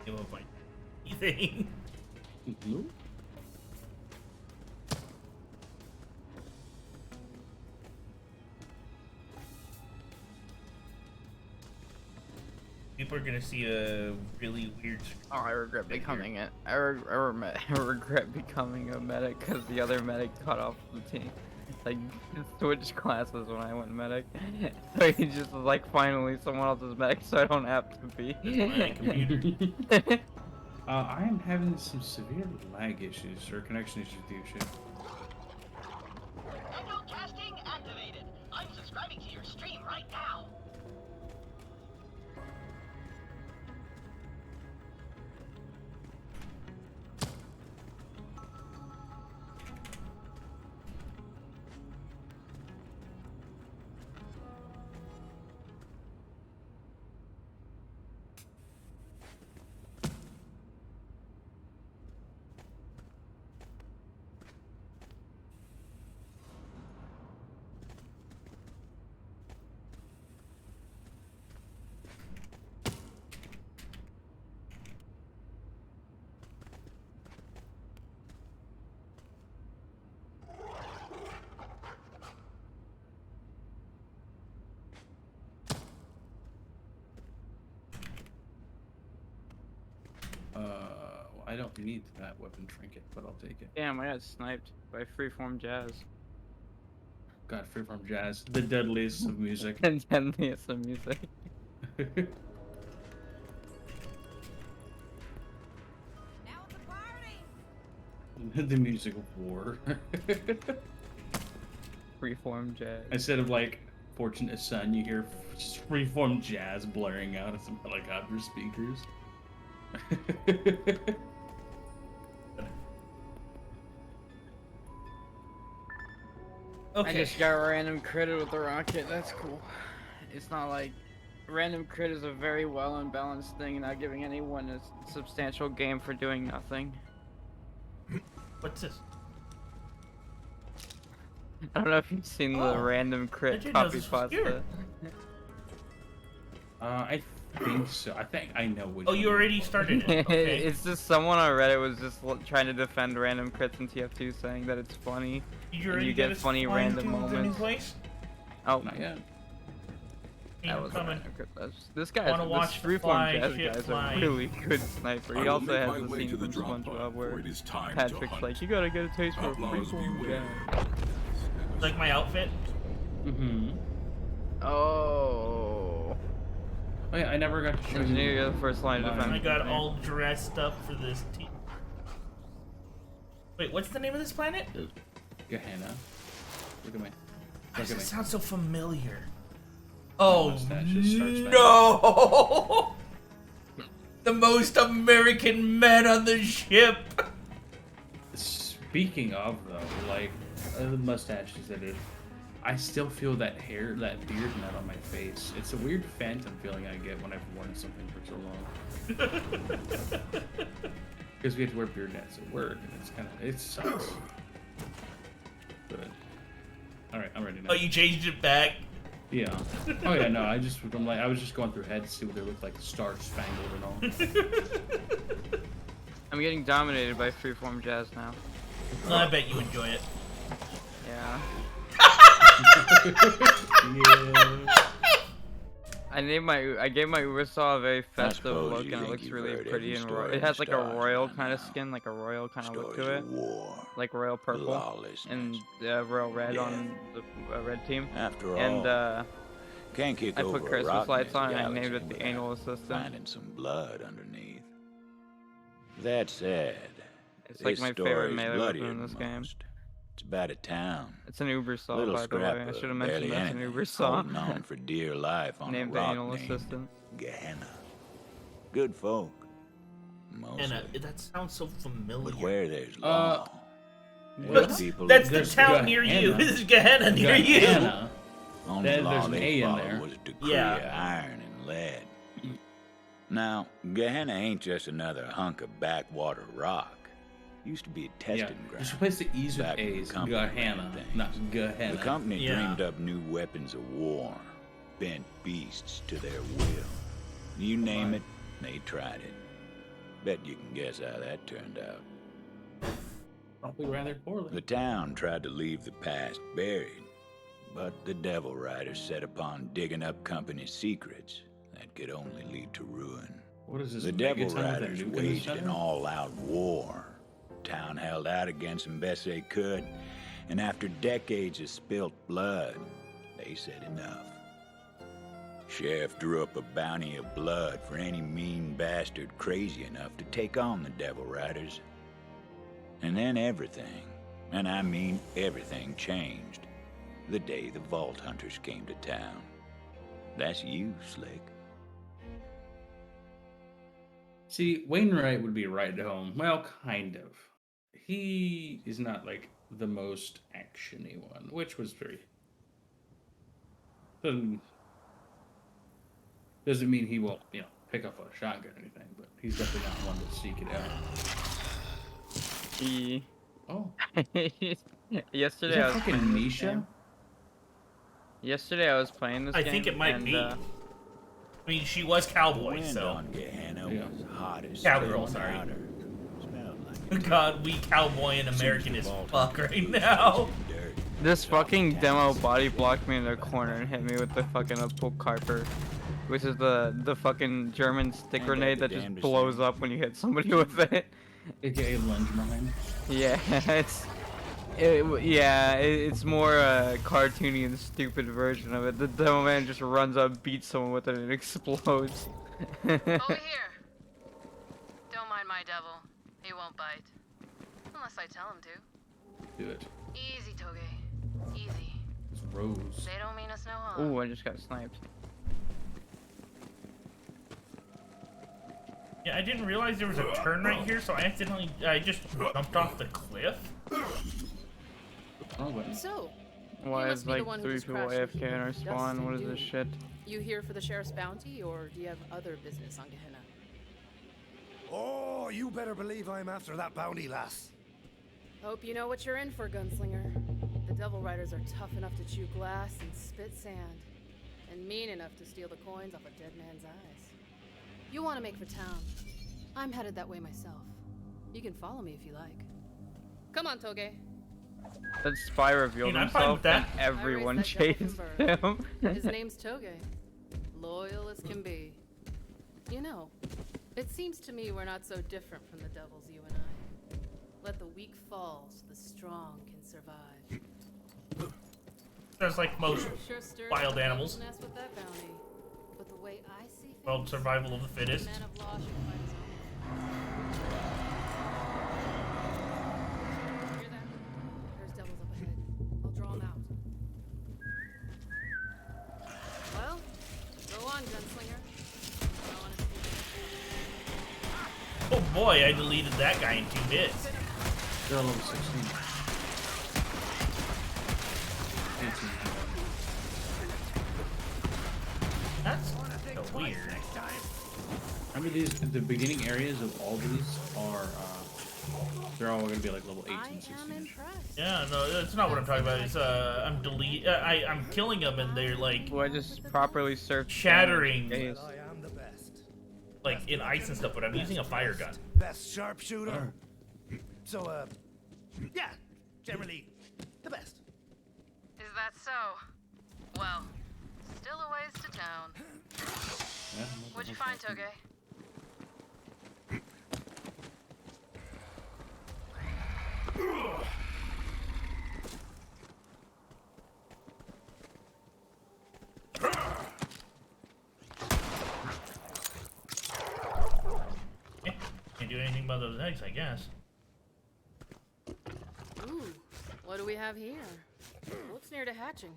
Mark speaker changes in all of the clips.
Speaker 1: give up on anything.
Speaker 2: Nope.
Speaker 1: People are gonna see a really weird.
Speaker 3: Oh, I regret becoming it. I regret becoming a medic because the other medic cut off the team. Like, switched classes when I went medic. So he just was like, finally, someone else is medic, so I don't have to be.
Speaker 1: My computer.
Speaker 2: I am having some severe lag issues or connection issues with you, shit.
Speaker 4: Casting activated. I'm subscribing to your stream right now.
Speaker 2: I don't need that weapon trinket, but I'll take it.
Speaker 3: Damn, I got sniped by freeform jazz.
Speaker 2: God, freeform jazz, the deadliest of music.
Speaker 3: And then there's some music.
Speaker 2: The music of war.
Speaker 3: Freeform jazz.
Speaker 2: Instead of like Fortunate Son, you hear just freeform jazz blaring out of some helicopter speakers.
Speaker 3: I just got random crit with the rocket. That's cool. It's not like random crit is a very well and balanced thing, not giving anyone a substantial game for doing nothing.
Speaker 1: What's this?
Speaker 3: I don't know if you've seen the random crit copy pasta.
Speaker 2: I think so. I think I know which.
Speaker 1: Oh, you already started it. Okay.
Speaker 3: It's just someone on Reddit was just trying to defend random crits in TF2, saying that it's funny. You get funny random moments. Oh,
Speaker 2: not yet.
Speaker 3: That was
Speaker 1: coming.
Speaker 3: This guy, this freeform jazz guy's a really good sniper. He also has the scene from SpongeBob where Patrick's like, you gotta get a taste for freeform jazz.
Speaker 1: Like my outfit?
Speaker 2: Mm-hmm.
Speaker 3: Oh.
Speaker 2: Oh yeah, I never got to show
Speaker 3: you the first line of defense.
Speaker 1: I got all dressed up for this team. Wait, what's the name of this planet?
Speaker 2: Gehenna. Look at me.
Speaker 1: Why does it sound so familiar? Oh
Speaker 2: no!
Speaker 1: The most American man on the ship.
Speaker 2: Speaking of though, like the mustaches that is, I still feel that hair, that beard nut on my face. It's a weird phantom feeling I get when I've worn something for so long. Because we have to wear beard nets at work, and it's kind of, it sucks. But all right, I'm ready now.
Speaker 1: Oh, you changed it back?
Speaker 2: Yeah. Oh yeah, no, I was just going through head to see what they look like, star spangled and all.
Speaker 3: I'm getting dominated by freeform jazz now.
Speaker 1: I bet you enjoy it.
Speaker 3: Yeah.
Speaker 2: Yeah.
Speaker 3: I gave my Ubersaw a very festive look, and it looks really pretty and it has like a royal kind of skin, like a royal kind of look to it, like royal purple and royal red on the red team.
Speaker 5: After all,
Speaker 3: and
Speaker 5: can't kick
Speaker 3: I put
Speaker 5: over
Speaker 3: Christmas lights on and I named it the anal assistant.
Speaker 5: Finding some blood underneath. That said,
Speaker 3: it's like my favorite melee weapon in this game.
Speaker 5: It's about a town.
Speaker 3: It's an Ubersaw,
Speaker 5: Little
Speaker 3: by the way. I should have mentioned that's an Ubersaw.
Speaker 5: Holding on for dear life on
Speaker 3: named
Speaker 5: a rock
Speaker 3: anal
Speaker 5: named
Speaker 3: assistant.
Speaker 5: Gehenna. Good folk. Mostly.
Speaker 1: And that sounds so familiar.
Speaker 5: But where there's law,
Speaker 1: that's the town near you. This is Gehenna near you.
Speaker 5: Only law
Speaker 2: there's an
Speaker 5: they
Speaker 2: A in
Speaker 5: followed
Speaker 2: there.
Speaker 5: was a decree of iron and lead. Now, Gehenna ain't just another hunk of backwater rock. Used to be a testing ground.
Speaker 2: Just replace the E's with
Speaker 5: Back when the
Speaker 2: A's.
Speaker 5: company
Speaker 2: Gehenna,
Speaker 5: ran things.
Speaker 2: not Gehenna.
Speaker 5: The company dreamed up new weapons of war, bent beasts to their will. You name it, they tried it. Bet you can guess how that turned out.
Speaker 2: Probably rather poorly.
Speaker 5: The town tried to leave the past buried, but the Devil Riders set upon digging up company secrets that could only lead to ruin.
Speaker 2: What is this?
Speaker 5: The
Speaker 2: Mega
Speaker 5: Devil
Speaker 2: Town with a
Speaker 5: Riders
Speaker 2: nuke in the
Speaker 5: waged an
Speaker 2: center?
Speaker 5: all-out war. Town held out against them best they could, and after decades of spilt blood, they said enough. Sheriff drew up a bounty of blood for any mean bastard crazy enough to take on the Devil Riders. And then everything, and I mean everything, changed the day the Vault Hunters came to town. That's you, Slick.
Speaker 2: See, Wainwright would be right at home. Well, kind of. He is not like the most actiony one, which was very. Doesn't mean he won't, pick up a shotgun or anything, but he's definitely not one to seek it out. Oh.
Speaker 3: Yesterday
Speaker 2: Is that
Speaker 3: I was
Speaker 2: fucking
Speaker 3: playing this
Speaker 2: Misha?
Speaker 3: game. Yesterday I was playing this game.
Speaker 1: I think it might be. I mean, she was
Speaker 5: The
Speaker 1: cowboy,
Speaker 5: wind
Speaker 1: so.
Speaker 5: on Gehenna
Speaker 2: Yeah.
Speaker 5: was hot as
Speaker 1: Cowgirl,
Speaker 5: spring
Speaker 1: sorry.
Speaker 5: powder. Smelled like
Speaker 1: God, we cowboy and American as fuck right now.
Speaker 5: dirt.
Speaker 3: This fucking demo body blocked me in the corner and hit me with the fucking Carper, which is the fucking German stick
Speaker 5: Ain't that
Speaker 3: grenade
Speaker 5: the
Speaker 3: that just
Speaker 5: damnedest
Speaker 3: blows
Speaker 5: thing?
Speaker 3: up when you hit somebody with it.
Speaker 2: AKA lunge mine.
Speaker 3: Yeah, it's more a cartoony and stupid version of it. The demo man just runs up, beats someone with it, and explodes.
Speaker 6: Over here. Don't mind my devil. He won't bite. Unless I tell him to.
Speaker 2: Do it.
Speaker 6: Easy, Toge. Easy.
Speaker 2: It's Rose.
Speaker 6: They don't mean us no harm.
Speaker 3: Ooh, I just got sniped.
Speaker 1: Yeah, I didn't realize there was a turn right here, so I just jumped off the cliff.
Speaker 2: Oh, wait.
Speaker 7: So,
Speaker 3: Why
Speaker 7: must
Speaker 3: is
Speaker 7: be the
Speaker 3: like
Speaker 7: one who
Speaker 3: 3
Speaker 7: just
Speaker 3: people
Speaker 7: crashed
Speaker 3: AFK in our
Speaker 7: into
Speaker 3: spawn?
Speaker 7: Dustin,
Speaker 3: What is this
Speaker 7: dude.
Speaker 3: shit?
Speaker 7: you here for the sheriff's bounty, or do you have other business on Gehenna?
Speaker 8: Oh, you better believe I'm after that bounty, lass.
Speaker 7: Hope you know what you're in for, gunslinger. The Devil Riders are tough enough to chew glass and spit sand, and mean enough to steal the coins off a dead man's eyes. You want to make for town. I'm headed that way myself. You can follow me if you like. Come on, Toge.
Speaker 3: That spy revealed
Speaker 1: I'm fine with
Speaker 3: himself and
Speaker 1: that.
Speaker 3: everyone
Speaker 7: I raised that
Speaker 3: chased
Speaker 7: devil
Speaker 3: him.
Speaker 7: His name's Toge. Loyal as can be. You know, it seems to me we're not so different from the devils, you and I. Let the weak fall so the strong can survive.
Speaker 1: That's like most
Speaker 7: Sure stirred
Speaker 1: wild
Speaker 7: up the
Speaker 1: animals.
Speaker 7: devil's nest with that bounty. But the way I see things,
Speaker 1: Well, survival of the
Speaker 7: a
Speaker 1: fittest.
Speaker 7: man of law should fight his own. Hear that? There's devils up ahead. I'll draw them out. Well, go on, gunslinger. I wanna see
Speaker 1: Oh boy, I deleted that guy in 2 hits.
Speaker 2: They're level 16. 18.
Speaker 1: That's so weird.
Speaker 2: Remember the beginning areas of all these are, they're all going to be like level 18,
Speaker 7: I
Speaker 2: 16.
Speaker 7: am impressed.
Speaker 1: Yeah, no, that's not what I'm talking about. It's I'm killing them and they're like
Speaker 3: Well, I just properly searched.
Speaker 1: shattering,
Speaker 3: Days.
Speaker 8: I am the best.
Speaker 1: like in ice and stuff. But I'm using a fire gun.
Speaker 8: Best sharpshooter. So, yeah, generally the best.
Speaker 6: Is that so? Well, still a ways to town.
Speaker 2: Yeah,
Speaker 6: What'd you find, Toge?
Speaker 1: Can't do anything about those eggs, I guess.
Speaker 7: Ooh, what do we have here? Looks near to hatching.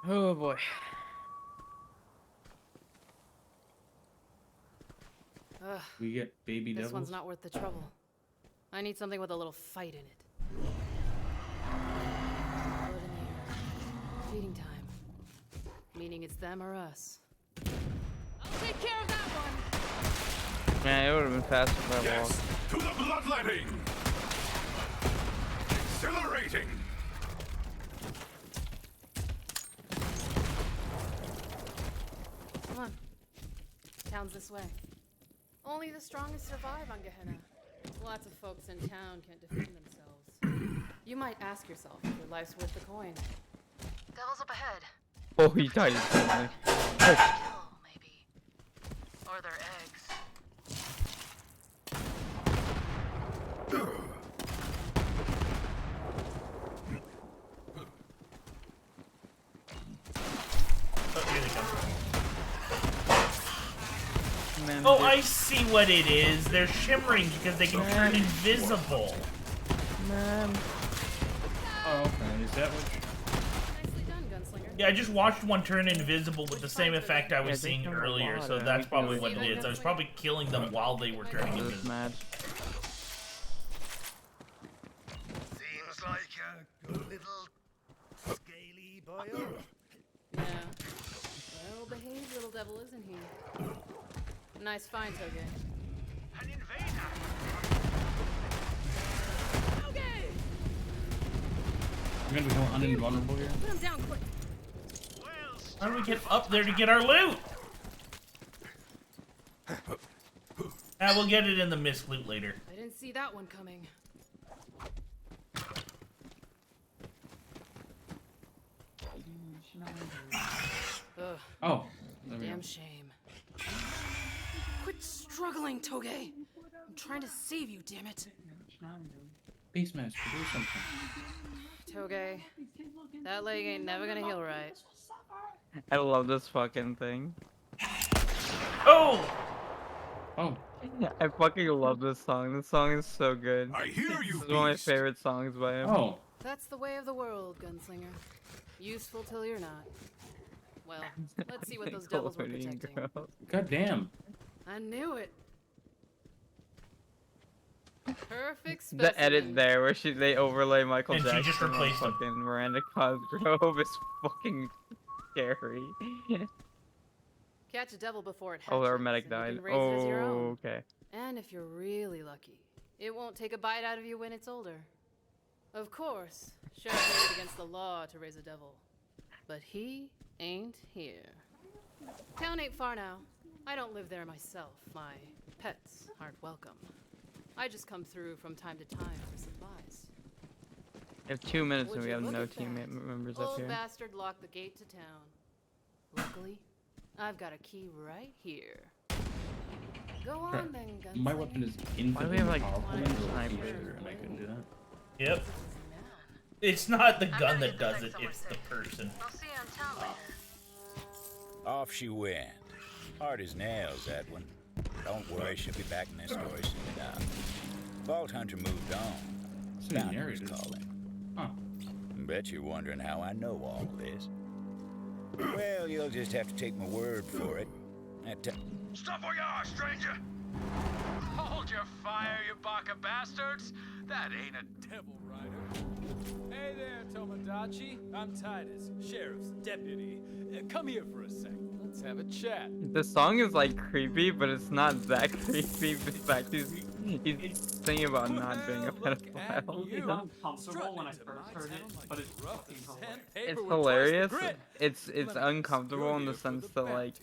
Speaker 3: Oh boy.
Speaker 7: Ugh,
Speaker 2: We get baby
Speaker 7: this
Speaker 2: devils.
Speaker 7: one's not worth the trouble. I need something with a little fight in it. Blood in the air. Feeding time. Meaning it's them or us. I'll take care of that one!
Speaker 3: Man, it would have been faster if I
Speaker 9: Yes,
Speaker 3: walked.
Speaker 9: to the bloodletting! Exhilarating!
Speaker 7: Come on. town's this way. Only the strongest survive on Gehenna. Lots of folks in town can't defend themselves. You might ask yourself if your life's worth the coin.
Speaker 6: Devil's up ahead.
Speaker 3: Oh, he died instantly.
Speaker 6: Kill, maybe. Or their eggs.
Speaker 1: Oh, here they come.
Speaker 3: Man,
Speaker 1: Oh, I see what it is. They're shimmering because they can turn invisible.
Speaker 3: man.
Speaker 2: Oh, okay. Is that what?
Speaker 7: Nicely done, Gunslinger.
Speaker 1: Yeah, I just watched one turn invisible with the same effect I was
Speaker 3: Yeah, they
Speaker 1: seeing
Speaker 3: turn a
Speaker 1: earlier,
Speaker 3: lot
Speaker 1: so
Speaker 3: of
Speaker 1: that's
Speaker 3: it.
Speaker 1: probably what it is. I was probably killing them while they were turning
Speaker 3: This
Speaker 1: invisible.
Speaker 3: match.
Speaker 8: Seems like a good little scaly boy.
Speaker 7: Yeah. Well behaved little devil, isn't he? Nice find, Toge.
Speaker 8: An invader.
Speaker 7: Okay!
Speaker 2: I'm gonna become uninvulnerable here.
Speaker 7: Put him down quick.
Speaker 1: How do we get up there to get our loot? We'll get it in the mist loot later.
Speaker 7: I didn't see that one coming. Ugh,
Speaker 2: Oh, there we go.
Speaker 7: damn shame. Quit struggling, Toge. I'm trying to save you, damn it.
Speaker 2: Beastmaster, do something.
Speaker 7: Toge, that leg ain't never gonna heal right.
Speaker 3: I love this fucking thing.
Speaker 1: Oh!
Speaker 2: Oh,
Speaker 3: I fucking love this song. This song is so good.
Speaker 9: I hear you,
Speaker 3: This is one of my
Speaker 9: beast.
Speaker 3: favorite songs by him.
Speaker 2: oh.
Speaker 7: That's the way of the world, Gunslinger. Useful till you're not. Well, let's see what those devils were
Speaker 3: Nickelodeon
Speaker 7: protecting.
Speaker 3: girl.
Speaker 2: God damn.
Speaker 7: I knew it. Perfect specimen.
Speaker 3: The edit there where they overlay Michael
Speaker 1: And she
Speaker 3: Jackson
Speaker 1: just
Speaker 3: on
Speaker 1: replaced him.
Speaker 3: fucking Miranda Cosgrove is fucking scary.
Speaker 7: Catch a devil before it hatches.
Speaker 3: Oh, our medic
Speaker 7: and you
Speaker 3: died.
Speaker 7: can raise it as your own.
Speaker 3: Oh, okay.
Speaker 7: And if you're really lucky, it won't take a bite out of you when it's older. Of course, Sheriff made it against the law to raise a devil. But he ain't here. Town ain't far now. I don't live there myself. My pets aren't welcome. I just come through from time to time for supplies.
Speaker 3: We have 2 minutes
Speaker 7: Would
Speaker 3: and we
Speaker 7: you
Speaker 3: have
Speaker 7: look
Speaker 3: no
Speaker 7: at
Speaker 3: team
Speaker 7: that?
Speaker 3: members up
Speaker 7: Old
Speaker 3: here.
Speaker 7: bastard locked the gate to town. Luckily, I've got a key right here. Go
Speaker 2: Crap.
Speaker 7: on then, Gunslinger.
Speaker 2: My weapon is
Speaker 3: Why do we
Speaker 2: infinitely
Speaker 3: have, like,
Speaker 2: powerful.
Speaker 3: one
Speaker 2: and
Speaker 3: sniper?
Speaker 2: and I couldn't do that.
Speaker 1: Yep. It's not the gun that does it, it's the person.
Speaker 6: I'll see you on town later.
Speaker 5: Off she went. Hard as nails, that one. Don't worry, she'll be back in this story soon enough. Vault Hunter moved on.
Speaker 2: So many
Speaker 5: Bounty was
Speaker 2: narrators.
Speaker 5: calling.
Speaker 2: Huh.
Speaker 5: Bet you're wondering how I know all this. Well, you'll just have to take my word for it.
Speaker 9: Stop where you are, stranger!
Speaker 10: Hold your fire, you baka bastards! That ain't a devil rider. Hey there, Tomodachi. I'm Titus, Sheriff's deputy. Come here for a sec. Let's have a chat.
Speaker 3: The song is like creepy, but it's not that creepy. In fact, he's thinking about not being a pedophile. You know?
Speaker 10: Uncomfortable when I first heard it, but it's fucking hilarious.
Speaker 3: It's hilarious. It's uncomfortable in the sense that like,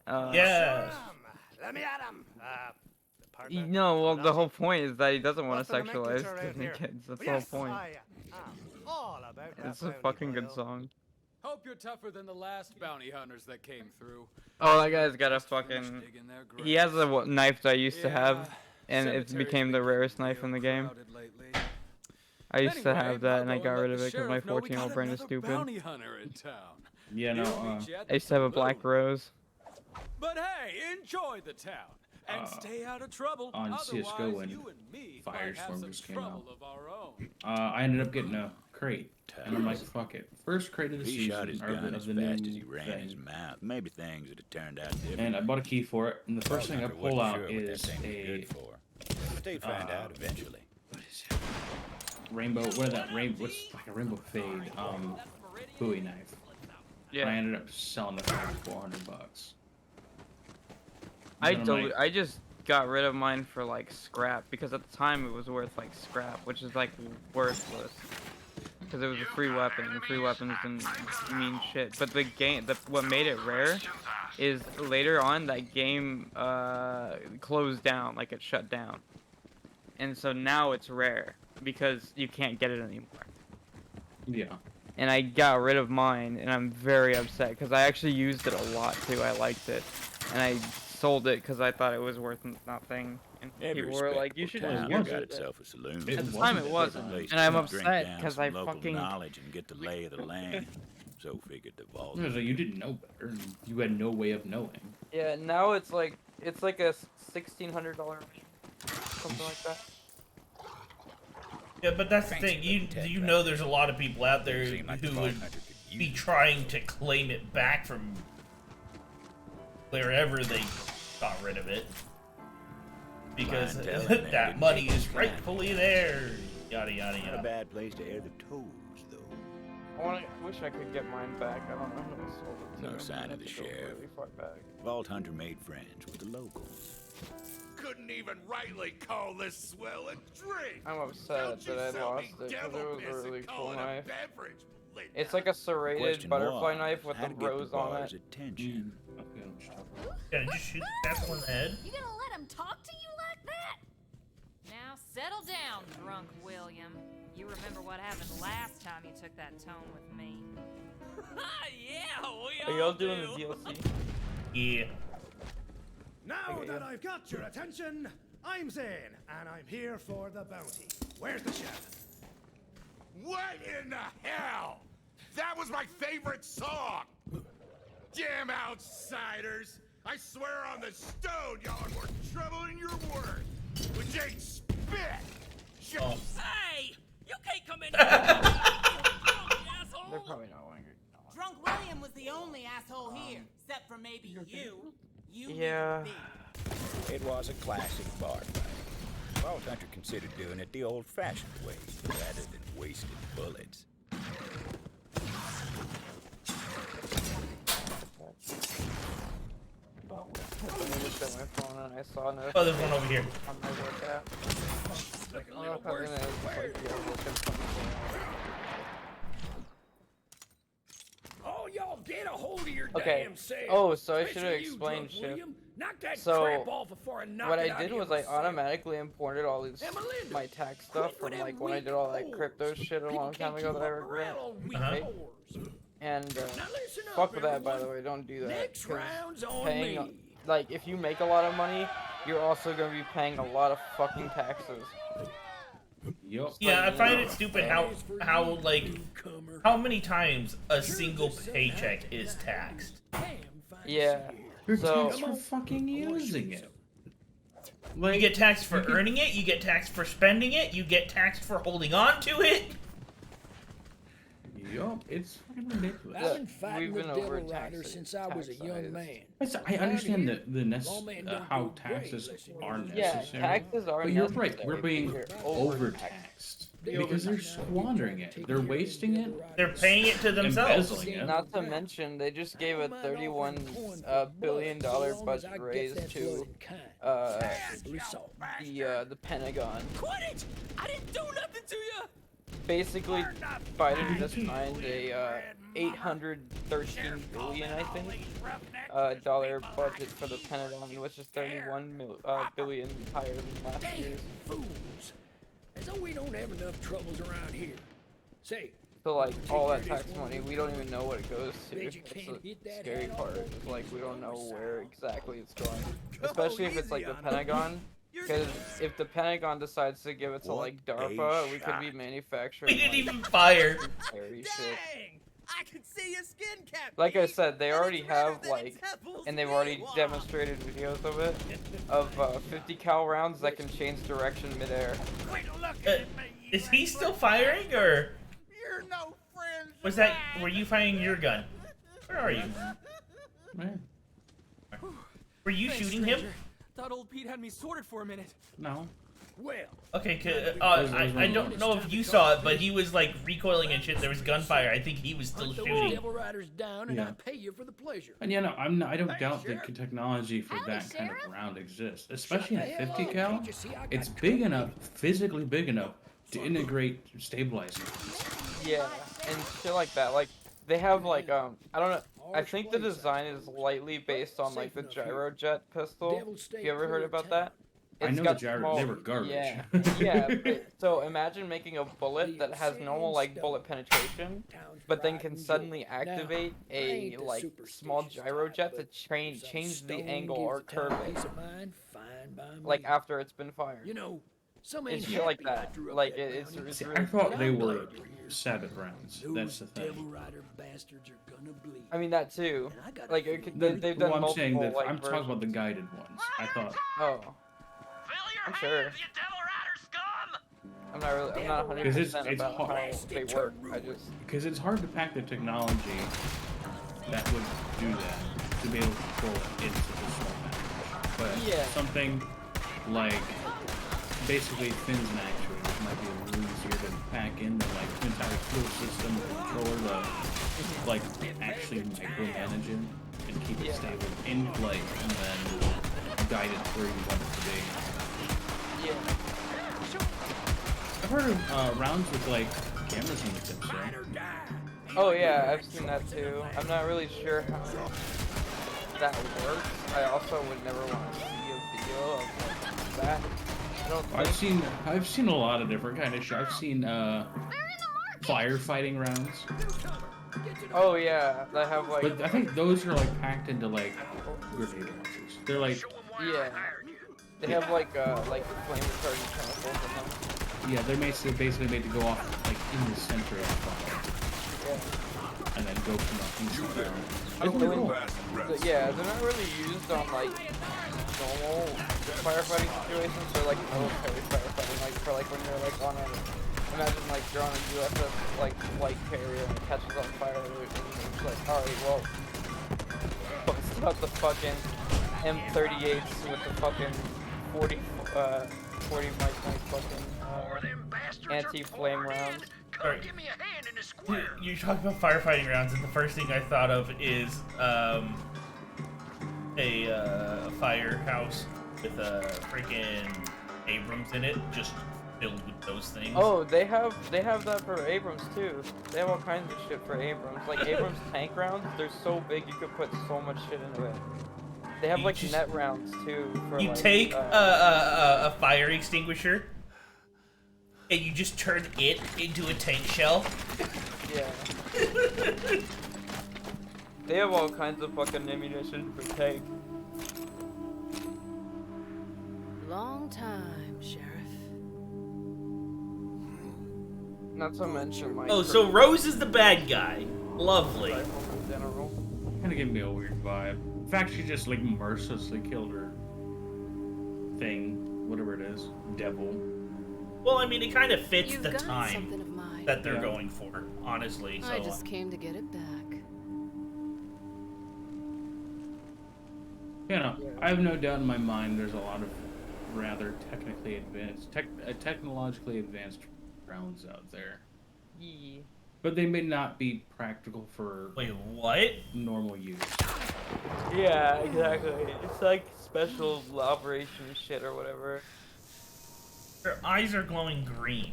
Speaker 1: Yeah.
Speaker 8: Let me at him.
Speaker 3: you know, well, the whole point is that he doesn't want to
Speaker 8: What's the
Speaker 3: sexualize
Speaker 8: nomenclature around
Speaker 3: Disney
Speaker 8: here?
Speaker 3: kids. That's the
Speaker 8: Yes,
Speaker 3: whole point.
Speaker 8: I am all about that
Speaker 3: It's a
Speaker 8: bounty
Speaker 3: fucking good
Speaker 8: boil.
Speaker 3: song.
Speaker 10: Hope you're tougher than the last bounty hunters that came through.
Speaker 3: Oh, that guy's got a
Speaker 10: Just finished
Speaker 3: fucking.
Speaker 10: digging their
Speaker 3: He has
Speaker 10: graves.
Speaker 3: a knife that I used to have,
Speaker 10: Yeah,
Speaker 3: and it
Speaker 10: cemeteries
Speaker 3: became the
Speaker 10: been
Speaker 3: rarest
Speaker 10: getting
Speaker 3: knife in the
Speaker 10: real
Speaker 3: game.
Speaker 10: crowded lately.
Speaker 3: I used to
Speaker 10: Anyway,
Speaker 3: have that, and I
Speaker 10: I'll go
Speaker 3: got
Speaker 10: let
Speaker 3: rid of
Speaker 10: the
Speaker 3: it because my
Speaker 10: sheriff know we
Speaker 3: 14-year-old
Speaker 10: got
Speaker 3: brain is
Speaker 10: another
Speaker 3: stupid.
Speaker 10: bounty hunter in town.
Speaker 2: Yeah,
Speaker 10: He'll
Speaker 2: no,
Speaker 10: meet you at
Speaker 3: I used to have a
Speaker 10: the
Speaker 3: black
Speaker 10: saloon.
Speaker 3: rose.
Speaker 10: But hey, enjoy the town and stay out of trouble.
Speaker 2: on CS:GO
Speaker 10: Otherwise,
Speaker 2: when
Speaker 10: you and me
Speaker 2: Firestorm
Speaker 10: might have some
Speaker 2: just came
Speaker 10: trouble
Speaker 2: out.
Speaker 10: of our own.
Speaker 2: I ended up getting a crate, and I'm like, fuck it. First crate of the
Speaker 5: He
Speaker 2: season,
Speaker 5: shot his
Speaker 2: or
Speaker 5: gun
Speaker 2: of
Speaker 5: as
Speaker 2: the
Speaker 5: fast
Speaker 2: new
Speaker 5: as he ran his
Speaker 2: thing.
Speaker 5: mouth. Maybe things would have turned out different.
Speaker 2: And I bought a key for it, and the first thing I
Speaker 5: Hunter
Speaker 2: pull
Speaker 5: wasn't
Speaker 2: out
Speaker 5: sure what that
Speaker 2: is
Speaker 5: thing was
Speaker 2: a
Speaker 5: good for. But they'd find out eventually.
Speaker 2: what is it? Rainbow. What is that? Rainbow. What's like a rainbow fade? Bowie knife. And I
Speaker 3: Yeah,
Speaker 2: ended up selling it for $400.
Speaker 3: I
Speaker 2: And then I'm like,
Speaker 3: I just got rid of mine for like scrap because at the time it was worth like scrap, which is like worthless. because it was a free weapon, and free weapons didn't mean shit. But the game, what made it rare, is later on that game closed down, like it shut down, and so now it's rare because you can't get it anymore.
Speaker 2: Yeah.
Speaker 3: And I got rid of mine, and I'm very upset because I actually used it a lot too. I liked it, and I sold it because I thought it was worth nothing. And people were like, "You should just use
Speaker 5: got
Speaker 3: it."
Speaker 5: itself a saloon.
Speaker 3: At the time, it wasn't, and I'm upset because I
Speaker 5: local
Speaker 3: fucking.
Speaker 5: knowledge and get the lay of the land. So figured the vault.
Speaker 2: So you didn't know better. You had no way of knowing.
Speaker 3: Yeah, now it's like a $1,600, something like that.
Speaker 1: Yeah, but that's the thing. You know there's a lot of people out there who would be trying to claim it back from wherever they got rid of it. Because that money is rightfully there. Yada, yada, yada.
Speaker 5: Not a bad place to air the toes, though.
Speaker 3: I wish I could get mine back. I don't know who I sold it to.
Speaker 5: No sign of the sheriff.
Speaker 3: Really far back.
Speaker 5: Vault Hunter made friends with the locals.
Speaker 9: Couldn't even rightly call this swell a drink.
Speaker 3: I'm upset that I lost it because it was a really cool knife. It's like a serrated butterfly knife with the rose on it.
Speaker 5: Attention.
Speaker 1: Yeah, just shoot the castle in the head.
Speaker 11: You gonna let him talk to you like that? Now settle down, drunk William. You remember what happened last time you took that tone with me.
Speaker 6: Yeah, we
Speaker 3: Are y'all doing the DLC?
Speaker 1: Yeah.
Speaker 8: Now that I've got your attention, I'm Zane, and I'm here for the bounty. Where's the sheriff?
Speaker 9: What in the hell? That was my favorite song! Damn outsiders! I swear on the stone y'all are more trouble than you're worth! Which ain't spit!
Speaker 6: Hey! You can't come in here!
Speaker 3: They're probably not angry.
Speaker 11: Drunk William was the only asshole here, except for maybe you.
Speaker 3: Yeah.
Speaker 5: It was a classic bar fight. Vault Hunter considered doing it the old-fashioned way, rather than wasting bullets.
Speaker 1: Oh, there's one over here.
Speaker 8: Oh, y'all get a hold of your
Speaker 3: Okay.
Speaker 8: damn self.
Speaker 3: Oh, so I should have
Speaker 8: Especially you,
Speaker 3: explained
Speaker 8: drunk
Speaker 3: shit.
Speaker 8: William. Knock that
Speaker 3: So,
Speaker 8: crap off before I knock
Speaker 3: what
Speaker 8: it
Speaker 3: I
Speaker 8: out
Speaker 3: did
Speaker 8: of
Speaker 3: was
Speaker 8: you
Speaker 3: I
Speaker 8: myself.
Speaker 3: automatically imported all these my tax stuff from like when I did all that crypto shit a long time ago that I regret. Okay? And fuck with that, by the way. Don't do that.
Speaker 8: Next
Speaker 3: 'cause
Speaker 8: round's on
Speaker 3: paying,
Speaker 8: me.
Speaker 3: like, if you make a lot of money, you're also gonna be paying a lot of fucking taxes.
Speaker 2: Yup.
Speaker 1: Yeah, I find it stupid how many times a single paycheck is taxed.
Speaker 3: Yeah.
Speaker 2: You're
Speaker 3: So
Speaker 2: taxed for fucking using it.
Speaker 1: You get taxed for earning it, you get taxed for spending it, you get taxed for holding on to it.
Speaker 2: Yup, it's fucking ridiculous.
Speaker 12: I've been fighting with devil riders since I was a young man.
Speaker 2: I understand how taxes are necessary.
Speaker 3: Yeah, taxes are
Speaker 2: but you're
Speaker 3: necessary,
Speaker 2: right, we're being
Speaker 3: but you're
Speaker 2: overtaxed. Because they're squandering it. They're wasting it.
Speaker 1: They're paying it to themselves.
Speaker 2: Embezzling it.
Speaker 3: Not to mention, they just gave a $31 billion budget raise to the Pentagon.
Speaker 6: Quit it! I didn't do nothing to you!
Speaker 3: Basically, Biden just signed a $813 billion, I think, dollar budget for the Pentagon, which is $31 billion higher than last year's.
Speaker 12: Fools. As though we don't have enough troubles around here. Say.
Speaker 3: So like all that tax money, we don't even know what it goes to. That's the scary part. Is like we don't know where exactly it's going, especially if it's like the Pentagon. Because if the Pentagon decides to give it to like DARPA, we could be manufacturing.
Speaker 1: We didn't even fire.
Speaker 3: Scary shit.
Speaker 6: I can see your skin cap.
Speaker 3: Like I said, they already have like, and they've already demonstrated videos of it, of 50 cal rounds that can change direction midair.
Speaker 1: Is he still firing, or
Speaker 6: You're no friend.
Speaker 1: was that? Were you firing your gun? Where are you? Were you shooting him?
Speaker 10: Thought old Pete had me sorted for a minute.
Speaker 2: No.
Speaker 8: Well.
Speaker 1: Okay, I don't know if you saw it, but he was like recoiling and shit. There was gunfire. I think he was still shooting.
Speaker 12: Devil riders down, and I pay you for the pleasure.
Speaker 2: And yeah, no, I don't doubt the technology for that kind of round exists, especially at 50 cal. It's big enough, physically big enough, to integrate stabilizing.
Speaker 3: Yeah, and shit like that. Like they have like I don't know. I think the design is lightly based on like the gyrojet pistol. Have you ever heard about that?
Speaker 2: I
Speaker 3: It's
Speaker 2: know
Speaker 3: got
Speaker 2: the gyro.
Speaker 3: small,
Speaker 2: They were garbage.
Speaker 3: yeah, yeah. So imagine making a bullet that has normal like bullet penetration, but then can suddenly activate a like small gyrojet to change the angle or curve it, like after it's been fired.
Speaker 12: You know, some
Speaker 3: It's
Speaker 12: ain't
Speaker 3: shit like
Speaker 12: happy I
Speaker 3: that.
Speaker 12: drew up
Speaker 3: Like
Speaker 12: that
Speaker 3: it's
Speaker 12: bounty.
Speaker 2: See,
Speaker 3: really
Speaker 2: I thought
Speaker 3: cool.
Speaker 2: they were Sabbath rounds. That's the
Speaker 12: Devil
Speaker 2: thing.
Speaker 12: Rider bastards are gonna bleed.
Speaker 3: I mean that too.
Speaker 12: And I got a
Speaker 3: Like
Speaker 12: feeling
Speaker 3: they've done
Speaker 2: Well, I'm
Speaker 3: multiple
Speaker 2: saying that
Speaker 3: like
Speaker 2: I'm talking about the
Speaker 3: versions.
Speaker 2: guided ones. I thought.
Speaker 3: Oh. I'm sure. I'm not 100%
Speaker 2: Because it's
Speaker 3: about
Speaker 2: hard.
Speaker 3: how they work. I just
Speaker 2: Because it's hard to pack the technology that would do that to be able to control it in such a small package. But
Speaker 3: Yeah.
Speaker 2: something like basically fins and actuators might be a little easier to pack in than like the entire fuel system, the controller, the like actually micromanage it and keep it stable in flight and then guide it where you want it to be.
Speaker 3: yeah.
Speaker 2: I've heard of rounds with like cameras in the tips though.
Speaker 3: Oh yeah, I've seen that too. I'm not really sure how that works. I also would never want to see a video of like, that. I don't think.
Speaker 2: I've seen a lot of different kind of shit. I've seen firefighting rounds.
Speaker 3: Oh yeah, that have like.
Speaker 2: But I think those are like packed into like grenade launchers. They're like
Speaker 3: Yeah. They have like flame retardant chemicals in them.
Speaker 2: yeah, they're basically made to go off like in the center of the fire
Speaker 3: Yeah.
Speaker 2: and then go from the inside down.
Speaker 3: I
Speaker 2: It's pretty
Speaker 3: really-
Speaker 2: cool.
Speaker 3: Yeah, they're not really used on like normal firefighting situations. They're like military firefighting, like for like when you're like on a, imagine like you're on a USS like flight carrier and it catches on fire and it's like, alright, well, bust out the fucking M38s with the fucking 40 micron fucking anti-flame rounds.
Speaker 1: Alright. You talk about firefighting rounds, and the first thing I thought of is a firehouse with a freaking Abrams in it, just filled with those things.
Speaker 3: Oh, they have that for Abrams too. They have all kinds of shit for Abrams. Like Abrams tank rounds, they're so big you could put so much shit into it. They have like net rounds too. For,
Speaker 1: You
Speaker 3: like,
Speaker 1: take a fire extinguisher and you just turn it into a tank shell.
Speaker 3: Yeah. They have all kinds of fucking ammunition for tank.
Speaker 7: Long time, Sheriff.
Speaker 3: Not to mention like.
Speaker 1: Oh, so Rose is the bad guy. Lovely.
Speaker 3: In general.
Speaker 2: Kind of gave me a weird vibe. In fact, she just like mercilessly killed her thing, whatever it is, devil.
Speaker 1: Well, I mean, it kind of fits
Speaker 7: You've
Speaker 1: the
Speaker 7: got
Speaker 1: time
Speaker 7: something of mine.
Speaker 1: that they're going for, honestly. So
Speaker 7: I just came to get it back.
Speaker 2: You know, I have no doubt in my mind there's a lot of rather technically advanced, technologically advanced rounds out there.
Speaker 3: Yeah.
Speaker 2: But they may not be practical for
Speaker 1: what?
Speaker 2: Normal use.
Speaker 3: Yeah, exactly. It's like special operation shit or whatever.
Speaker 1: Her eyes are glowing green.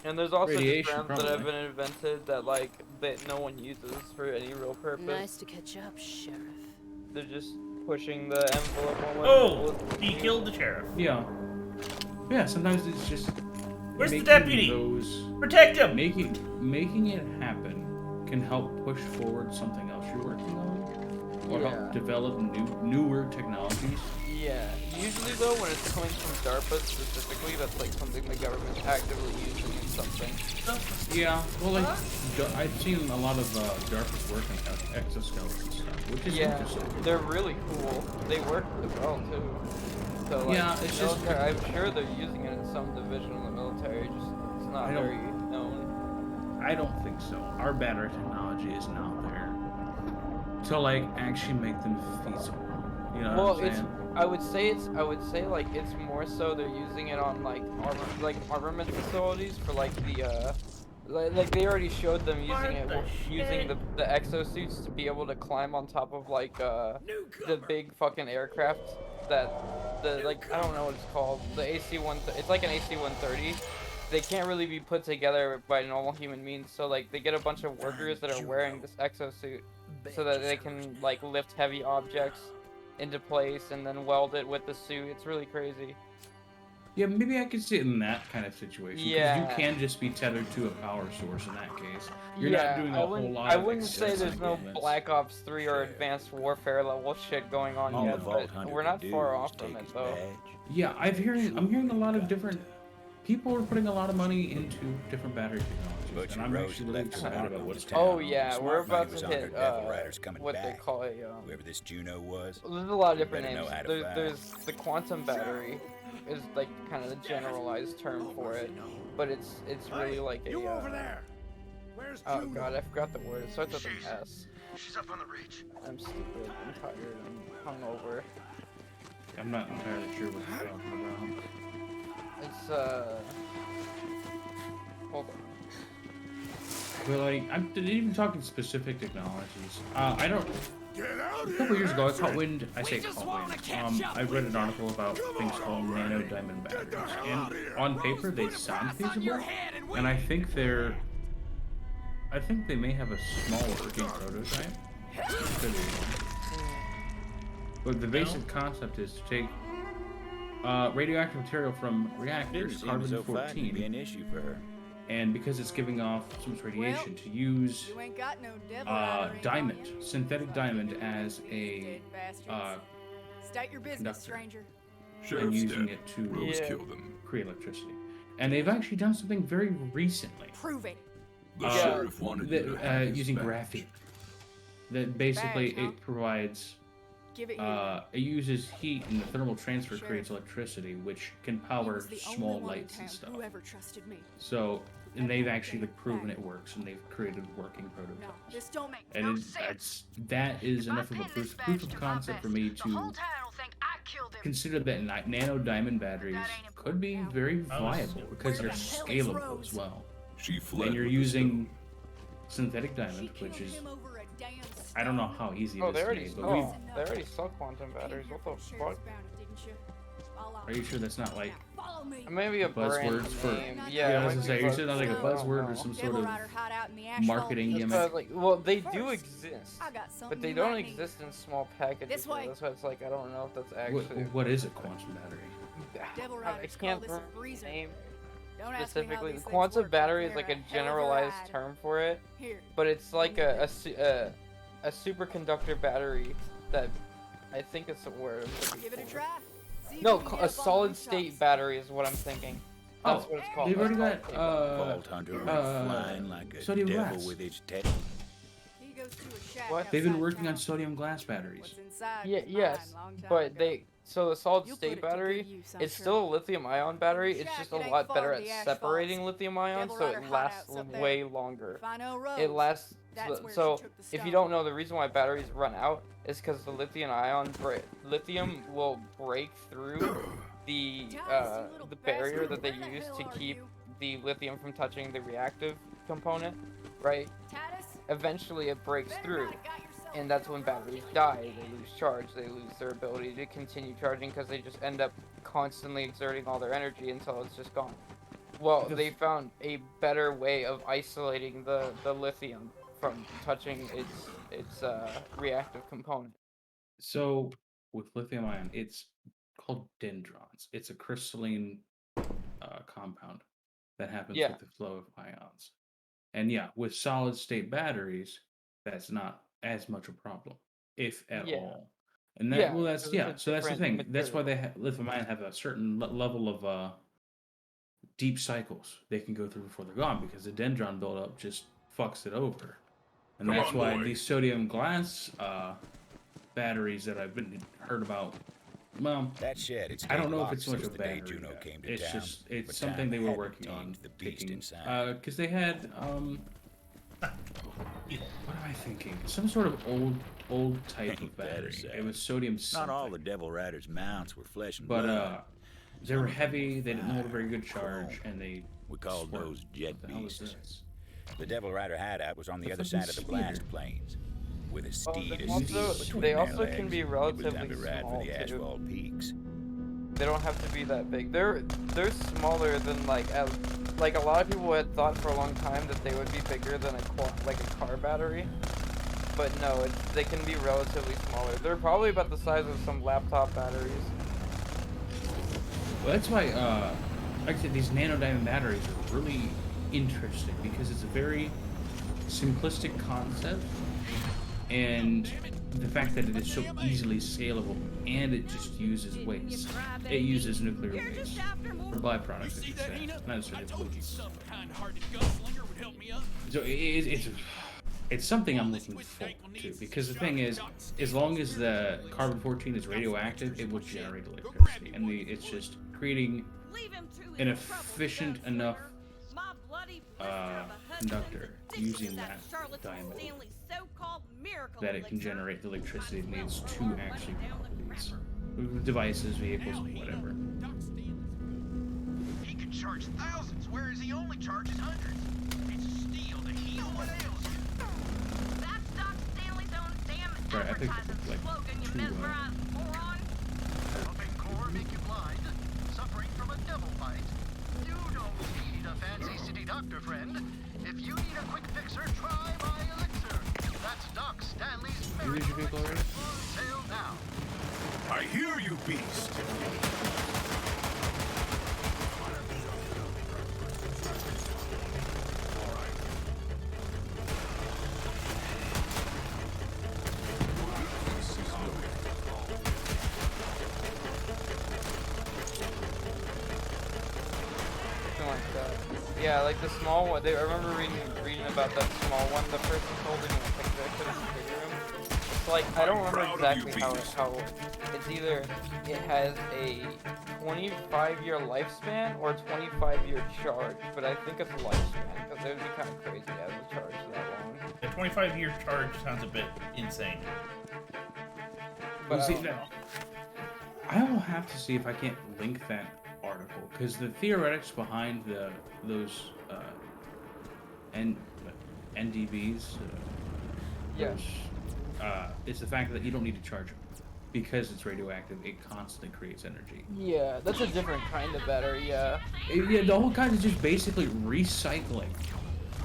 Speaker 3: And there's also just
Speaker 2: Radiation,
Speaker 3: rounds that have
Speaker 2: probably.
Speaker 3: been invented that like that no one uses for any real purpose.
Speaker 7: Nice to catch up, Sheriff.
Speaker 3: They're just pushing the envelope on what
Speaker 1: Oh,
Speaker 3: people-
Speaker 1: he killed the sheriff.
Speaker 2: Yeah. Yeah, sometimes it's just
Speaker 1: Where's the
Speaker 2: making
Speaker 1: deputy?
Speaker 2: those-
Speaker 1: Protect him!
Speaker 2: Making it happen can help push forward something else you're working on, or
Speaker 3: Yeah.
Speaker 2: help develop newer technologies.
Speaker 3: Yeah. Usually though, when it's coming from DARPA specifically, that's like something the government's actively using in something.
Speaker 2: Yeah, well, like I've seen a lot of DARPA's work on exoskeleton stuff, which is
Speaker 3: Yeah,
Speaker 2: interesting.
Speaker 3: they're really cool. They work well too. So like,
Speaker 2: Yeah, it's just-
Speaker 3: military, I'm sure they're using it in some division of the military. Just it's not
Speaker 2: I don't-
Speaker 3: very known.
Speaker 2: I don't think so. Our battery technology is not there to like actually make them feasible. You know
Speaker 3: Well,
Speaker 2: what I'm saying?
Speaker 3: I would say like it's more so they're using it on like armament facilities for like the like they already showed them using it using the exosuits to be able to climb on top of like the big fucking aircraft that the like I don't know what it's called, the AC-1, it's like an AC-130 they can't really be put together by normal human means. So like they get a bunch of workers that are wearing this exosuit so that they can like lift heavy objects into place and then weld it with the suit. It's really crazy.
Speaker 2: Yeah, maybe I could see it in that kind of situation. Because
Speaker 3: Yeah.
Speaker 2: you can just be tethered to a power source in that case. You're
Speaker 3: Yeah,
Speaker 2: not doing a whole lot
Speaker 3: I
Speaker 2: of
Speaker 3: wouldn't say there's no
Speaker 2: movements.
Speaker 3: Black Ops 3 or Advanced Warfare level shit going on yet, but we're not far off from it though.
Speaker 2: Yeah, I'm hearing a lot of different people are putting a lot of money into different battery technologies, and I'm actually really excited about what's coming.
Speaker 3: Oh yeah, we're about to hit what they call a
Speaker 5: whoever this Juno was.
Speaker 3: There's a lot of different names. There's the quantum battery, is like kind of the generalized term for it, but it's really like a.
Speaker 8: Over there. Where's
Speaker 3: oh
Speaker 8: Juno?
Speaker 3: god, I forgot the word. It starts with an S.
Speaker 9: She's up on the ridge.
Speaker 3: I'm stupid. I'm tired. I'm hungover.
Speaker 2: I'm not entirely sure what you're talking about.
Speaker 3: It's hold on.
Speaker 2: But like, I'm not even talking specific technologies. I don't. A couple years ago, I caught wind. I say caught wind. I read an article about things called nano diamond batteries, and on paper they sound feasible, and I think they may have a small working prototype. But the basic concept is to take radioactive material from reactors, carbon-14,
Speaker 5: be an issue for her.
Speaker 2: and because it's giving off so much radiation, to use
Speaker 7: You ain't got no devil
Speaker 2: diamond, synthetic diamond, as a
Speaker 7: State your business,
Speaker 2: conductor,
Speaker 7: stranger.
Speaker 2: and using it to create electricity. And they've actually done something very recently.
Speaker 7: Prove it.
Speaker 13: The sheriff wanted you to have his
Speaker 2: using
Speaker 13: badge.
Speaker 2: graphene. That basically
Speaker 7: Badge, huh?
Speaker 2: it provides.
Speaker 7: Give it here.
Speaker 2: It uses heat, and the thermal transfer creates electricity, which can power small lights and stuff.
Speaker 7: Who ever trusted me?
Speaker 2: So, and they've actually like, proven it works, and they've created working prototypes.
Speaker 7: This don't make
Speaker 2: And
Speaker 7: no
Speaker 2: it,
Speaker 7: sense.
Speaker 2: that is enough of a proof of concept for me to consider that nano diamond batteries could be very viable because they're scalable as well.
Speaker 13: She fled
Speaker 2: And you're
Speaker 13: with the
Speaker 2: using synthetic diamond, which is I don't know how easy
Speaker 3: Oh,
Speaker 2: it
Speaker 3: they
Speaker 2: is to
Speaker 3: already
Speaker 2: make, but we
Speaker 3: they already sell quantum batteries. What the fuck?
Speaker 2: are you sure that's not like
Speaker 3: Maybe a brand
Speaker 2: buzzwords for?
Speaker 3: name.
Speaker 2: Yeah, I was
Speaker 3: it
Speaker 2: gonna say,
Speaker 3: might
Speaker 2: you
Speaker 3: be
Speaker 2: said not like a
Speaker 3: buzzword.
Speaker 2: buzzword or some sort of marketing
Speaker 3: That's
Speaker 2: gimmick.
Speaker 3: like, well, they do exist,
Speaker 7: I got something
Speaker 3: but they
Speaker 7: you
Speaker 3: don't
Speaker 7: might need.
Speaker 3: exist in small packages.
Speaker 7: This way.
Speaker 3: That's why it's like I don't know if that's
Speaker 2: What,
Speaker 3: actually.
Speaker 2: what is a quantum battery?
Speaker 7: Devil
Speaker 3: I
Speaker 7: Riders
Speaker 3: can't
Speaker 7: call this a
Speaker 3: remember the
Speaker 7: breezer.
Speaker 3: name
Speaker 7: Don't ask me how
Speaker 3: specifically.
Speaker 7: these
Speaker 3: The
Speaker 7: things
Speaker 3: quantum
Speaker 7: work,
Speaker 3: battery
Speaker 7: but
Speaker 3: is like
Speaker 7: they're
Speaker 3: a
Speaker 7: a hell of a
Speaker 3: generalized
Speaker 7: ride.
Speaker 3: term for it,
Speaker 7: Here.
Speaker 3: but it's like a superconductor battery that I think it's a word. I'm looking
Speaker 7: Give it a
Speaker 3: for.
Speaker 7: try. See if
Speaker 3: No,
Speaker 7: you can get
Speaker 3: a
Speaker 7: up on
Speaker 3: solid
Speaker 7: those
Speaker 3: state
Speaker 7: shots.
Speaker 3: battery is what I'm thinking. That's what it's called.
Speaker 2: They've already
Speaker 3: That's
Speaker 2: got
Speaker 3: called
Speaker 5: Vault Hunter went flying like a
Speaker 2: sodium
Speaker 5: devil
Speaker 2: glass.
Speaker 5: with its tail.
Speaker 7: He goes to a shack
Speaker 3: What?
Speaker 2: They've been
Speaker 7: outside
Speaker 2: working on
Speaker 7: town.
Speaker 2: sodium glass batteries.
Speaker 7: What's inside
Speaker 3: Yeah,
Speaker 7: was
Speaker 3: yes,
Speaker 7: mine long time
Speaker 3: but
Speaker 7: ago.
Speaker 3: so the solid
Speaker 7: You'll put
Speaker 3: state
Speaker 7: it to
Speaker 3: battery,
Speaker 7: good use, I'm
Speaker 3: it's
Speaker 7: sure.
Speaker 3: still a lithium-ion battery. It's
Speaker 7: Shack,
Speaker 3: just
Speaker 7: it
Speaker 3: a
Speaker 7: ain't
Speaker 3: lot
Speaker 7: far
Speaker 3: better
Speaker 7: to
Speaker 3: at
Speaker 7: the ash
Speaker 3: separating
Speaker 7: falls.
Speaker 3: lithium-ion,
Speaker 7: Devil
Speaker 3: so
Speaker 7: Rider
Speaker 3: it lasts
Speaker 7: hideouts up there.
Speaker 3: way longer.
Speaker 7: If I know
Speaker 3: It
Speaker 7: roads,
Speaker 3: lasts.
Speaker 7: that's where she
Speaker 3: So
Speaker 7: took the
Speaker 3: if you
Speaker 7: stone.
Speaker 3: don't know, the reason why batteries run out is because the lithium will break through the barrier that they use to keep the lithium from touching the reactive component, right? Eventually it breaks through, and that's when batteries die. They lose charge, they lose their ability to continue charging because they just end up constantly exerting all their energy until it's just gone. Well, they found a better way of isolating the lithium from touching its reactive component.
Speaker 2: So with lithium ion, it's called dendrons. It's a crystalline compound that happens
Speaker 3: Yeah.
Speaker 2: with the flow of ions. And yeah, with solid state batteries, that's not as much a problem, if at
Speaker 3: Yeah.
Speaker 2: all. And that
Speaker 3: Yeah,
Speaker 2: well, that's
Speaker 3: because
Speaker 2: yeah.
Speaker 3: it's a
Speaker 2: So that's the
Speaker 3: different
Speaker 2: thing. That's why they lithium ion have a certain level of deep cycles they can go through before they're gone because the dendron buildup just fucks it over. And
Speaker 13: Come
Speaker 2: that's
Speaker 13: on,
Speaker 2: why
Speaker 13: boy.
Speaker 2: these sodium glass batteries that I've been heard about. Well,
Speaker 5: That shed, it's
Speaker 2: I don't
Speaker 5: stayed
Speaker 2: know if
Speaker 5: locked
Speaker 2: it's so much
Speaker 5: since
Speaker 2: a
Speaker 5: the day
Speaker 2: battery.
Speaker 5: Juno
Speaker 2: yet.
Speaker 5: came to
Speaker 2: It's
Speaker 5: town,
Speaker 2: just it's
Speaker 5: but
Speaker 2: something
Speaker 5: time
Speaker 2: they were
Speaker 5: hadn't
Speaker 2: working on
Speaker 5: tamed the beast inside.
Speaker 2: because they had what am I thinking? Some sort of old type of
Speaker 5: Ain't that a
Speaker 2: battery.
Speaker 5: sad?
Speaker 2: It was sodium
Speaker 5: Not
Speaker 2: something.
Speaker 5: all the Devil Riders' mounts were flesh and
Speaker 2: But
Speaker 5: blood.
Speaker 2: they were heavy. They didn't hold a very good charge, and they
Speaker 5: We called
Speaker 2: swerved.
Speaker 5: those jet
Speaker 2: What the hell is
Speaker 5: beasts.
Speaker 2: this?
Speaker 5: The Devil Rider hideout was on the
Speaker 2: The
Speaker 5: other
Speaker 2: fucking
Speaker 5: side of the
Speaker 2: speeder.
Speaker 5: blast plains, with a
Speaker 3: Oh,
Speaker 5: steed
Speaker 3: they
Speaker 5: as
Speaker 3: also-
Speaker 5: steep between
Speaker 3: they
Speaker 5: their
Speaker 3: also can
Speaker 5: legs.
Speaker 3: be
Speaker 5: It was time
Speaker 3: relatively
Speaker 5: to ride
Speaker 3: small,
Speaker 5: for the
Speaker 3: too.
Speaker 5: asphalt peaks.
Speaker 3: They don't have to be that big. They're smaller than like a lot of people had thought for a long time that they would be bigger than a car battery. But no, they can be relatively smaller. They're probably about the size of some laptop batteries.
Speaker 2: Well, that's why, like I said, these nanodiamond batteries are really interesting because it's a very simplistic concept, and the fact that it is so easily scalable, and it just uses waste. It uses nuclear waste, or byproducts, I should say, not necessarily pollutants. So it's something I'm looking forward to, because the thing is, as long as the carbon-14 is radioactive, it will generate electricity, and it's just creating an efficient enough conductor using that diamond that it can generate the electricity it needs to actually power these devices, vehicles, whatever.
Speaker 14: He can charge thousands, whereas he only charges hundreds. It's steel to heal what ails you.
Speaker 6: That's Doc Stanley's own damn
Speaker 2: Right, I picked
Speaker 6: advertising
Speaker 2: like
Speaker 6: slogan, you
Speaker 2: two.
Speaker 6: mesmerized moron.
Speaker 14: Helping core make you blind, suffering from a devil bite. You don't need a fancy city doctor, friend. If you need a quick fixer, try my elixir. That's Doc Stanley's miracle elixir. On sale now.
Speaker 9: I hear you, beast.
Speaker 3: Yeah, like the small one. I remember reading about that small one. The person holding the picture, I couldn't figure him. It's like I don't remember exactly how it's either it has a 25-year lifespan or 25-year charge, but I think it's a lifespan because it would be kind of crazy to have a charge that long.
Speaker 1: A 25-year charge sounds a bit insane.
Speaker 2: But I will have to see if I can't link that article, because the theoretics behind those NDBs is the fact that you don't need to charge them because it's radioactive. It constantly creates energy.
Speaker 3: Yeah, that's a different kind of battery. Yeah.
Speaker 2: Yeah, the whole kind is just basically recycling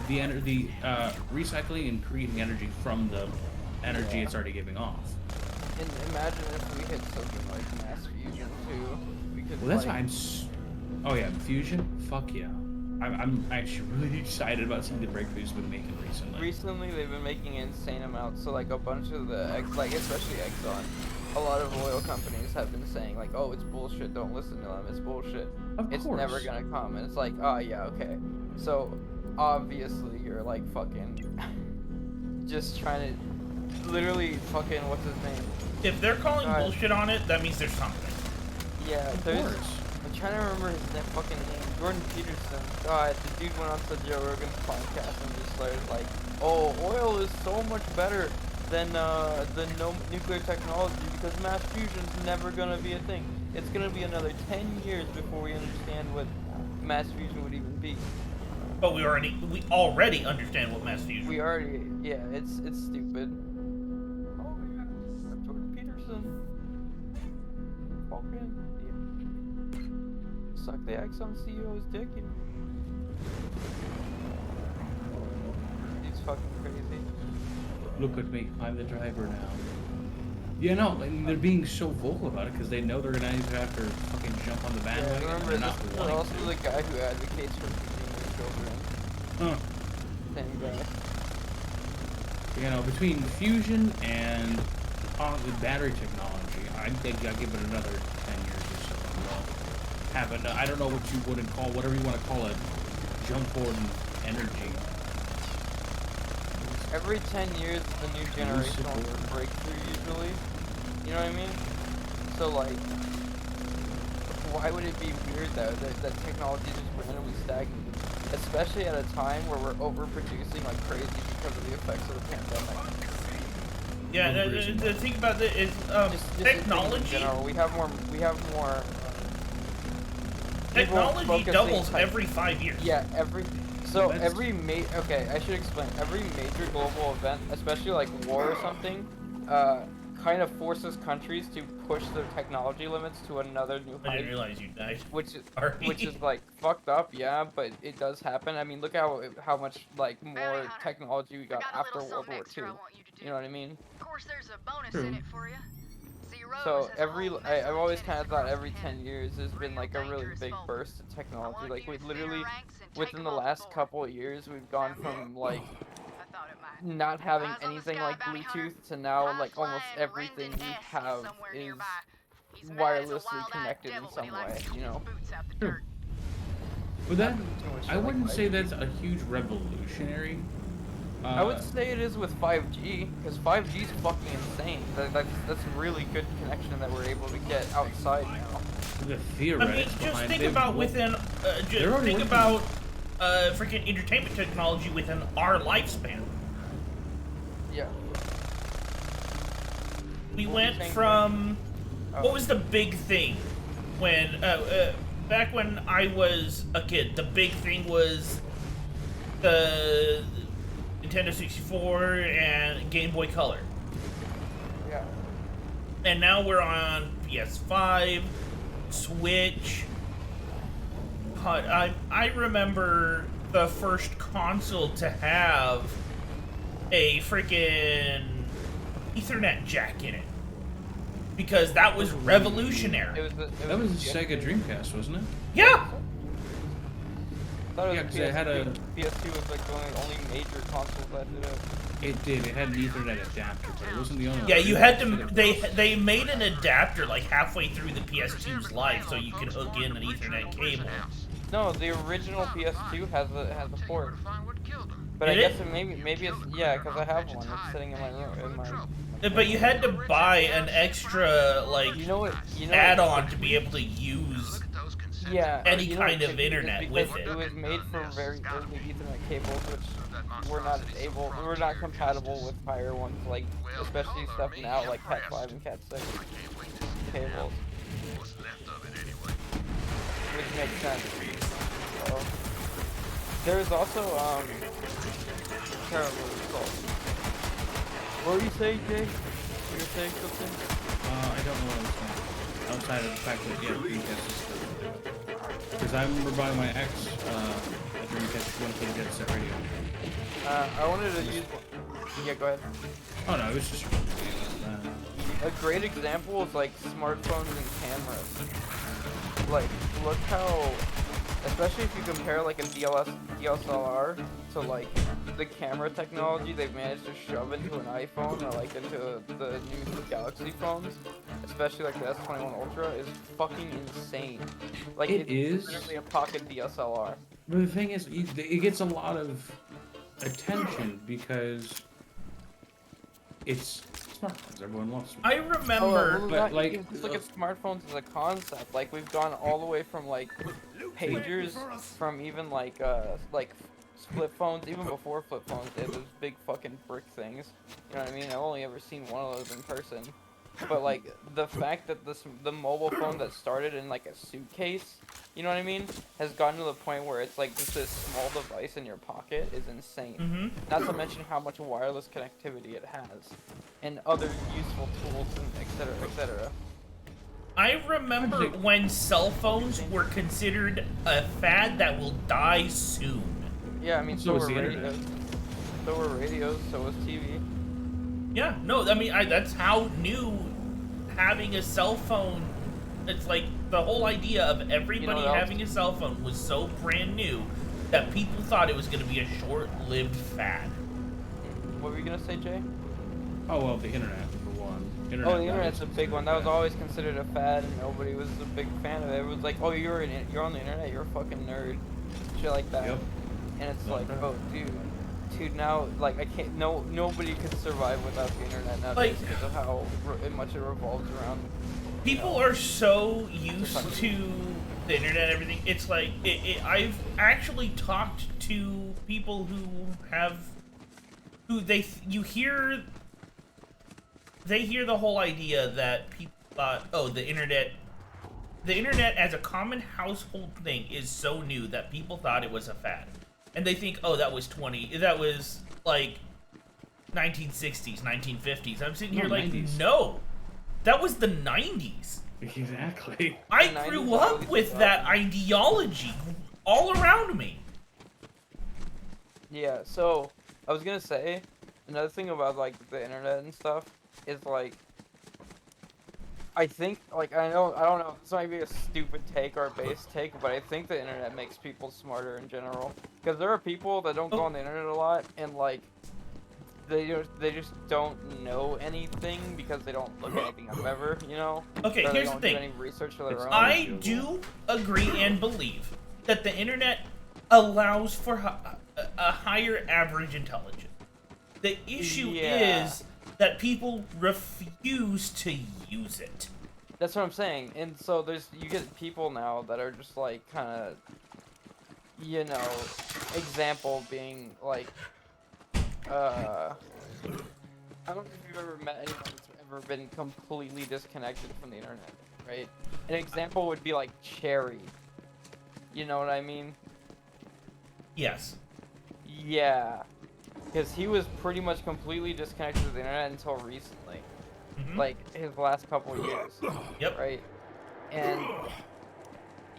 Speaker 2: recycling and creating energy from the energy it's already giving off.
Speaker 3: And imagine if we had something like mass fusion too.
Speaker 2: Well, that's why oh yeah, fusion. Fuck yeah. I'm actually really excited about some of the breakthroughs they've been making recently.
Speaker 3: Recently, they've been making insane amounts. So like a bunch of especially Exxon, a lot of oil companies have been saying like, oh, it's bullshit. Don't listen to them. It's bullshit. It's never gonna come. And it's like, oh yeah, okay. So obviously you're like fucking just trying to literally fucking what's his name?
Speaker 1: If they're calling bullshit on it, that means there's something.
Speaker 3: Yeah, I'm trying to remember his fucking name. Jordan Peterson. God, the dude went on to Joe Rogan's podcast and just started like, oh, oil is so much better than no nuclear technology because mass fusion's never gonna be a thing. It's gonna be another 10 years before we understand what mass fusion would even be.
Speaker 1: But we already understand what mass fusion.
Speaker 3: Yeah, it's stupid. Oh yeah, Jordan Peterson. Fucking suck the Exxon CEO's dick. He's fucking crazy.
Speaker 2: Look at me, I'm the driver now. Yeah, no, and they're being so vocal about it because they know they're gonna either have to fucking jump on the bandwagon.
Speaker 3: Yeah, remember, this is also the guy who advocates for feeding their children.
Speaker 2: Huh.
Speaker 3: Same guy.
Speaker 2: You know, between fusion and the battery technology, I'll give it another 10 years or so. Have a, I don't know what you wouldn't call, whatever you want to call it, jump forward in energy.
Speaker 3: Every 10 years, the new generation will breakthrough usually. You know what I mean? So like, why would it be weird though that technology is just randomly stagnated? Especially at a time where we're overproducing like crazy because of the effects of the pandemic.
Speaker 1: Yeah, the thing about it is technology.
Speaker 3: In general, we have more.
Speaker 1: Technology doubles every 5 years.
Speaker 3: Yeah, every I should explain. Every major global event, especially like war or something, kind of forces countries to push their technology limits to another new height.
Speaker 1: I didn't realize you died.
Speaker 3: Which is like fucked up, yeah, but it does happen. I mean, look how much like more technology we got after World War II. You know what I mean?
Speaker 6: Of course, there's a bonus in it for you.
Speaker 3: So I've always kind of thought every 10 years there's been like a really big burst in technology. Like we literally, within the last couple of years, we've gone from like not having anything like Bluetooth to now like almost everything we have is wirelessly connected in some way, you know?
Speaker 2: But that, I wouldn't say that's a huge revolutionary.
Speaker 3: I would say it is with 5G, because 5G is fucking insane. That's really good connection that we're able to get outside now.
Speaker 2: The theoretics
Speaker 1: I mean, just
Speaker 2: behind
Speaker 1: think
Speaker 2: it,
Speaker 1: about freaking entertainment technology within our lifespan.
Speaker 3: Yeah.
Speaker 1: We went from what was the big thing when back when I was a kid? The big thing was the Nintendo 64 and Game Boy Color.
Speaker 3: Yeah.
Speaker 1: And now we're on PS5, Switch. I remember the first console to have a freaking Ethernet jack in it. Because that was revolutionary.
Speaker 2: That was a Sega Dreamcast, wasn't it?
Speaker 1: Yeah!
Speaker 3: Yeah,
Speaker 2: because it had a...
Speaker 3: PS2 was like the only major console that did it.
Speaker 2: It did. It had an Ethernet adapter, but it wasn't the only one.
Speaker 1: Yeah, you had to... They made an adapter like halfway through the PS2's life so you could hook in an Ethernet cable.
Speaker 3: No, the original PS2 has a port. But I guess maybe it's... Yeah, because I have one. It's sitting in my room.
Speaker 1: But you had to buy an extra, like, add-on to be able to use any kind of internet with it.
Speaker 3: It was made for very early Ethernet cables, which we're not compatible with higher ones, like, especially stuff now, like Cat 5 and Cat 6 cables. Which makes sense. So, there's also, terrible results. What were you saying, Jake? You were saying something?
Speaker 2: I don't know what I was saying. Outside of the fact that, yeah, Dreamcast is still... Because I remember buying my ex a Dreamcast one for the Jet Set Radio.
Speaker 3: I wanted to use... Yeah, go ahead.
Speaker 2: Oh, no, it was just...
Speaker 3: A great example is, like, smartphones and cameras. Like, look how... Especially if you compare, like, a DSLR to, like, the camera technology they've managed to shove into an iPhone or, like, into the new Galaxy phones, especially, like, the S21 Ultra, is fucking insane. Like, it's literally a pocket DSLR.
Speaker 2: But the thing is, it gets a lot of attention because it's smartphones. Everyone loves smartphones.
Speaker 1: I remember...
Speaker 3: But, like, just look at smartphones as a concept. Like, we've gone all the way from, like, pagers, from even, like flip phones, even before flip phones, they had those big fucking brick things. You know what I mean? I've only ever seen one of those in person. But, like, the fact that the mobile phone that started in, like, a suitcase, you know what I mean, has gotten to the point where it's, like, just this small device in your pocket is insane.
Speaker 1: Mm-hmm.
Speaker 3: Not to mention how much wireless connectivity it has, and other useful tools, and et cetera, et cetera.
Speaker 1: I remember when cell phones were considered a fad that will die soon.
Speaker 3: Yeah, I mean, so were radios. So were radios, so was TV.
Speaker 1: Yeah, no, I mean, that's how new having a cell phone, it's like the whole idea of everybody having a cell phone was so brand new that people thought it was going to be a short-lived fad.
Speaker 3: What were you going to say, Jay?
Speaker 2: Oh, well, the internet, for one.
Speaker 3: The internet's a big one. That was always considered a fad, and nobody was a big fan of it. It was like, oh, you're on the internet, you're a fucking nerd. Shit like that. Yep. And it's like, oh, dude, now, like, I can't, nobody could survive without the internet nowadays because of how much it revolves around.
Speaker 1: People are so used to the internet and everything. It's like, I've actually talked to people they hear the whole idea that people thought, oh, the internet as a common household thing is so new that people thought it was a fad. And they think, oh, that was like 1960s, 1950s. I'm sitting here
Speaker 2: No,
Speaker 1: like,
Speaker 2: 90s.
Speaker 1: no, that was the 90s.
Speaker 2: Exactly.
Speaker 1: I
Speaker 3: The 90s
Speaker 1: grew up
Speaker 3: was
Speaker 1: with
Speaker 3: awesome.
Speaker 1: that ideology all around me.
Speaker 3: Yeah, so I was gonna say another thing about like the internet and stuff is like I think like I don't know, this might be a stupid take or a base take, but I think the internet makes people smarter in general. Because there are people that don't go on the internet a lot and like they just don't know anything because they don't look anything up ever, you know?
Speaker 1: Okay,
Speaker 3: Or they
Speaker 1: here's the
Speaker 3: don't
Speaker 1: thing.
Speaker 3: do any research for their own.
Speaker 1: I do agree and believe that the internet allows for a higher average intelligence. The issue
Speaker 3: Yeah.
Speaker 1: is that people refuse to use it.
Speaker 3: That's what I'm saying. And so you get people now that are just like kind of, you know, example being like, I don't know if you've ever met anyone that's ever been completely disconnected from the internet, right? An example would be like Cherry. You know what I mean?
Speaker 1: Yes.
Speaker 3: Yeah. Because he was pretty much completely disconnected with the internet until recently. Like, his last couple years.
Speaker 1: Yep.
Speaker 3: Right? And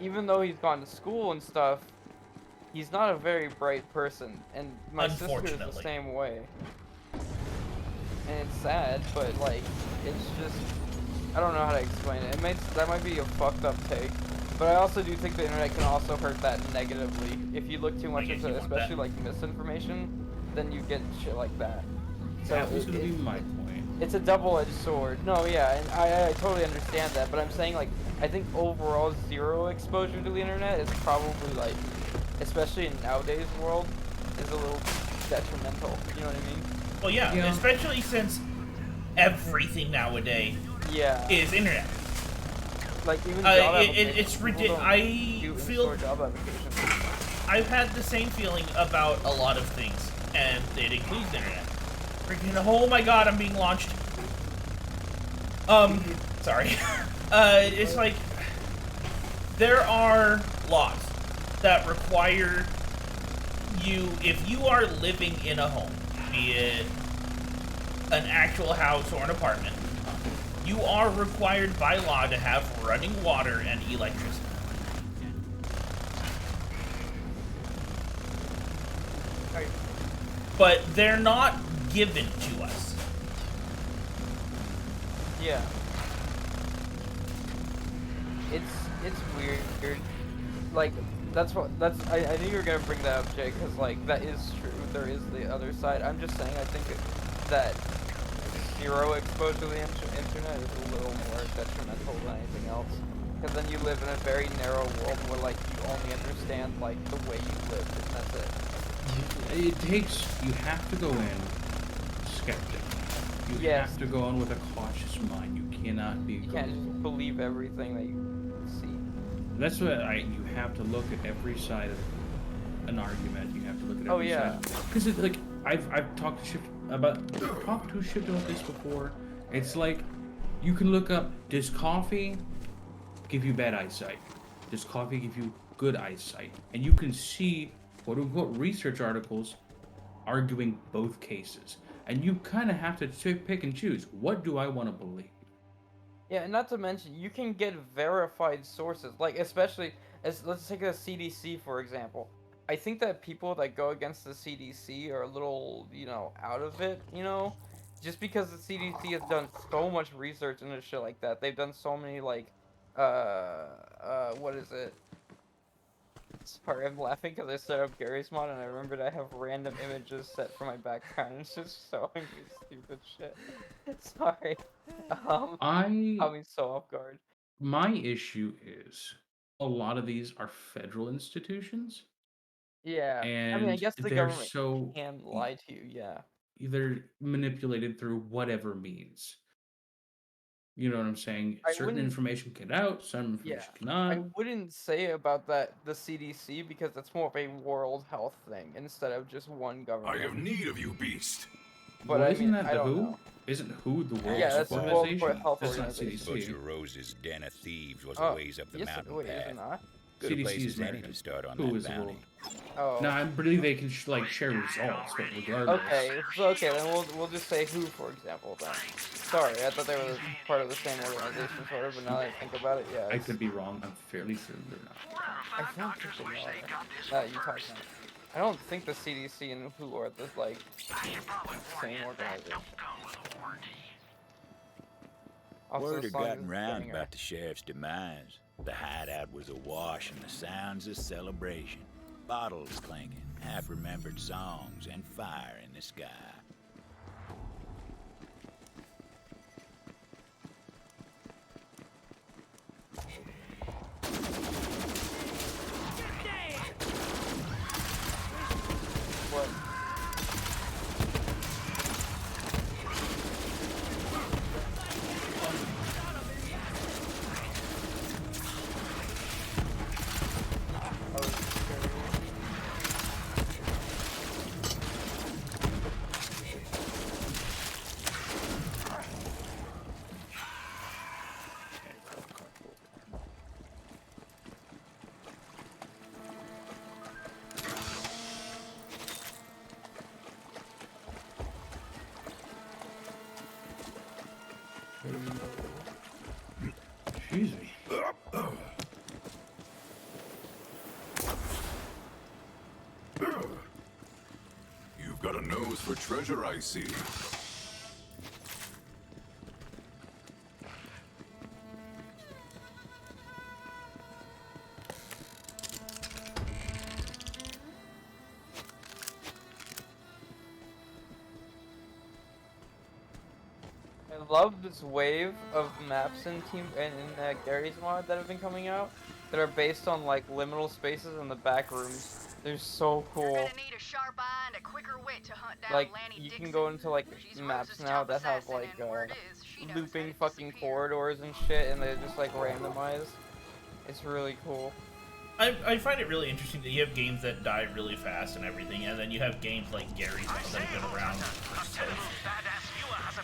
Speaker 3: even though he's gone to school and stuff, he's not a very bright person. And my sister is the same way. And it's sad, but, like, it's just... I don't know how to explain it. That might be a fucked up take. But I also do think the internet can also hurt that negatively. If you look too much into it, especially, like, misinformation, then you get shit like that. So
Speaker 2: That was going to be my point.
Speaker 3: It's a double-edged sword. No, yeah, and I totally understand that, but I'm saying, like, I think overall zero exposure to the internet is probably, like, especially in nowadays world, is a little detrimental. You know what I mean?
Speaker 1: Well, yeah. Especially since everything nowadays is internet.
Speaker 3: Like, even job
Speaker 1: it's ridiculous. I feel...
Speaker 3: job applications.
Speaker 1: I've had the same feeling about a lot of things, and it includes the internet. Freaking, oh my god, I'm being launched. Sorry. It's like, there are laws that require you, if you are living in a home, be it an actual house or an apartment, you are required by law to have running water and electricity. But they're not given to us.
Speaker 3: Yeah. It's weird. Like, I knew you were gonna bring that up, Jay, because, like, that is true. There is the other side. I'm just saying, I think that zero exposure to the internet is a little more detrimental than anything else. Because then you live in a very narrow world where, like, you only understand, like, the way you live, and that's it.
Speaker 2: You have to go in skeptic. You have to go in with a cautious mind. You cannot be...
Speaker 3: You can't just believe everything that you see.
Speaker 2: That's what you have to look at every side of an argument. You have to look at every side. Because it's like, I've talked to Shift about this before. It's like, you can look up, does coffee give you bad eyesight? Does coffee give you good eyesight? And you can see quote-unquote research articles arguing both cases. And you kind of have to pick and choose. What do I want to believe?
Speaker 3: Yeah, and not to mention, you can get verified sources. Like, especially, let's take the CDC, for example. I think that people that go against the CDC are a little, you know, out of it, you know? Just because the CDC has done so much research into shit like that. They've done so many, like, what is it? Sorry, I'm laughing because I set up Gary's mod and I remembered I have random images set for my background. It's just showing me stupid shit. Sorry. Caught me so off guard.
Speaker 2: My issue is a lot of these are federal institutions.
Speaker 3: Yeah.
Speaker 2: And
Speaker 3: I mean, I guess the
Speaker 2: they're
Speaker 3: government can lie to you, yeah.
Speaker 2: They're manipulated through whatever means. You know what I'm saying? Certain information can get out, some information cannot.
Speaker 3: I wouldn't say about the CDC because that's more of a world health thing instead of just one government.
Speaker 13: I have need of you, beast.
Speaker 3: But
Speaker 2: well,
Speaker 3: I
Speaker 2: isn't
Speaker 3: mean,
Speaker 2: that
Speaker 3: I
Speaker 2: the
Speaker 3: don't
Speaker 2: WHO?
Speaker 3: know.
Speaker 2: Isn't WHO the World
Speaker 3: Health
Speaker 2: Health
Speaker 3: Organization?
Speaker 2: Organization?
Speaker 3: Health
Speaker 2: That's not
Speaker 3: Organization.
Speaker 2: CDC.
Speaker 5: Butcher Rose's den of thieves was a ways up the mountain
Speaker 3: Wait, is
Speaker 5: path.
Speaker 3: it not?
Speaker 5: Good a place
Speaker 2: CDC
Speaker 5: as
Speaker 2: is
Speaker 5: any
Speaker 2: American.
Speaker 5: to start on
Speaker 2: Who
Speaker 5: that
Speaker 2: is the
Speaker 5: bounty.
Speaker 2: world?
Speaker 3: Oh.
Speaker 2: No, I believe they can like share results, but regardless.
Speaker 3: Okay, then we'll just say who, for example, then. Sorry, I thought they were part of the same organization, sort of, but now that I think about it, yeah.
Speaker 2: I could be wrong. I'm fairly certain they're not.
Speaker 3: I don't think they are. You talking about. I don't think the CDC and WHO are the, like, same organization. Also,
Speaker 5: Word
Speaker 3: the
Speaker 5: had
Speaker 3: song
Speaker 5: gotten
Speaker 3: is
Speaker 5: round
Speaker 3: banger.
Speaker 5: about the sheriff's demise. The hideout was awash in the sounds of celebration. Bottles clinking, half-remembered songs, and fire in the sky.
Speaker 3: What?
Speaker 2: Excuse me.
Speaker 13: You've got a nose for treasure, I see.
Speaker 3: I love this wave of maps in Gary's mod that have been coming out that are based on like liminal spaces in the back rooms. They're so cool.
Speaker 6: Need a sharp eye and a quicker wit to hunt down
Speaker 3: Like
Speaker 6: Lanny
Speaker 3: you
Speaker 6: Dixon.
Speaker 3: can go into like
Speaker 6: She's
Speaker 3: maps
Speaker 6: Rose's
Speaker 3: now
Speaker 6: top
Speaker 3: that have
Speaker 6: assassin,
Speaker 3: like
Speaker 6: and word is she knows
Speaker 3: looping
Speaker 6: how to
Speaker 3: fucking corridors and shit, and they're just like randomized. It's really cool.
Speaker 1: I find it really interesting that you have games that die really fast and everything, and then you have games like Gary's ones that have been around for so long,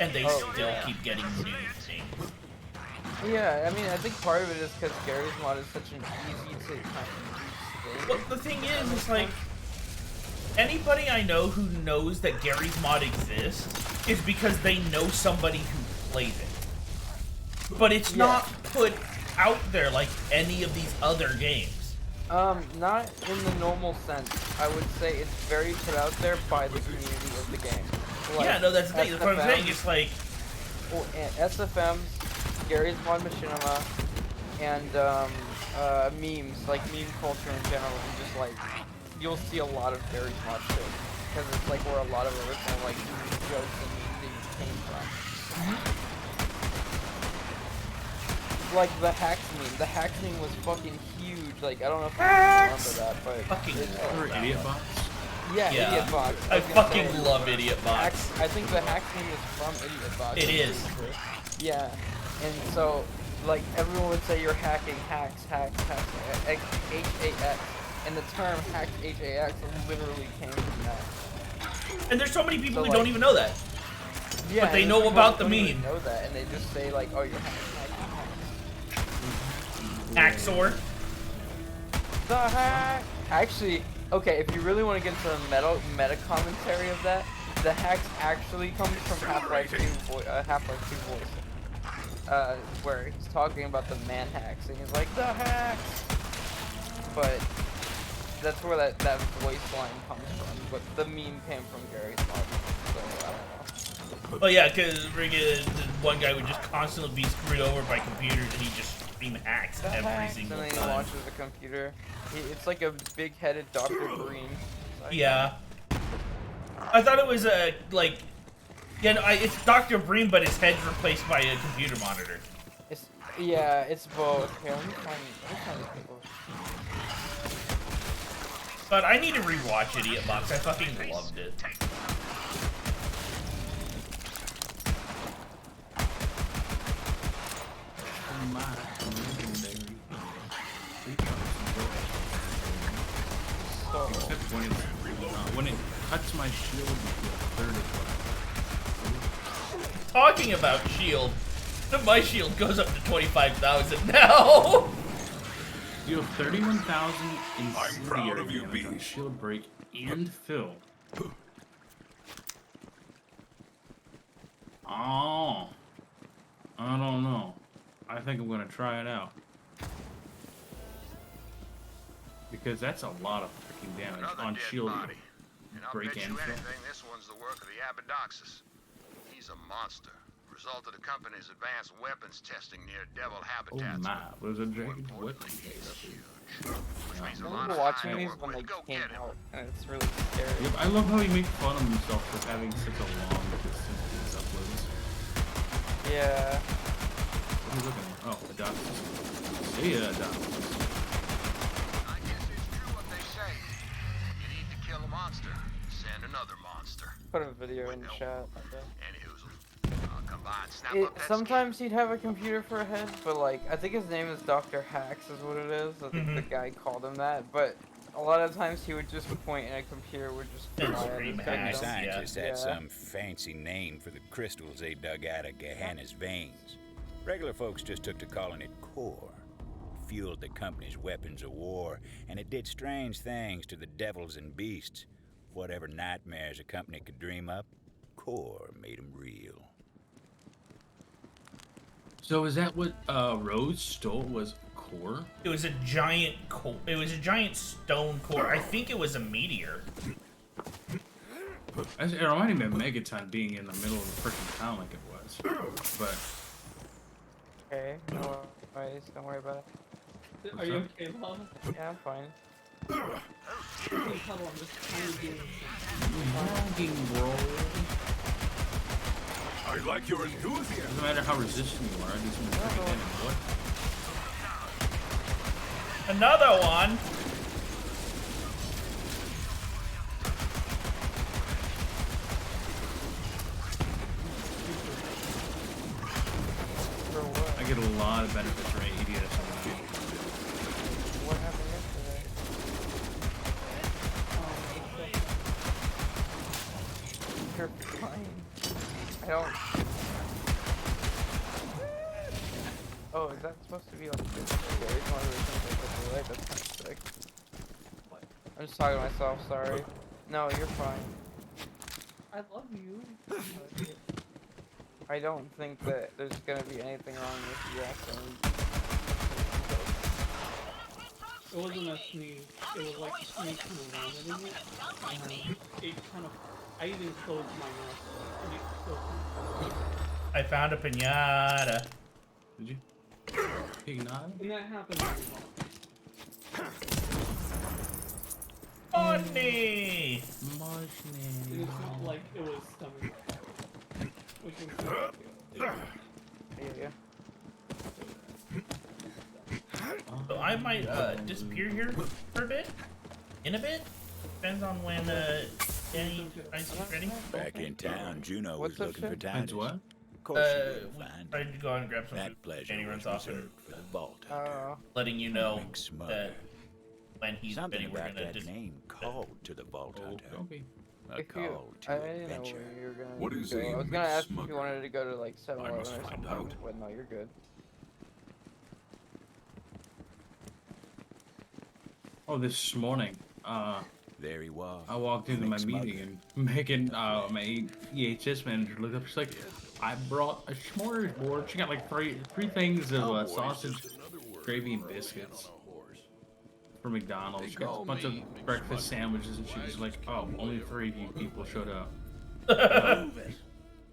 Speaker 1: and they still keep getting new things.
Speaker 3: Yeah, I mean, I think part of it is because Gary's mod is such an easy to kind of
Speaker 1: Well, the thing is, it's like, anybody I know who knows that Gary's mod exists is because they know somebody who plays it. But it's not put out there like any of these other games.
Speaker 3: Not in the normal sense. I would say it's very put out there by the community of the game. Like,
Speaker 1: yeah, no, that's the thing. That's what I'm saying. It's like...
Speaker 3: Well, SFMs, Gary's Mod Machinima, and memes, like meme culture in general, and just like, you'll see a lot of Gary's Mod shit. Because it's like where a lot of original like jokes and memes came from. Like the hacks meme. The hacks meme was fucking huge. Like I don't know if you remember that, but
Speaker 1: fucking
Speaker 2: Idiot Box.
Speaker 3: Yeah, Idiot Box.
Speaker 1: I fucking love Idiot Box.
Speaker 3: I think the hacks meme is from Idiot Box.
Speaker 1: It is.
Speaker 3: Yeah, and so like everyone would say you're hacking hacks, H-A-X, and the term hacked H-A-X literally came from that.
Speaker 1: And there's so many people
Speaker 3: So,
Speaker 1: who
Speaker 3: like,
Speaker 1: don't even know that.
Speaker 3: Yeah,
Speaker 1: but they
Speaker 3: and
Speaker 1: know
Speaker 3: people
Speaker 1: about the
Speaker 3: don't even
Speaker 1: meme.
Speaker 3: know that, and they just say like, oh, you're hacking.
Speaker 1: Axor.
Speaker 3: The hack. Actually, okay, if you really want to get into the meta commentary of that, the hacks actually comes from Half-Life 2 voice. Where he's talking about the man hacks, and he's like, the hacks! But that's where that voice line comes from, but the meme came from Gary's mod, so I don't know.
Speaker 1: Well, yeah, because one guy would just constantly be screwed over by computers, and he just scream hacks every single
Speaker 3: and then he
Speaker 1: time.
Speaker 3: launches the computer. It's like a big-headed Dr. Green.
Speaker 1: Yeah. I thought it was like, yeah, no, it's Dr. Breen, but his head's replaced by a computer monitor.
Speaker 3: Yeah, it's both. Here, let me find these people.
Speaker 1: But I need to rewatch Idiot Box. I fucking loved it.
Speaker 2: Except when it cuts my shield to a third of
Speaker 1: Talking about shield, my shield goes up to 25,000 now.
Speaker 2: Deal 31,000
Speaker 13: I'm proud of you,
Speaker 2: damage on
Speaker 13: Beach.
Speaker 2: shield break and fill. Oh, I don't know. I think I'm gonna try it out because that's a lot of freaking damage on shield break and fill.
Speaker 9: This one's the work of the Abadoxus. He's a monster. Result of the company's advanced weapons testing near devil habitats.
Speaker 2: Oh my, was a dragon weapon.
Speaker 3: I remember watching these when they came out, and it's really scary.
Speaker 2: Yep, I love how he makes fun of himself for having such a long distance in his uploads.
Speaker 3: Yeah.
Speaker 2: What are you looking at? Oh, Adoxus. See ya, Adoxus.
Speaker 9: I guess it's true what they say. You need to kill a monster, send another monster.
Speaker 3: Put a video in the chat.
Speaker 9: Come by and snap
Speaker 3: It,
Speaker 9: up that
Speaker 3: sometimes he'd have a computer for a head, but like, I think his name is Dr. Hacks is what it is. I think the guy called him that, but a lot of times he would just point and a computer would just fly at his head.
Speaker 5: Scientists had some fancy name for the crystals they dug out of Gehenna's veins. Regular folks just took to calling it core. It fueled the company's weapons of war, and it did strange things to the devils and beasts. Whatever nightmares a company could dream up, core made them real.
Speaker 2: So is that what Rose stole was core?
Speaker 1: It was a giant core. It was a giant stone core. I think it was a meteor.
Speaker 2: It reminded me of Megaton being in the middle of the freaking town like it was. But
Speaker 3: Okay, no worries, don't worry about it.
Speaker 15: Are you okay, Bob?
Speaker 3: Yeah, I'm fine.
Speaker 15: Huddle, I'm just trying to do
Speaker 2: Logging, bro.
Speaker 13: I like your enthusiasm.
Speaker 2: Doesn't matter how resistant you are, I just want to freaking damage. What?
Speaker 1: Another one.
Speaker 2: I get a lot of benefits for ADS on my game.
Speaker 3: What happened yesterday? You're fine. I don't... Oh, is that supposed to be like this? Yeah, it's one of those things like this, right? That's kind of sick. I'm just talking to myself, sorry. No, you're fine.
Speaker 15: I love you.
Speaker 3: I don't think that there's gonna be anything wrong with you accidentally.
Speaker 15: It wasn't a sneeze. It was like a snake kind of vomiting it. And it kind of... I even closed my mouth. And it still kind of...
Speaker 1: I found a pinata.
Speaker 2: Did you? Pinata?
Speaker 15: And that happened really well.
Speaker 1: Money!
Speaker 15: And it's not like it was stomach. Which was
Speaker 3: Yeah.
Speaker 1: So I might disappear here for a bit. In a bit. Depends on when Danny is ready.
Speaker 5: Back in town, Juno was looking for
Speaker 2: Titus.
Speaker 5: Titus.
Speaker 2: What?
Speaker 5: Of course she would
Speaker 1: We
Speaker 5: find
Speaker 1: tried to go out and grab some food.
Speaker 5: that pleasure
Speaker 1: Danny runs
Speaker 5: was
Speaker 1: off and
Speaker 5: reserved for the vault hunter.
Speaker 1: letting you know
Speaker 5: Big smugger.
Speaker 1: that when he's
Speaker 5: Something
Speaker 1: ready, we're
Speaker 5: about
Speaker 1: gonna
Speaker 5: that
Speaker 1: just
Speaker 5: name called to the vault hunter.
Speaker 2: Okay.
Speaker 5: A
Speaker 3: If you,
Speaker 5: call to
Speaker 3: I didn't know
Speaker 5: adventure.
Speaker 3: where you were gonna
Speaker 13: What is
Speaker 3: go.
Speaker 13: a
Speaker 3: I was gonna ask if you
Speaker 13: mixed
Speaker 3: wanted to go to like 7-Eleven or
Speaker 13: must find
Speaker 3: something,
Speaker 13: out.
Speaker 3: but no, you're good.
Speaker 2: Oh, this morning,
Speaker 5: There he was.
Speaker 2: I walked into my
Speaker 5: Mixed
Speaker 2: meeting and Megan, my EHS manager, looked up. She's like, "I brought a smorgasbord." She got like three things of sausage, gravy, and biscuits for McDonald's. She got a bunch of breakfast sandwiches, and she was like, "Oh, only 3 of you people showed up."
Speaker 8: Move it.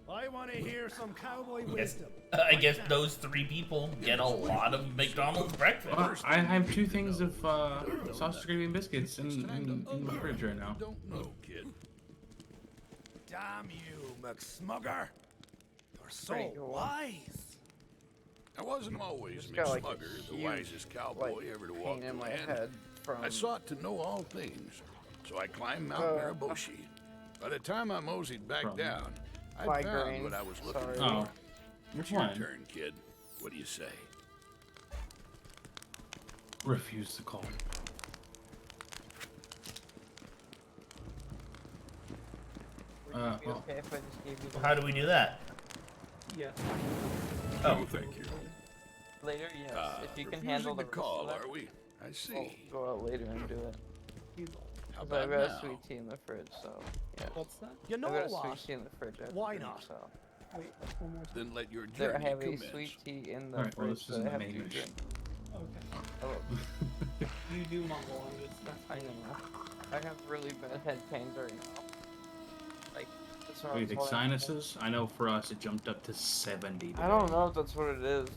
Speaker 8: I want to hear some cowboy wisdom.
Speaker 1: I guess those 3 people get a lot of McDonald's breakfast.
Speaker 2: Well, I have 2 things of sausage, gravy, and biscuits in the fridge right now.
Speaker 13: Don't know, kid.
Speaker 8: Damn you, McSmugger. You're so
Speaker 3: Pretty cool.
Speaker 8: wise.
Speaker 9: I wasn't always
Speaker 3: Just got like a
Speaker 9: McSmugger, the
Speaker 3: huge,
Speaker 9: wisest cowboy
Speaker 3: like,
Speaker 9: ever to walk
Speaker 3: pain in
Speaker 9: the
Speaker 3: my
Speaker 9: land.
Speaker 3: head from...
Speaker 9: I sought to know all things, so I climbed Mount Maraboshi. By the time I moseyed back down, I found
Speaker 3: Migraine,
Speaker 9: what I was looking
Speaker 3: sorry.
Speaker 9: for.
Speaker 2: Oh,
Speaker 9: It's your
Speaker 2: fine.
Speaker 9: turn, kid. What do you say?
Speaker 2: Refuse to call.
Speaker 3: Would you be
Speaker 2: well.
Speaker 3: okay if I just gave you the
Speaker 1: How do we do that?
Speaker 15: Yeah.
Speaker 1: Oh,
Speaker 13: thank you.
Speaker 3: later? Yes. If you can
Speaker 9: Refusing
Speaker 3: handle the
Speaker 9: to
Speaker 3: rest
Speaker 9: call,
Speaker 3: of that.
Speaker 9: are we?
Speaker 12: I see.
Speaker 3: I'll go out later and do it.
Speaker 12: How
Speaker 3: Because I've
Speaker 12: about
Speaker 3: got
Speaker 12: now?
Speaker 3: a sweet tea in the fridge, so yeah.
Speaker 15: What's that?
Speaker 8: You know
Speaker 3: I've got a
Speaker 8: what?
Speaker 3: sweet tea in the fridge. I have to
Speaker 8: Why
Speaker 3: drink,
Speaker 8: not?
Speaker 3: So.
Speaker 15: Wait, one more time.
Speaker 12: Then let your
Speaker 3: There, I
Speaker 12: journey
Speaker 3: have a
Speaker 12: commence.
Speaker 3: sweet tea in the
Speaker 2: Alright, well,
Speaker 3: fridge
Speaker 2: this
Speaker 3: that
Speaker 2: isn't
Speaker 3: I have to
Speaker 2: English.
Speaker 3: drink.
Speaker 15: Okay.
Speaker 3: Oh,
Speaker 15: You do Mongol language. That's
Speaker 3: I know. I have really bad head pains right now. Like, that's what
Speaker 2: What do you
Speaker 3: I
Speaker 2: think,
Speaker 3: was
Speaker 2: sinuses? I know for us it jumped up to 70 today.
Speaker 3: I don't know if that's what it is.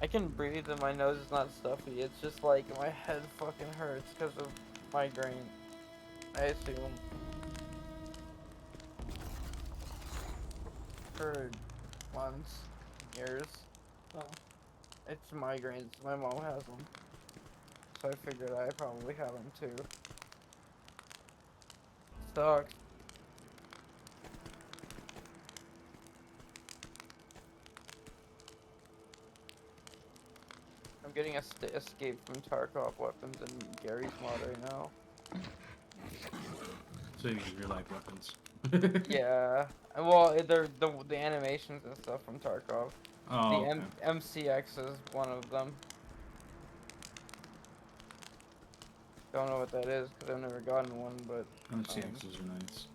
Speaker 3: I can breathe and my nose is not stuffy. It's just like my head fucking hurts because of migraine. I assume. For months, years.
Speaker 15: Oh.
Speaker 3: It's migraines. My mom has them. So I figured I probably have them too. Sucks. I'm getting a escape from Tarkov weapons in Gary's mod right now.
Speaker 2: So you real life weapons.
Speaker 3: Yeah. Well, they're the animations and stuff from Tarkov.
Speaker 2: Oh,
Speaker 3: the
Speaker 2: okay.
Speaker 3: MCX is one of them. Don't know what that is because I've never gotten one, but
Speaker 2: MCXs are nice.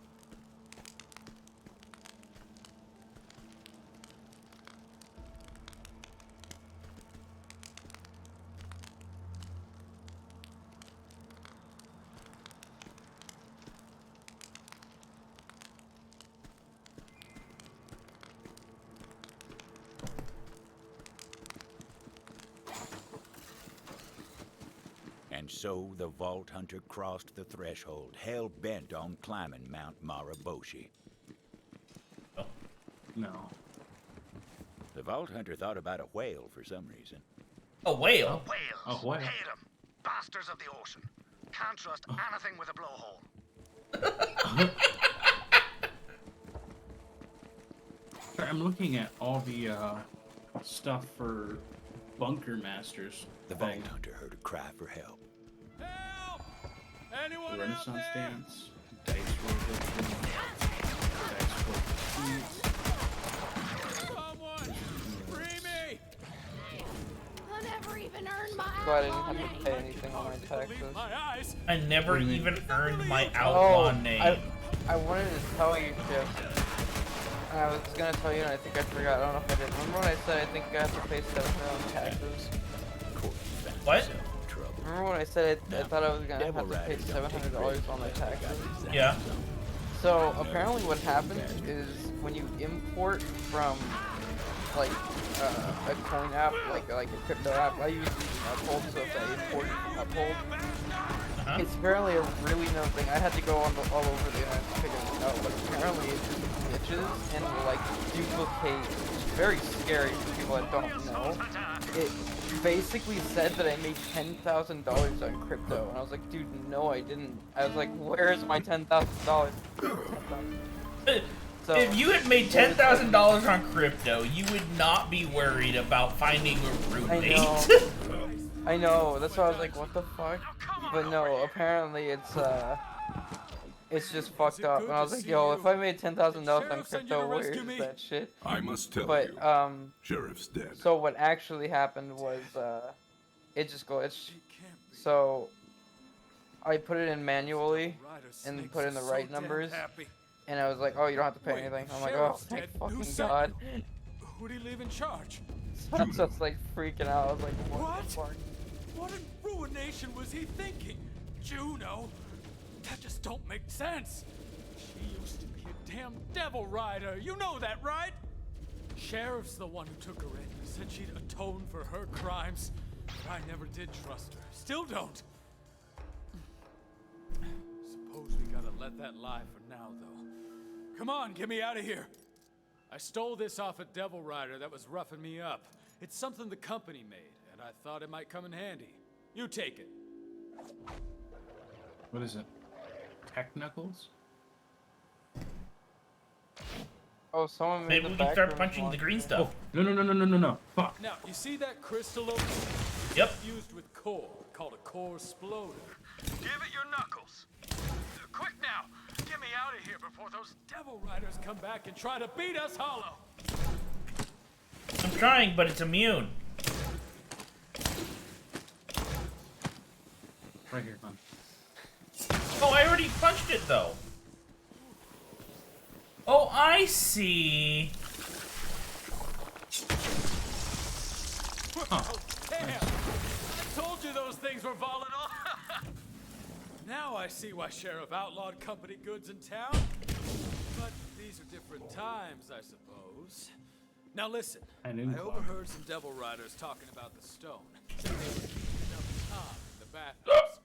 Speaker 5: And so the Vault Hunter crossed the threshold, hell-bent on climbing Mount Maraboshi.
Speaker 2: No.
Speaker 5: The Vault Hunter thought about a whale for some reason.
Speaker 1: A whale?
Speaker 14: Whales.
Speaker 2: A whale.
Speaker 14: Hate 'em. Bastards of the ocean. Can't trust anything with a blowhole.
Speaker 2: I'm looking at all the stuff for bunker masters.
Speaker 5: The Vault Hunter heard a cry for help.
Speaker 10: Help! Anyone
Speaker 2: The Renaissance
Speaker 10: out there?
Speaker 2: dance, dice roll, dice roll.
Speaker 10: Someone, free me!
Speaker 7: I never even earned my
Speaker 3: glad I didn't have to pay anything on my taxes.
Speaker 10: My eyes.
Speaker 1: I never
Speaker 2: What do you mean?
Speaker 1: even earned my outlaw name.
Speaker 3: I wanted to tell you, Chip. I was gonna tell you and I think I forgot. I don't know if I did. Remember when I said I think I have to pay $700 on taxes?
Speaker 1: What?
Speaker 3: Remember when I said I thought I was gonna have to pay $700 on my taxes?
Speaker 1: Yeah.
Speaker 3: So apparently what happens is when you import from like a coin app, like a crypto app, I use Uphold, so if I import from Uphold, it's apparently a really known thing. I had to go all over the internet to figure this out, but apparently it just glitches and will like duplicate. It's very scary for people that don't know. It basically said that I made $10,000 on crypto, and I was like, dude, no, I didn't. I was like, where's my $10,000? So,
Speaker 1: if you had made $10,000 on crypto, you would not be worried about finding a roommate.
Speaker 3: I know. That's why I was like, what the fuck? But no, apparently it's just fucked up. And I was like, yo, if I made $10,000 on crypto, where is that shit?
Speaker 13: I must tell
Speaker 3: but,
Speaker 13: you, Sheriff's dead.
Speaker 3: So what actually happened was, it just glitched. So I put it in manually and put in the right numbers. And I was like, oh, you don't have to pay anything. I'm like, oh, thank fucking God.
Speaker 10: Who do you leave in charge?
Speaker 3: So I was just like freaking out. I was like, what the fuck?
Speaker 10: What in ruination was he thinking? Juno? That just don't make sense. She used to be a damn devil rider. You know that, right? Sheriff's the one who took her in and said she'd atone for her crimes. But I never did trust her. Still don't. Suppose we gotta let that lie for now, though. Come on, get me out of here. I stole this off a devil rider that was roughing me up. It's something the company made, and I thought it might come in handy. You take it.
Speaker 2: What is it? Technicals?
Speaker 3: Oh, someone made
Speaker 1: Maybe
Speaker 3: the
Speaker 1: we can start
Speaker 3: backroom
Speaker 1: punching the
Speaker 3: launcher.
Speaker 1: green stuff.
Speaker 2: No. Fuck.
Speaker 10: Now, you see that crystal over there?
Speaker 1: Yep.
Speaker 10: It's used with core, called a core exploder. Give it your knuckles. Quick now! Get me out of here before those devil riders come back and try to beat us hollow!
Speaker 1: I'm trying, but it's immune.
Speaker 2: Right here, man.
Speaker 1: Oh, I already punched it though. Oh, I see.
Speaker 10: Oh, damn! I told you those things were volatile. Now I see why Sheriff outlawed company goods in town. But these are different times, I suppose. Now listen, I overheard some devil riders talking about the stone. Said they were keeping up Tom in the bathrooms.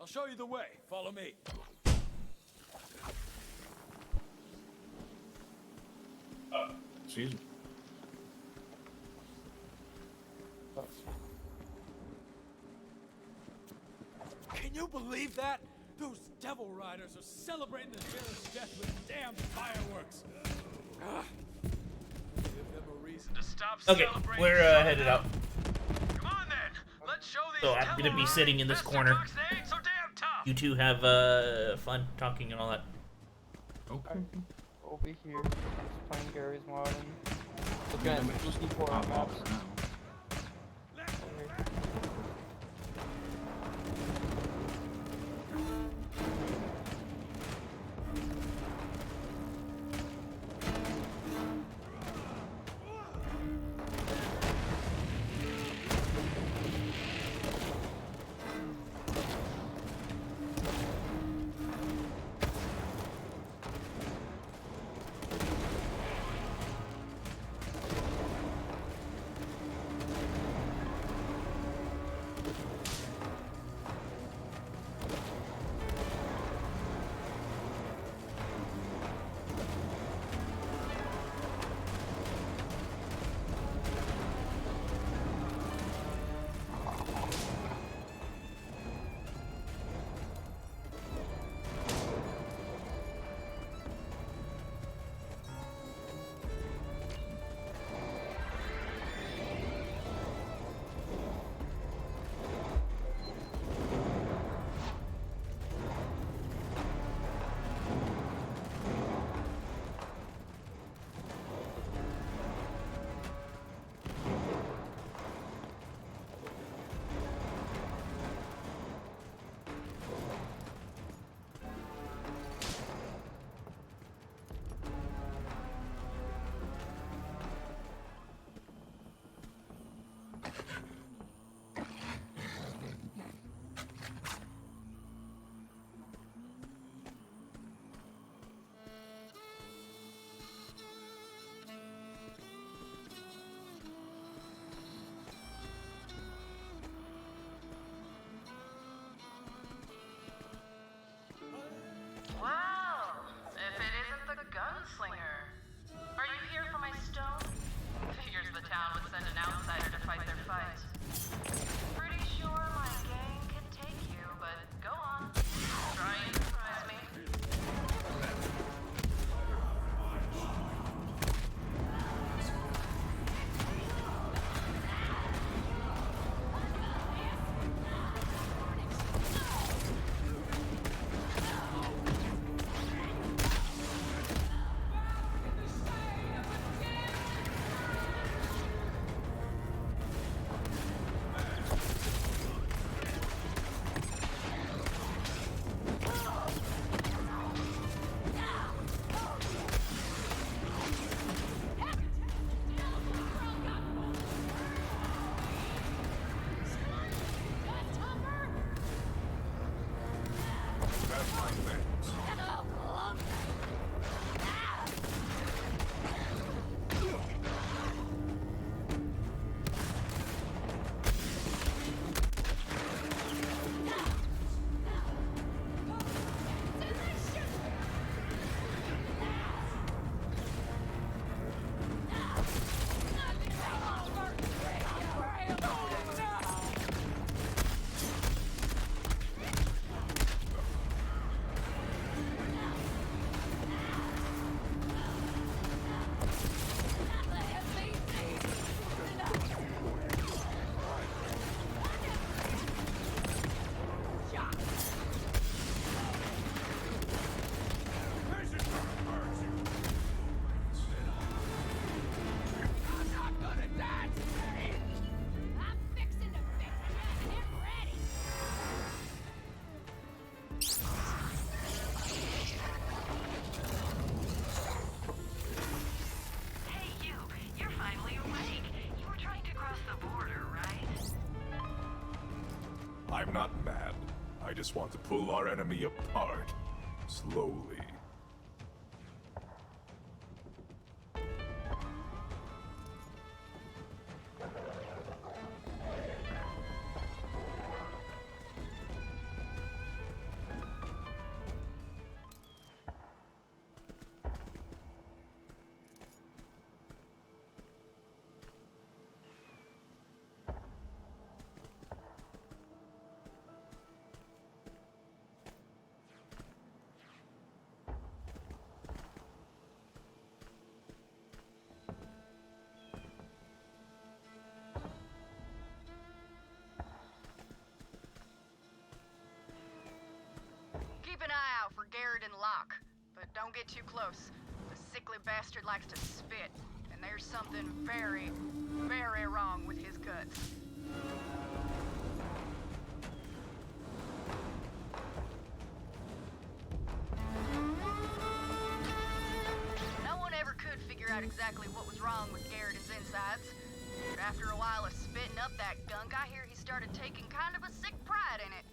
Speaker 10: I'll show you the way. Follow me.
Speaker 2: Excuse me.
Speaker 10: Can you believe that? Those devil riders are celebrating the sheriff's death with damn fireworks. Give them a reason to stop
Speaker 1: Okay,
Speaker 10: celebrating.
Speaker 1: we're headed out.
Speaker 10: Come on then. Let's show these
Speaker 1: So I'm gonna be sitting in this corner.
Speaker 10: so damn tough.
Speaker 1: You two have fun talking and all that.
Speaker 3: Okay. Over here, just playing Gary's Mod and looking at 2D4 maps.
Speaker 6: Well, if it isn't the gunslinger. Are you here for my stone? Figures the town would send an outsider to fight their fight. Pretty sure my gang can take you, but go on. Try and surprise me.
Speaker 13: I just want to pull our enemy apart. Slowly.
Speaker 6: Keep an eye out for Garrett and Locke, but don't get too close. The sickly bastard likes to spit, and there's something very, very wrong with his guts. No one ever could figure out exactly what was wrong with Garrett's insides. But after a while of spitting up that gunk, I hear he started taking kind of a sick pride in it.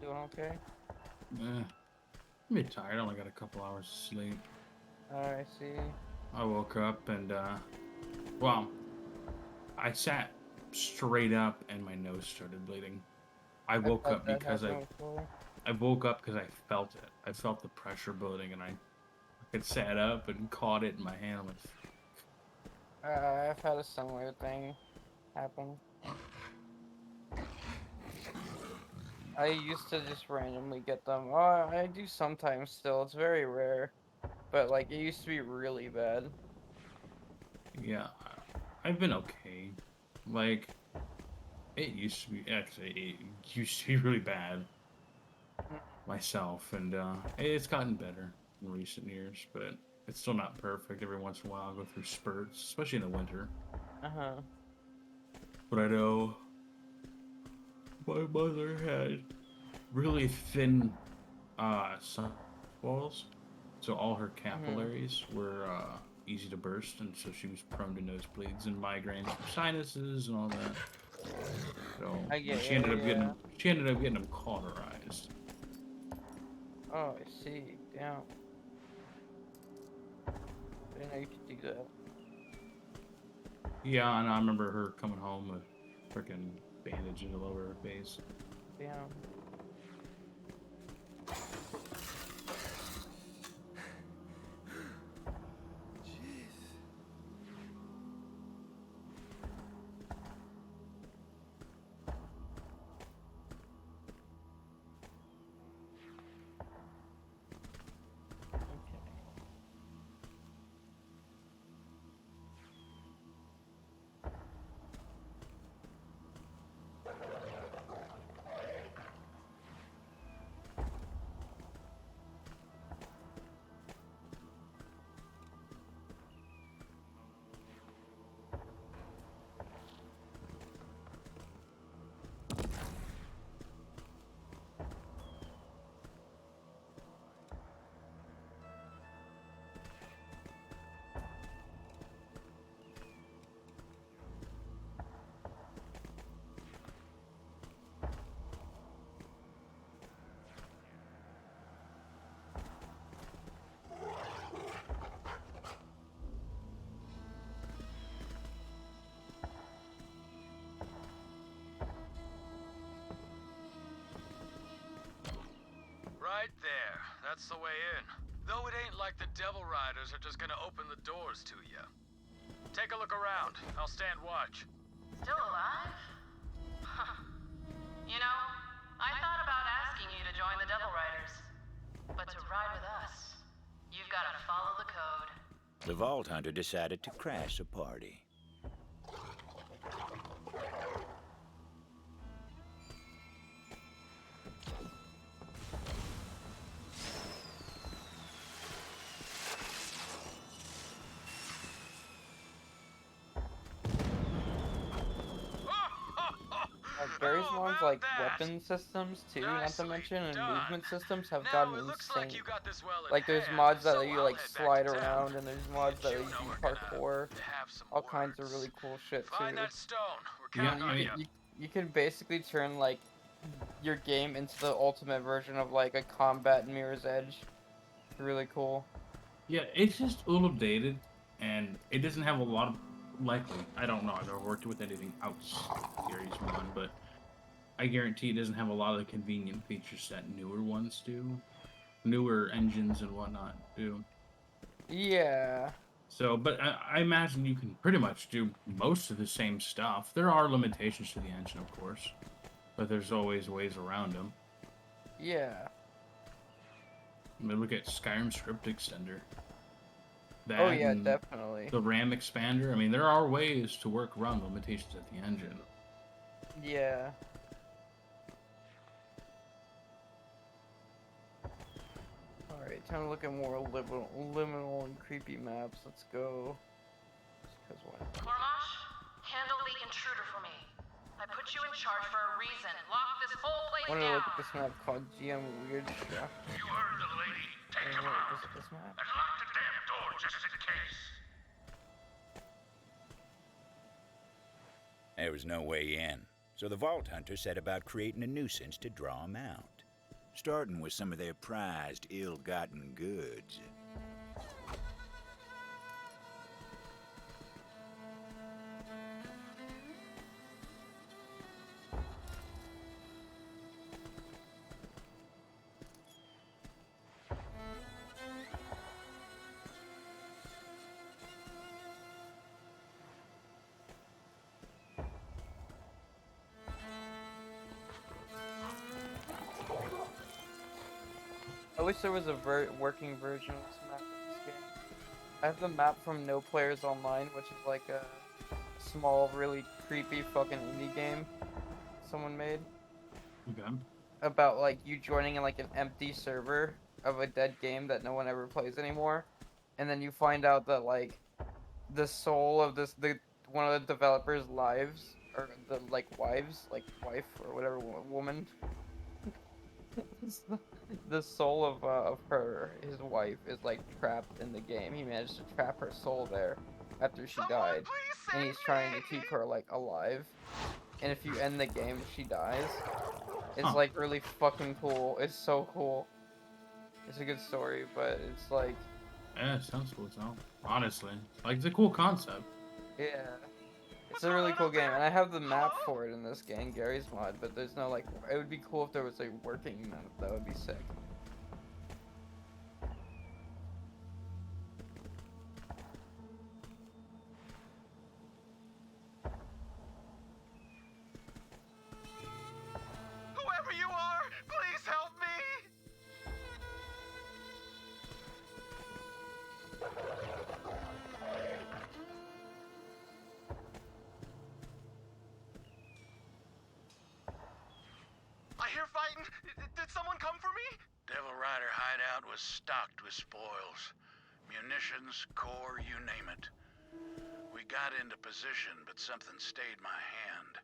Speaker 3: Doing okay?
Speaker 2: I'm a bit tired. I only got a couple hours of sleep.
Speaker 3: I see.
Speaker 2: I woke up and, well, I sat straight up and my nose started bleeding. I woke up because I woke up because I felt it. I felt the pressure building, and I sat up and caught it in my hand. I'm like,
Speaker 3: I've had a similar thing happen. I used to just randomly get them. Oh, I do sometimes still. It's very rare. But, like, it used to be really bad.
Speaker 2: yeah, I've been okay. Like, it used to be, actually, it used to be really bad myself, and it's gotten better in recent years, but it's still not perfect. Every once in a while I'll go through spurts, especially in the winter.
Speaker 3: Uh-huh.
Speaker 2: But I know my mother had really thin sun walls, so all her capillaries were easy to burst, and so she was prone to nosebleeds and migraines and sinuses and all that. So she ended up getting them cauterized.
Speaker 3: Oh, I see. Damn. I didn't know you could do that.
Speaker 2: Yeah, and I remember her coming home with freaking bandages all over her face.
Speaker 3: Damn.
Speaker 10: Right there. That's the way in. Though it ain't like the Devil Riders are just gonna open the doors to you. Take a look around. I'll stand watch.
Speaker 6: Still alive? You know, I thought about asking you to join the Devil Riders. But to ride with us, you've got to follow the code.
Speaker 5: The Vault Hunter decided to crash a party.
Speaker 3: Garry's Mod's like weapon systems too, not to mention, and movement systems have gotten insane. Like there's mods that let you like slide around, and there's mods that let you do parkour. All kinds of really cool shit too.
Speaker 2: Yeah, I mean,
Speaker 3: You can basically turn like your game into the ultimate version of like a combat Mirror's Edge. Really cool.
Speaker 2: yeah, it's just a little dated, and it doesn't have a lot of likely. I don't know. I've never worked with anything outside Garry's Mod, but I guarantee it doesn't have a lot of the convenient features that newer ones do, newer engines and whatnot do.
Speaker 3: Yeah.
Speaker 2: So, but I imagine you can pretty much do most of the same stuff. There are limitations to the engine, of course, but there's always ways around them.
Speaker 3: Yeah.
Speaker 2: I mean, look at Skyrim Script Extender.
Speaker 3: Oh yeah, definitely.
Speaker 2: The RAM expander. I mean, there are ways to work around limitations of the engine.
Speaker 3: Yeah. Alright, time to look at more liminal and creepy maps. Let's go. Just 'cause why not?
Speaker 6: Gormash, handle the intruder for me. I put you in charge for a reason. Lock this whole place
Speaker 3: I wanted to
Speaker 6: down.
Speaker 3: look at this map called GM Weird Shaft.
Speaker 9: You heard the lady. Take him out.
Speaker 3: This map?
Speaker 9: And lock the damn door just in case.
Speaker 5: There was no way in, so the Vault Hunter set about creating a nuisance to draw them out, starting with some of their prized, ill-gotten goods.
Speaker 3: I wish there was a working version of this map in this game. I have the map from No Players Online, which is like a small, really creepy fucking indie game someone made.
Speaker 2: Okay.
Speaker 3: About like you joining in like an empty server of a dead game that no one ever plays anymore, and then you find out that like the soul of one of the developers' lives, or the like wives, like wife or whatever woman. The soul of his wife is like trapped in the game. He managed to trap her soul there after she died, and he's trying to keep her like alive. And if you end the game, she dies. It's like really fucking cool. It's so cool. It's a good story, but it's like,
Speaker 2: yeah, it sounds cool. So honestly, like it's a cool concept.
Speaker 3: yeah. It's a really cool game, and I have the map for it in this game, Garry's Mod, but there's no, like, it would be cool if there was a working map. That would be sick.
Speaker 9: Whoever you are, please help me! I hear fighting. Did someone come for me?
Speaker 16: Devil Rider hideout was stocked with spoils. Munitions, core, you name it. We got into position, but something stayed my hand.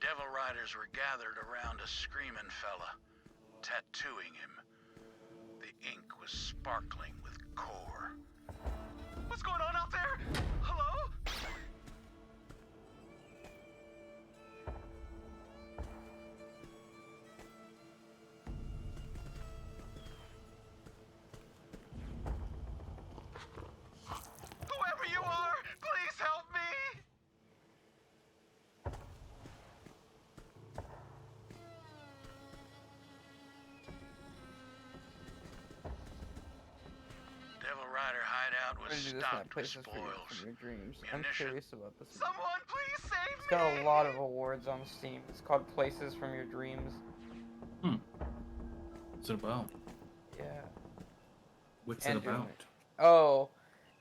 Speaker 16: Devil Riders were gathered around a screaming fella, tattooing him. The ink was sparkling with core.
Speaker 9: What's going on out there? Hello? Whoever you are, please help me!
Speaker 16: Devil Rider hideout was
Speaker 3: I'm gonna do this map,
Speaker 16: stocked with
Speaker 3: places
Speaker 16: spoils.
Speaker 3: from your dreams. I'm
Speaker 16: Munition.
Speaker 3: curious about this map.
Speaker 9: Someone please save
Speaker 3: It's got a lot of awards on Steam. It's called Places from Your Dreams.
Speaker 2: What's it about?
Speaker 3: Yeah.
Speaker 2: What's
Speaker 3: And
Speaker 2: it about?
Speaker 3: Oh,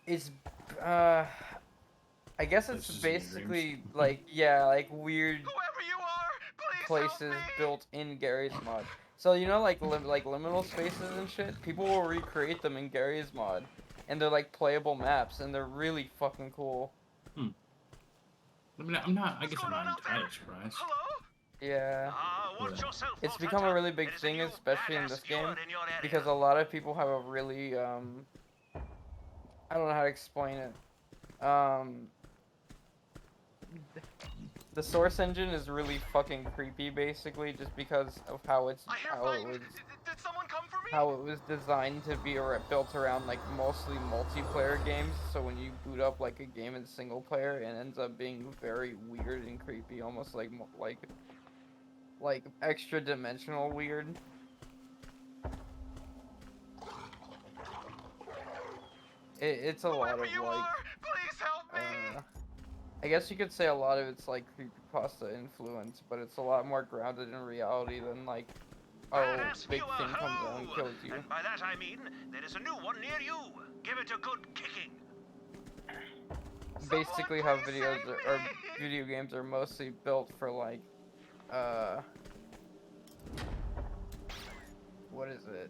Speaker 3: it's I guess it's
Speaker 2: Places in your
Speaker 3: basically like, yeah, like weird places built in Garry's Mod. So you know, like liminal spaces and shit. People will recreate them in Garry's Mod, and they're like playable maps, and they're really fucking cool.
Speaker 2: I mean, I'm not. I guess I'm not entirely surprised.
Speaker 9: Hello?
Speaker 3: Yeah.
Speaker 10: Watch yourself,
Speaker 3: It's
Speaker 10: Vault
Speaker 3: become a
Speaker 10: Hunter.
Speaker 3: really big
Speaker 10: It is a
Speaker 3: thing,
Speaker 10: new
Speaker 3: especially in
Speaker 10: badass
Speaker 3: this game,
Speaker 10: skewer in your area.
Speaker 3: because a lot of people have a really, I don't know how to explain it. The Source engine is really fucking creepy, basically, just because of how it was designed to be built around like mostly multiplayer games. So when you boot up like a game in single player, it ends up being very weird and creepy, almost like extra dimensional weird. It's a lot of like.
Speaker 10: Please help me.
Speaker 3: I guess you could say a lot of it's like creepypasta influence, but it's a lot more grounded in reality than like, oh, big thing comes out and kills you.
Speaker 10: And by that I mean, there is a new one near you. Give it a good kicking.
Speaker 3: Basically, how video games are mostly built for like, what is it?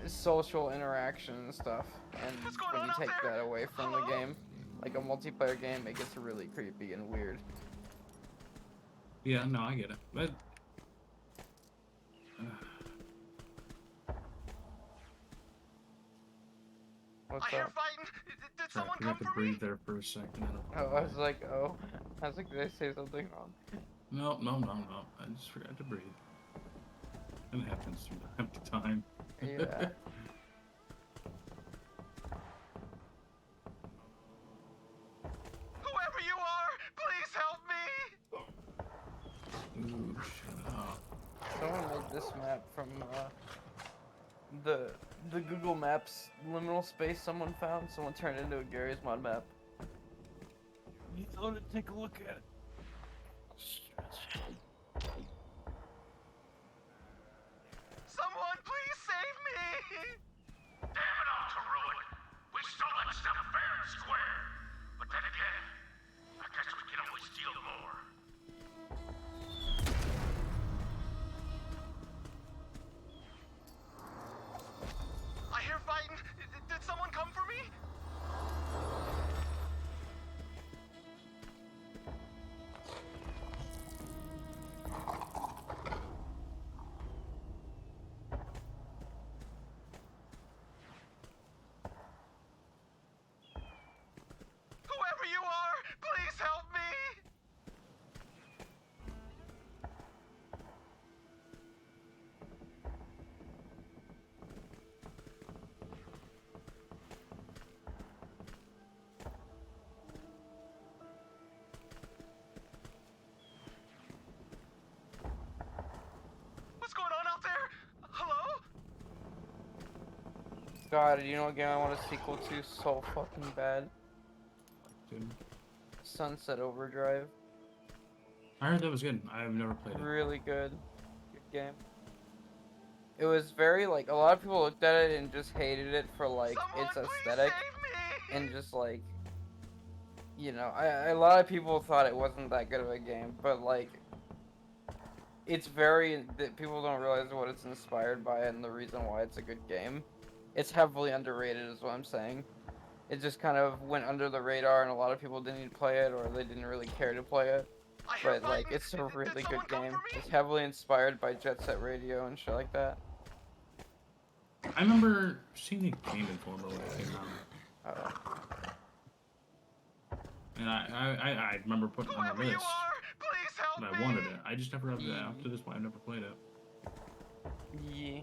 Speaker 3: Social interaction and stuff, and when you take that away from the game, like a multiplayer game, it gets really creepy and weird.
Speaker 2: Yeah, no, I get it, but
Speaker 3: What's
Speaker 10: I hear
Speaker 3: up?
Speaker 10: fighting. Did someone
Speaker 2: come for me? Breathe there for a second.
Speaker 3: Oh, I was like, did I say something wrong?
Speaker 2: No. I just forgot to breathe. It happens from time to time.
Speaker 3: Yeah.
Speaker 10: Whoever you are, please help me.
Speaker 2: Ooh, shut up.
Speaker 3: Someone made this map from the Google Maps liminal space someone found. Someone turned it into a Gary's Mod map. You thought to take a look at it.
Speaker 10: Someone please save me.
Speaker 16: Damn it all to ruin. We stole that stuff fair and square. But then again, I guess we can always steal more.
Speaker 10: I hear fighting. Did someone come for me? Whoever you are, please help me. What's going on out there? Hello?
Speaker 3: God, you know what game I want a sequel to so fucking bad?
Speaker 2: Dude.
Speaker 3: Sunset Overdrive.
Speaker 2: I heard that was good. I've never played it.
Speaker 3: Really good. Good game. It was very, like, a lot of people looked at it and just hated it for, like, its aesthetic. And just, like, you know, a lot of people thought it wasn't that good of a game, but, like, it's people don't realize what it's inspired by and the reason why it's a good game. It's heavily underrated is what I'm saying. It just kind of went under the radar and a lot of people didn't even play it or they didn't really care to play it. But, like, it's a really good game. It's heavily inspired by Jet Set Radio and shit like that.
Speaker 2: I remember seeing the Game Informer when it came out. And I remember putting it on the list. And I wanted it. I just never, up to this point, I've never played it.
Speaker 3: Yeah.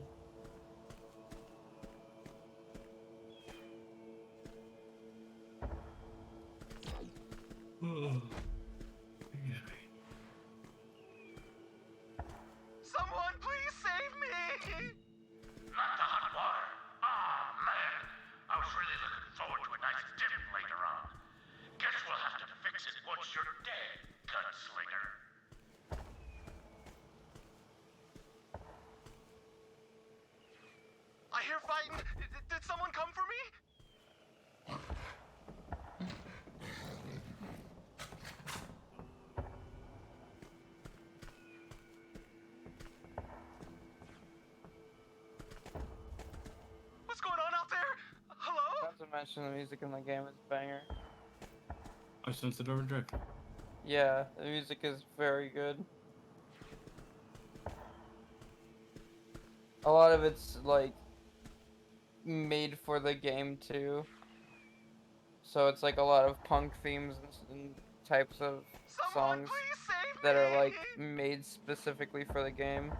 Speaker 10: Someone please save me.
Speaker 16: Not the hot water. Aw, man. I was really looking forward to a nice dip later on. Guess we'll have to fix it once you're dead, gunslinger.
Speaker 10: I hear fighting. Did someone come for me? What's going on out there? Hello?
Speaker 3: Not to mention the music in the game is a banger.
Speaker 2: I Sunset Overdrive.
Speaker 3: Yeah, the music is very good. A lot of it's like made for the game too. So it's like a lot of punk themes and types of songs that are like made specifically for the game.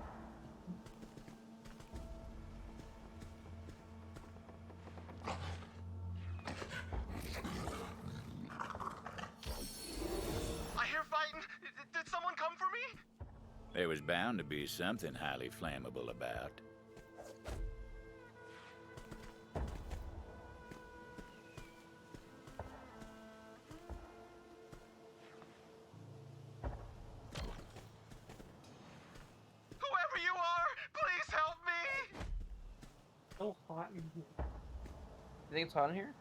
Speaker 14: I hear fighting. Did someone come for me?
Speaker 5: There was bound to be something highly flammable about.
Speaker 14: Whoever you are, please help me!
Speaker 15: So hot in here.
Speaker 3: You think it's hot in here?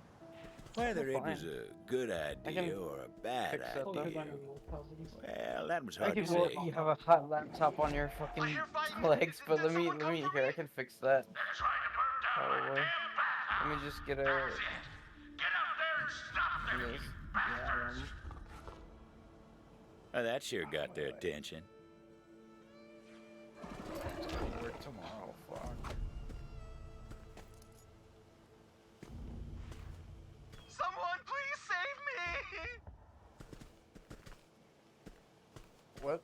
Speaker 5: Whether it
Speaker 3: Fine.
Speaker 5: was a good idea or a bad
Speaker 3: fix it
Speaker 5: idea,
Speaker 3: later.
Speaker 5: well, that was
Speaker 3: I
Speaker 5: hard to
Speaker 3: can,
Speaker 5: say.
Speaker 3: well, you have a hot laptop on your fucking legs, but let me here. I can fix that. Probably. Let me just get a.
Speaker 16: Get up there and stop them, you bastards!
Speaker 5: Well, that sure got their attention.
Speaker 3: Work tomorrow. Fuck.
Speaker 14: Someone please save me!
Speaker 3: What?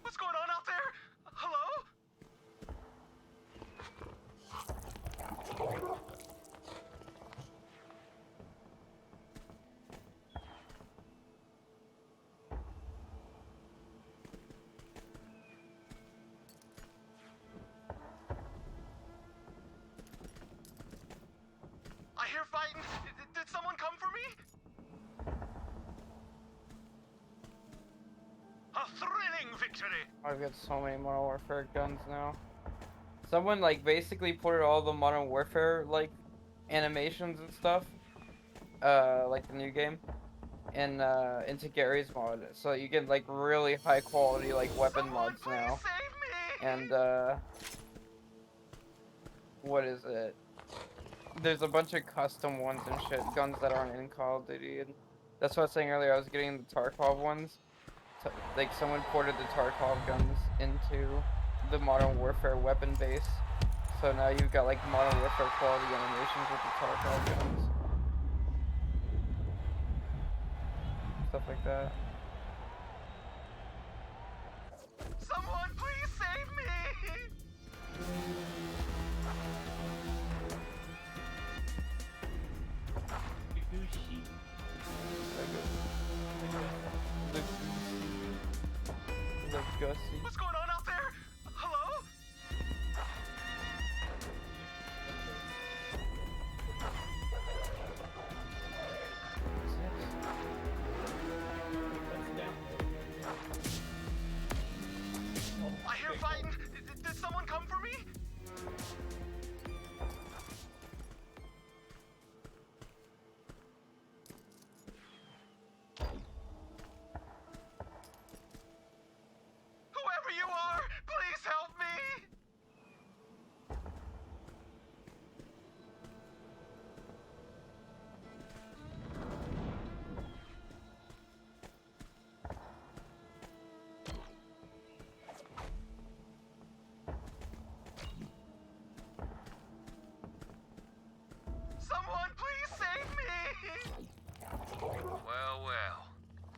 Speaker 14: What's going on out there? Hello? I hear fighting. Did someone come for me?
Speaker 16: A thrilling victory!
Speaker 3: I've got so many Modern Warfare guns now. Someone like basically put all the Modern Warfare like animations and stuff, like the new game, in into Gary's mod, so you get like really high quality like weapon mods now. And what is it? There's a bunch of custom ones and shit, guns that aren't in Call of Duty. And that's what I was saying earlier. I was getting the Tarkov ones. Like someone ported the Tarkov guns into the Modern Warfare weapon base, so now you've got like Modern Warfare quality animations with the Tarkov guns, stuff like that.
Speaker 14: Someone please save me! What's going on out there? Hello? I hear fighting. Did someone come for me? Whoever you are, please help me! Someone please save me!
Speaker 17: Well, well.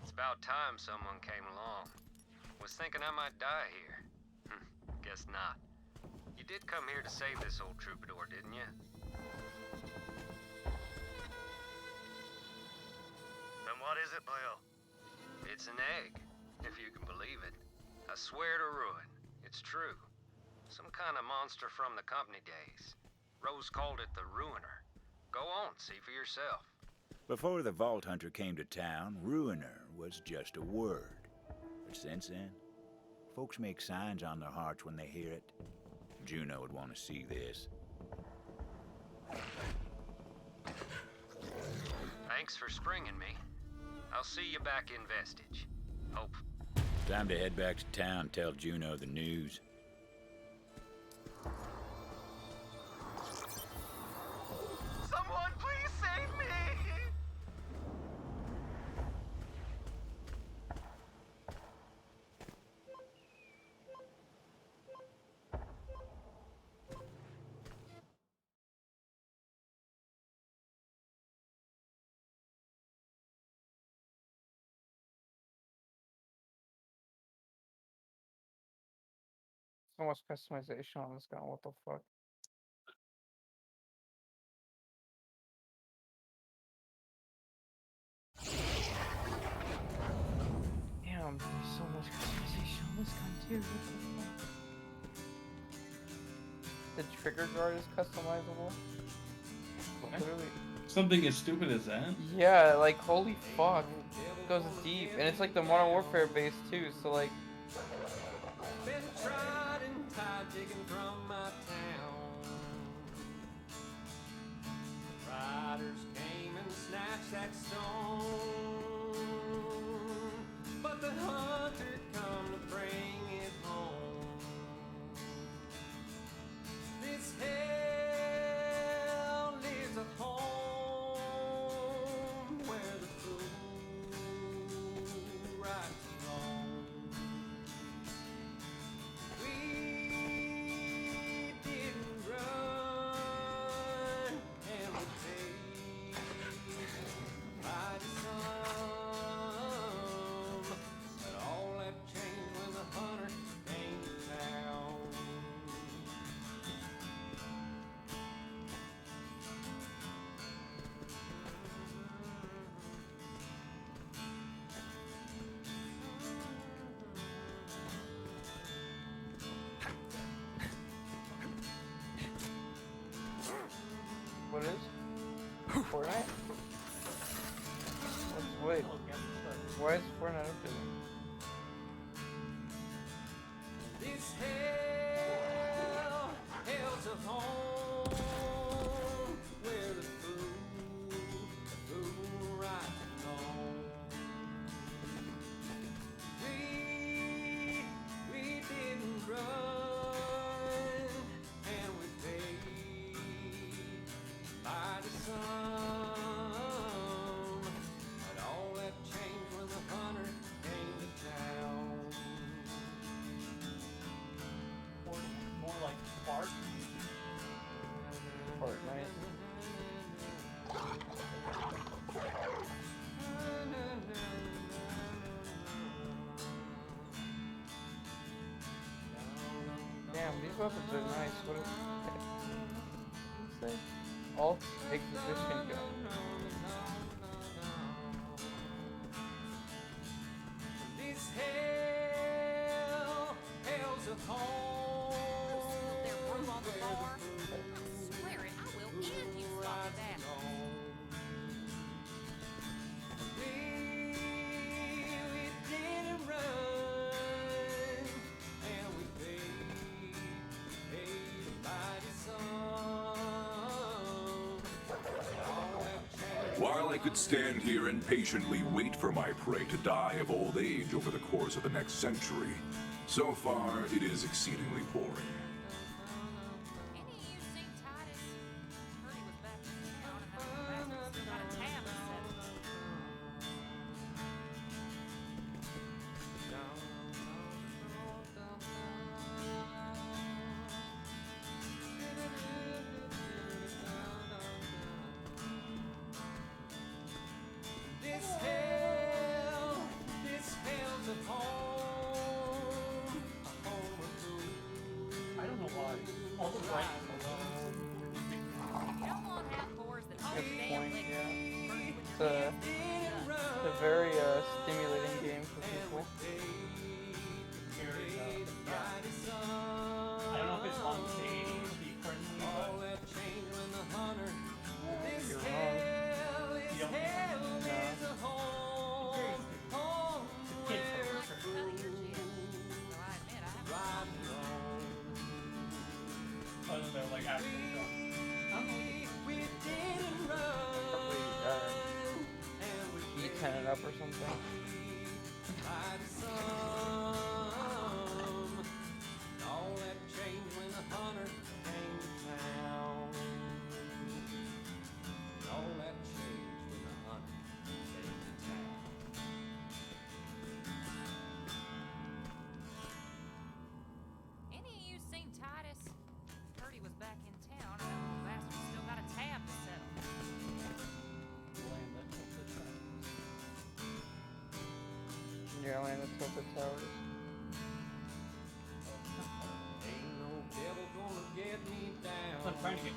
Speaker 17: It's about time someone came along. Was thinking I might die here. Guess not. You did come here to save this old troubadour, didn't you? Then what is it, Bill? It's an egg, if you can believe it. I swear to ruin. It's true. Some kind of monster from the company days. Rose called it the Ruiner. Go on, see for yourself.
Speaker 5: Before the Vault Hunter came to town, Ruiner was just a word. But since then, folks make signs on their hearts when they hear it. Juno would want to see this.
Speaker 17: Thanks for springing me. I'll see you back in Vestige. Hope.
Speaker 5: Time to head back to town, tell Juno the news.
Speaker 14: Someone please save me!
Speaker 3: So much customization on this gun. What the fuck? Damn, there's so much customization on this gun too. What the fuck? The trigger guard is customizable. Literally.
Speaker 2: Something as stupid as that?
Speaker 3: Yeah, like holy fuck. It goes deep, and it's like the Modern Warfare base too. So like.
Speaker 18: Been tried and tied, taken from my town. Riders came and snatched that stone, but the hunter come to bring it home. This hell lives a home where the fool rights alone. We didn't run, and we paid by the some. But all that changed when the hunter came to town.
Speaker 3: What is? Fortnite? Wait. Why is Fortnite up there?
Speaker 18: This hell's a home where the fool rights alone. We didn't run, and we paid by the some. But all that changed when the hunter came to town.
Speaker 15: More like Spark.
Speaker 3: Fortnite. Damn, these weapons are nice. What is it? Say? Alt exhibition gun.
Speaker 18: This hell's a home.
Speaker 11: Their room on the bar. Swear it, I will end you stop that.
Speaker 18: We didn't run, and we paid by the some.
Speaker 13: While I could stand here and patiently wait for my prey to die of old age over the course of the next century, so far it is exceedingly boring.
Speaker 11: Any of you seen Titus? Heard he was back in town and that bastard still got a tab set.
Speaker 18: This hell's a home, a home of
Speaker 15: I don't know why. All the bright
Speaker 11: You don't want half whores that
Speaker 3: Good
Speaker 11: always damn
Speaker 3: point,
Speaker 11: lick.
Speaker 3: yeah.
Speaker 11: First
Speaker 3: It's a very stimulating game for people.
Speaker 15: I don't know if it's on stage to be friendly, but
Speaker 3: You're wrong.
Speaker 15: you don't think other than they're like actual stuff.
Speaker 3: Probably E10 and up trap or something.
Speaker 18: All that changed when the hunter came to town. All that changed when the hunter came to town.
Speaker 11: Any of you seen Titus? Heard he was back in town, and that little bastard still got a tab to settle.
Speaker 3: Yeah, land the tilted towers.
Speaker 18: Ain't no devil gonna get me down.
Speaker 15: I'm trying to get.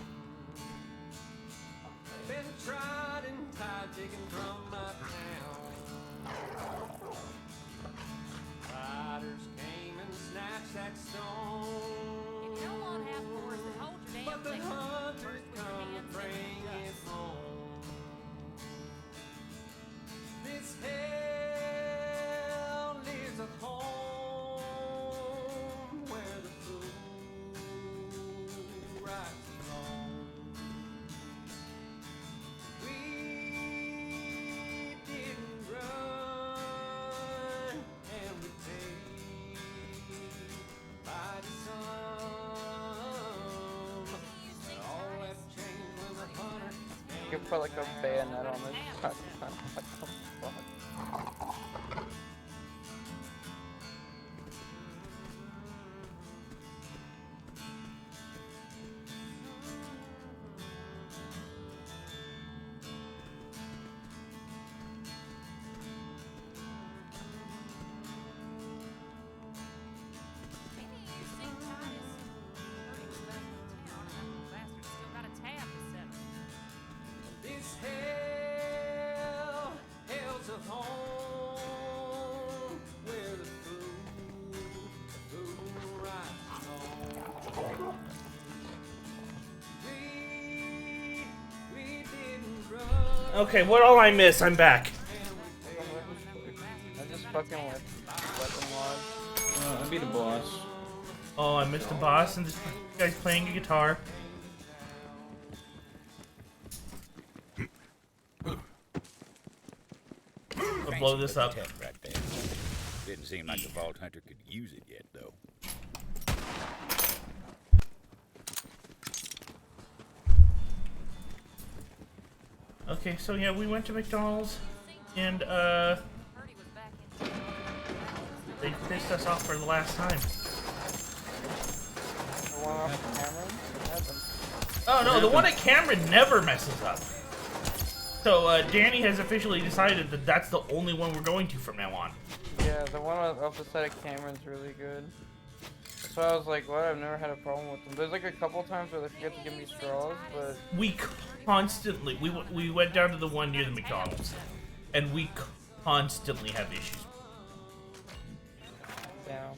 Speaker 18: Been tried and tied, taken from my town. Riders came and snatched that stone.
Speaker 11: If you don't want half horse, then hold your damn
Speaker 18: But the
Speaker 11: liquor.
Speaker 18: hunters
Speaker 11: First with your
Speaker 18: come
Speaker 11: hands,
Speaker 18: and
Speaker 11: then
Speaker 18: bring
Speaker 11: with your
Speaker 18: it
Speaker 11: guts.
Speaker 18: home. This hell is a home where the fool rights alone. We didn't run and we paid by the sun. All that changed when the hunter
Speaker 3: You could put like a bayonet on this. What the fuck?
Speaker 11: Any of you seen Titus? Heard he was back in town, and that little bastard still got a tab to settle.
Speaker 18: This hell's a home where the fool rides home. We didn't run.
Speaker 1: Okay, what all I miss? I'm back.
Speaker 3: I just fucking with weapon logs.
Speaker 2: I beat a boss.
Speaker 1: Oh, I missed the boss and this guy's playing a guitar. We'll blow this up.
Speaker 5: Right there. Didn't seem like the Vault Hunter could use it yet, though.
Speaker 1: Okay, so yeah, we went to McDonald's and they pissed us off for the last time.
Speaker 3: The one off Cameron? What happened?
Speaker 1: Oh no, the one at Cameron never messes up. So Danny has officially decided that that's the only one we're going to from now on.
Speaker 3: Yeah, the one off the side of Cameron's really good. So I was like, what? I've never had a problem with them. There's like a couple times where they forget to give me straws, but...
Speaker 1: We constantly, we went down to the one near the McDonald's, and we constantly have issues.
Speaker 3: Damn.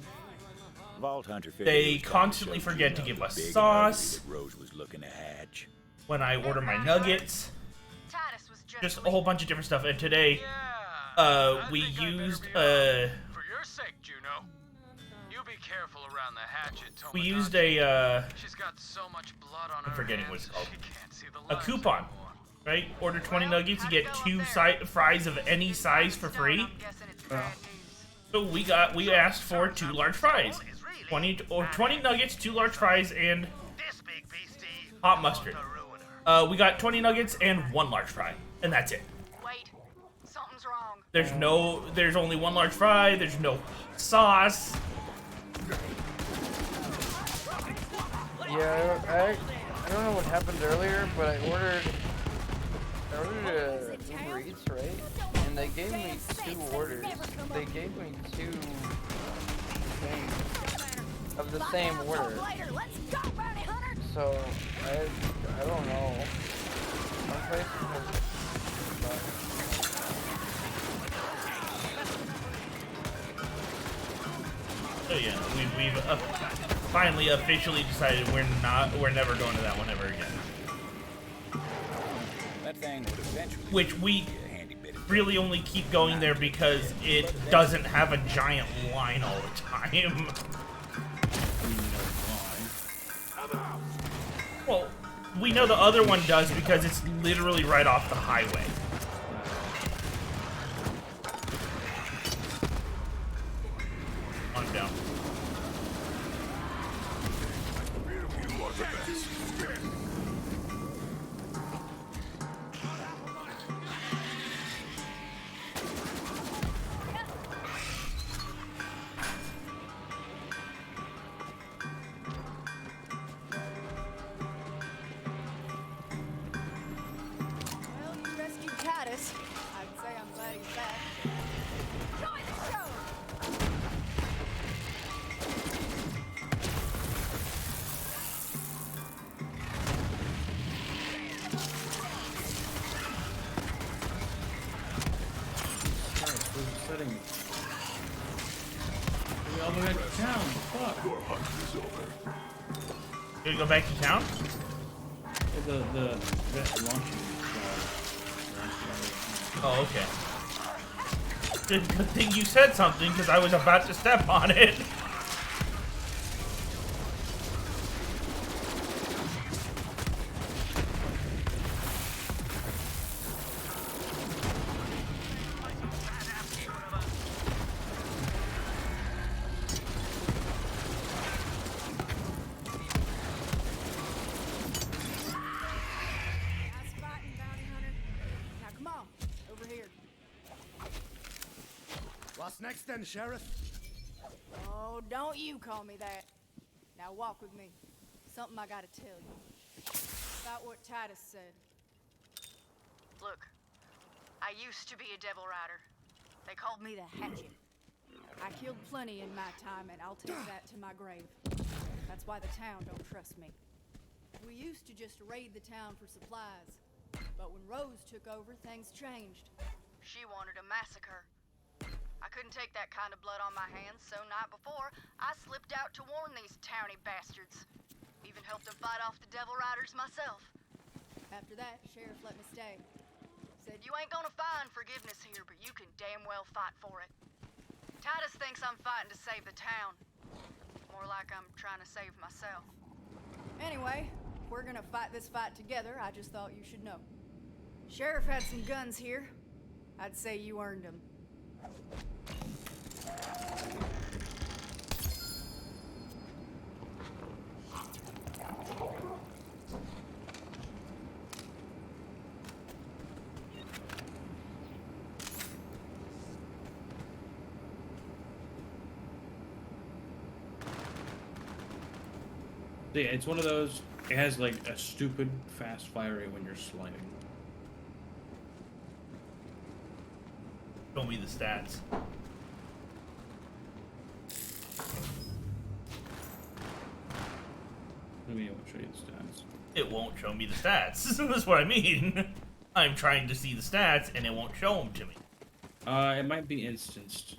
Speaker 5: Vault Hunter figured
Speaker 1: They
Speaker 5: it was time
Speaker 1: constantly
Speaker 5: show
Speaker 1: forget to
Speaker 5: Juno
Speaker 1: give
Speaker 5: the
Speaker 1: us
Speaker 5: big
Speaker 1: sauce.
Speaker 5: ugly that Rose was looking to hatch.
Speaker 1: When I order my nuggets,
Speaker 6: Titus was
Speaker 1: just a whole bunch of different stuff. And today, we used
Speaker 10: For your sake, Juno. You be careful around the hatchet, Tomodachi.
Speaker 1: we used a
Speaker 10: She's got so much blood on
Speaker 1: I'm
Speaker 10: her
Speaker 1: forgetting what
Speaker 10: hands,
Speaker 1: it's called.
Speaker 10: she can't see the
Speaker 1: A
Speaker 10: lines
Speaker 1: coupon, right? Order 20 nuggets, you get 2 fries of any size for free. So we asked for 2 large fries, 20 nuggets, 2 large fries, and hot mustard. We got 20 nuggets and 1 large fry, and that's it.
Speaker 6: Wait, something's wrong.
Speaker 1: There's only 1 large fry. There's no sauce.
Speaker 3: Yeah, I don't know what happened earlier, but I ordered Uber Eats, right? And they gave me 2 orders. They gave me 2 things of the same order. So I don't know. Some places have.
Speaker 1: So yeah, we've finally officially decided we're never going to that one ever again.
Speaker 5: That thing would eventually
Speaker 1: Which we
Speaker 5: be a handy bit of
Speaker 1: really only keep going there because it doesn't have a giant line all the time. Well, we know the other one does because it's literally right off the highway. down.
Speaker 13: You are the best.
Speaker 7: Well, you rescued Titus. I'd say I'm glad he's back. Join the show!
Speaker 2: Setting me. We all the way back to town. Fuck.
Speaker 13: Your hunt is over.
Speaker 1: You gonna go back to town?
Speaker 2: That launching.
Speaker 1: Oh, okay. Good thing you said something, because I was about to step on it.
Speaker 7: Nice fighting, bounty hunter. Now come on, over here.
Speaker 8: What's next then, Sheriff?
Speaker 7: Oh, don't you call me that. Now walk with me. Something I gotta tell you. About what Titus said.
Speaker 6: Look, I used to be a devil rider. They called me the Hatchet.
Speaker 7: I killed plenty in my time, and I'll take that to my grave. That's why the town don't trust me. We used to just raid the town for supplies. But when Rose took over, things changed.
Speaker 6: She wanted a massacre. I couldn't take that kind of blood on my hands, so night before, I slipped out to warn these towny bastards. Even helped them fight off the devil riders myself.
Speaker 7: After that, Sheriff let me stay.
Speaker 6: Said you ain't gonna find forgiveness here, but you can damn well fight for it. Titus thinks I'm fighting to save the town. More like I'm trying to save myself.
Speaker 7: Anyway, we're gonna fight this fight together. I just thought you should know. Sheriff had some guns here. I'd say you earned them.
Speaker 2: Yeah, it's one of those. It has like a stupid fast fire rate when you're sliding.
Speaker 1: Show me the stats.
Speaker 2: I mean, it won't show you the stats.
Speaker 1: It won't show me the stats. That's what I mean. I'm trying to see the stats, and it won't show them to me.
Speaker 2: It might be instanced,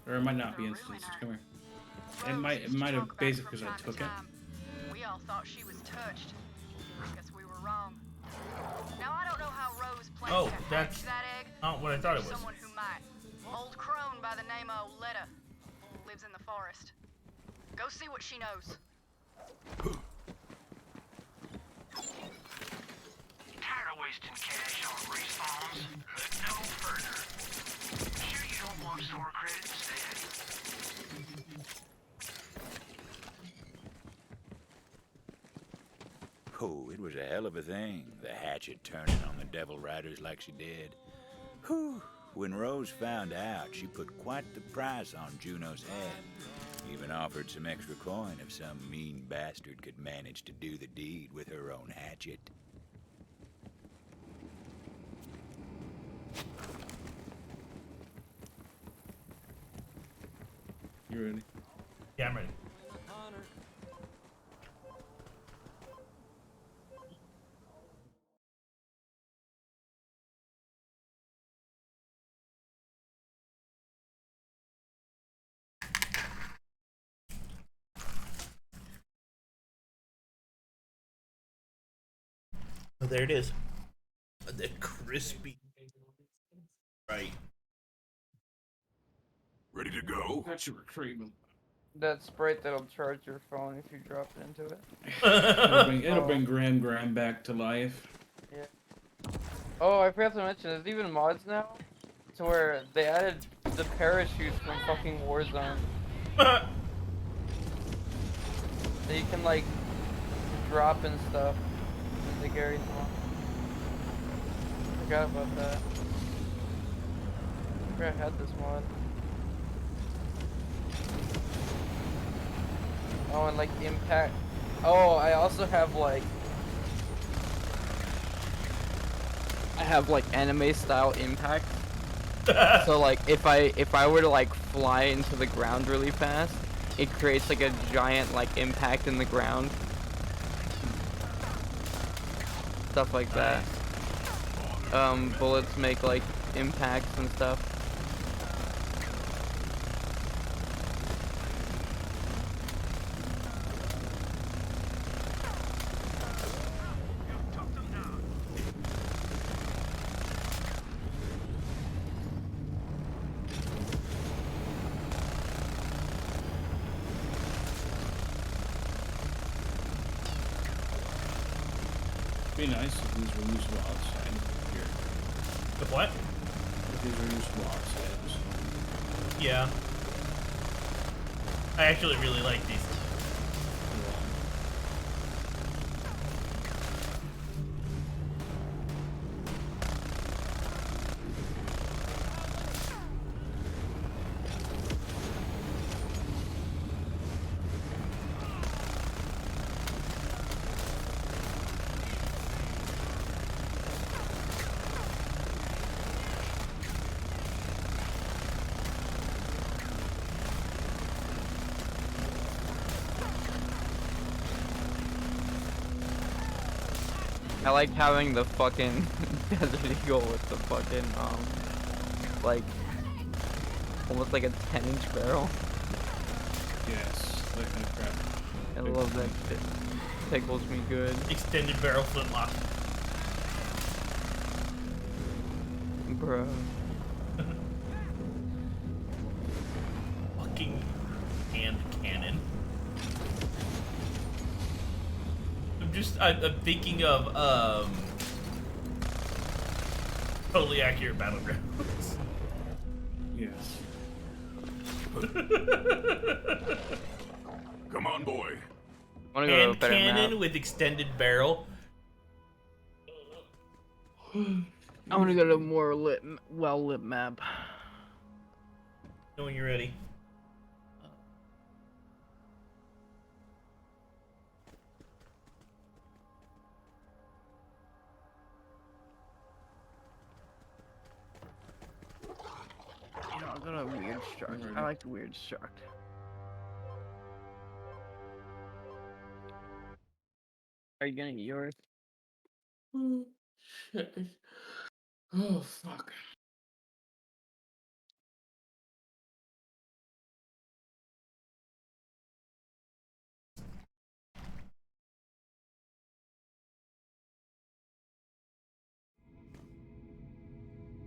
Speaker 2: or it might not be instanced. Come here. It might have basically because I took it.
Speaker 6: We all thought she was touched. Guess we were wrong. Now I don't know how Rose plans
Speaker 1: Oh,
Speaker 6: to hatch
Speaker 1: that's
Speaker 6: that egg.
Speaker 1: not what I thought it was.
Speaker 6: Someone who might. Old crone by the name of Oletta. Lives in the forest. Go see what she knows.
Speaker 17: Tired of wasting cash on respawns? Look no further. Sure you don't want store credit instead?
Speaker 5: Oh, it was a hell of a thing, the Hatchet turning on the Devil Riders like she did. Whew. When Rose found out, she put quite the price on Juno's head. Even offered some extra coin if some mean bastard could manage to do the deed with her own hatchet.
Speaker 2: You ready?
Speaker 1: Yeah, I'm ready. Oh, there it is. The crispy. Right.
Speaker 13: Ready to go?
Speaker 2: That's your retrieval.
Speaker 3: That sprite that'll charge your phone if you drop it into it.
Speaker 2: It'll bring Graham back to life.
Speaker 3: Yeah. Oh, I forgot to mention, there's even mods now to where they added the parachutes from fucking Warzone. So you can like drop and stuff into Gary's mod. Forgot about that. I forgot I had this mod. Oh, and like impact. Oh, I also have like anime style impact. So like if I were to like fly into the ground really fast, it creates like a giant like impact in the ground. Stuff like that. Bullets make like impacts and stuff.
Speaker 2: It'd be nice if these were useful outside here.
Speaker 1: The what?
Speaker 2: If these were useful outside.
Speaker 1: Yeah. I actually really like these.
Speaker 3: I like having the fucking Desert Eagle with the fucking, like, almost like a 10-inch barrel.
Speaker 2: Yes, like that crap.
Speaker 3: I love that shit. Tickles me good.
Speaker 1: Extended barrel flintlock.
Speaker 3: Bruh.
Speaker 1: Fucking hand cannon. I'm thinking of totally accurate battlegrounds.
Speaker 2: Yes.
Speaker 13: Come on, boy.
Speaker 1: Hand cannon with extended barrel.
Speaker 3: I want to go to a more well-lit map.
Speaker 1: Know when you're ready.
Speaker 3: I'll go to weird shark. I like weird shark. Are you gonna get yours?
Speaker 2: Shit. Oh, fuck.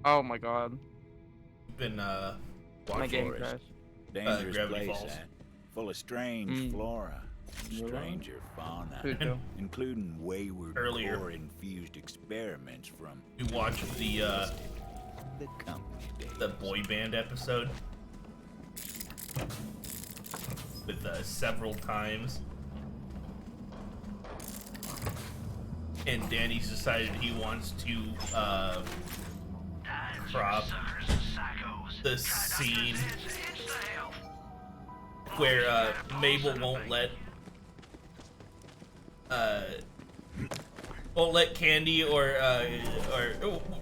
Speaker 3: Oh my god.
Speaker 1: Been
Speaker 3: My game
Speaker 5: Forest.
Speaker 3: crashed.
Speaker 5: Dangerous
Speaker 1: Gravity
Speaker 5: place,
Speaker 1: Falls.
Speaker 5: that. Full of strange flora, stranger fauna, including wayward
Speaker 1: Earlier.
Speaker 5: core-infused experiments from
Speaker 1: We watched the
Speaker 5: company days.
Speaker 1: the boy band episode with several times, and Danny's decided he wants to crop the scene where Mabel won't let Candy or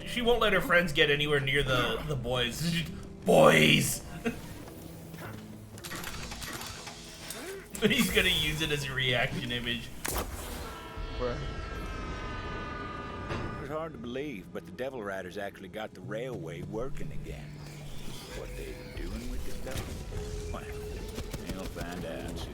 Speaker 1: she won't let her friends get anywhere near the boys. Boys. He's gonna use it as a reaction image.
Speaker 3: Bruh.
Speaker 5: It's hard to believe, but the Devil Riders actually got the railway working again. What they've been doing with this stuff? Well, you'll find out soon.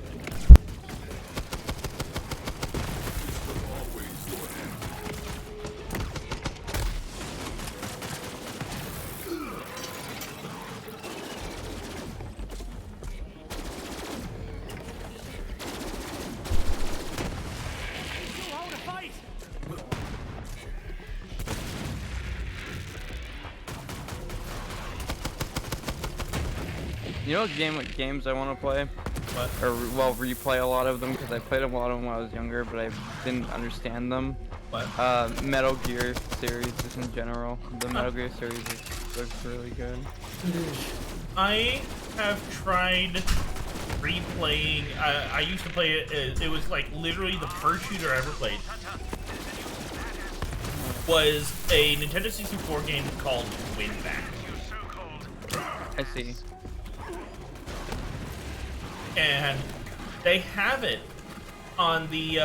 Speaker 3: You know what games I want to play?
Speaker 1: What?
Speaker 3: Or, well, replay a lot of them, because I played a lot of them when I was younger, but I didn't understand them.
Speaker 1: What?
Speaker 3: Metal Gear series, just in general. The Metal Gear series looks really good.
Speaker 1: I have tried replaying. I used to play it. It was like literally the first shooter I ever played. Was a Nintendo 64 game called Winback.
Speaker 3: I see.
Speaker 1: And they have it on the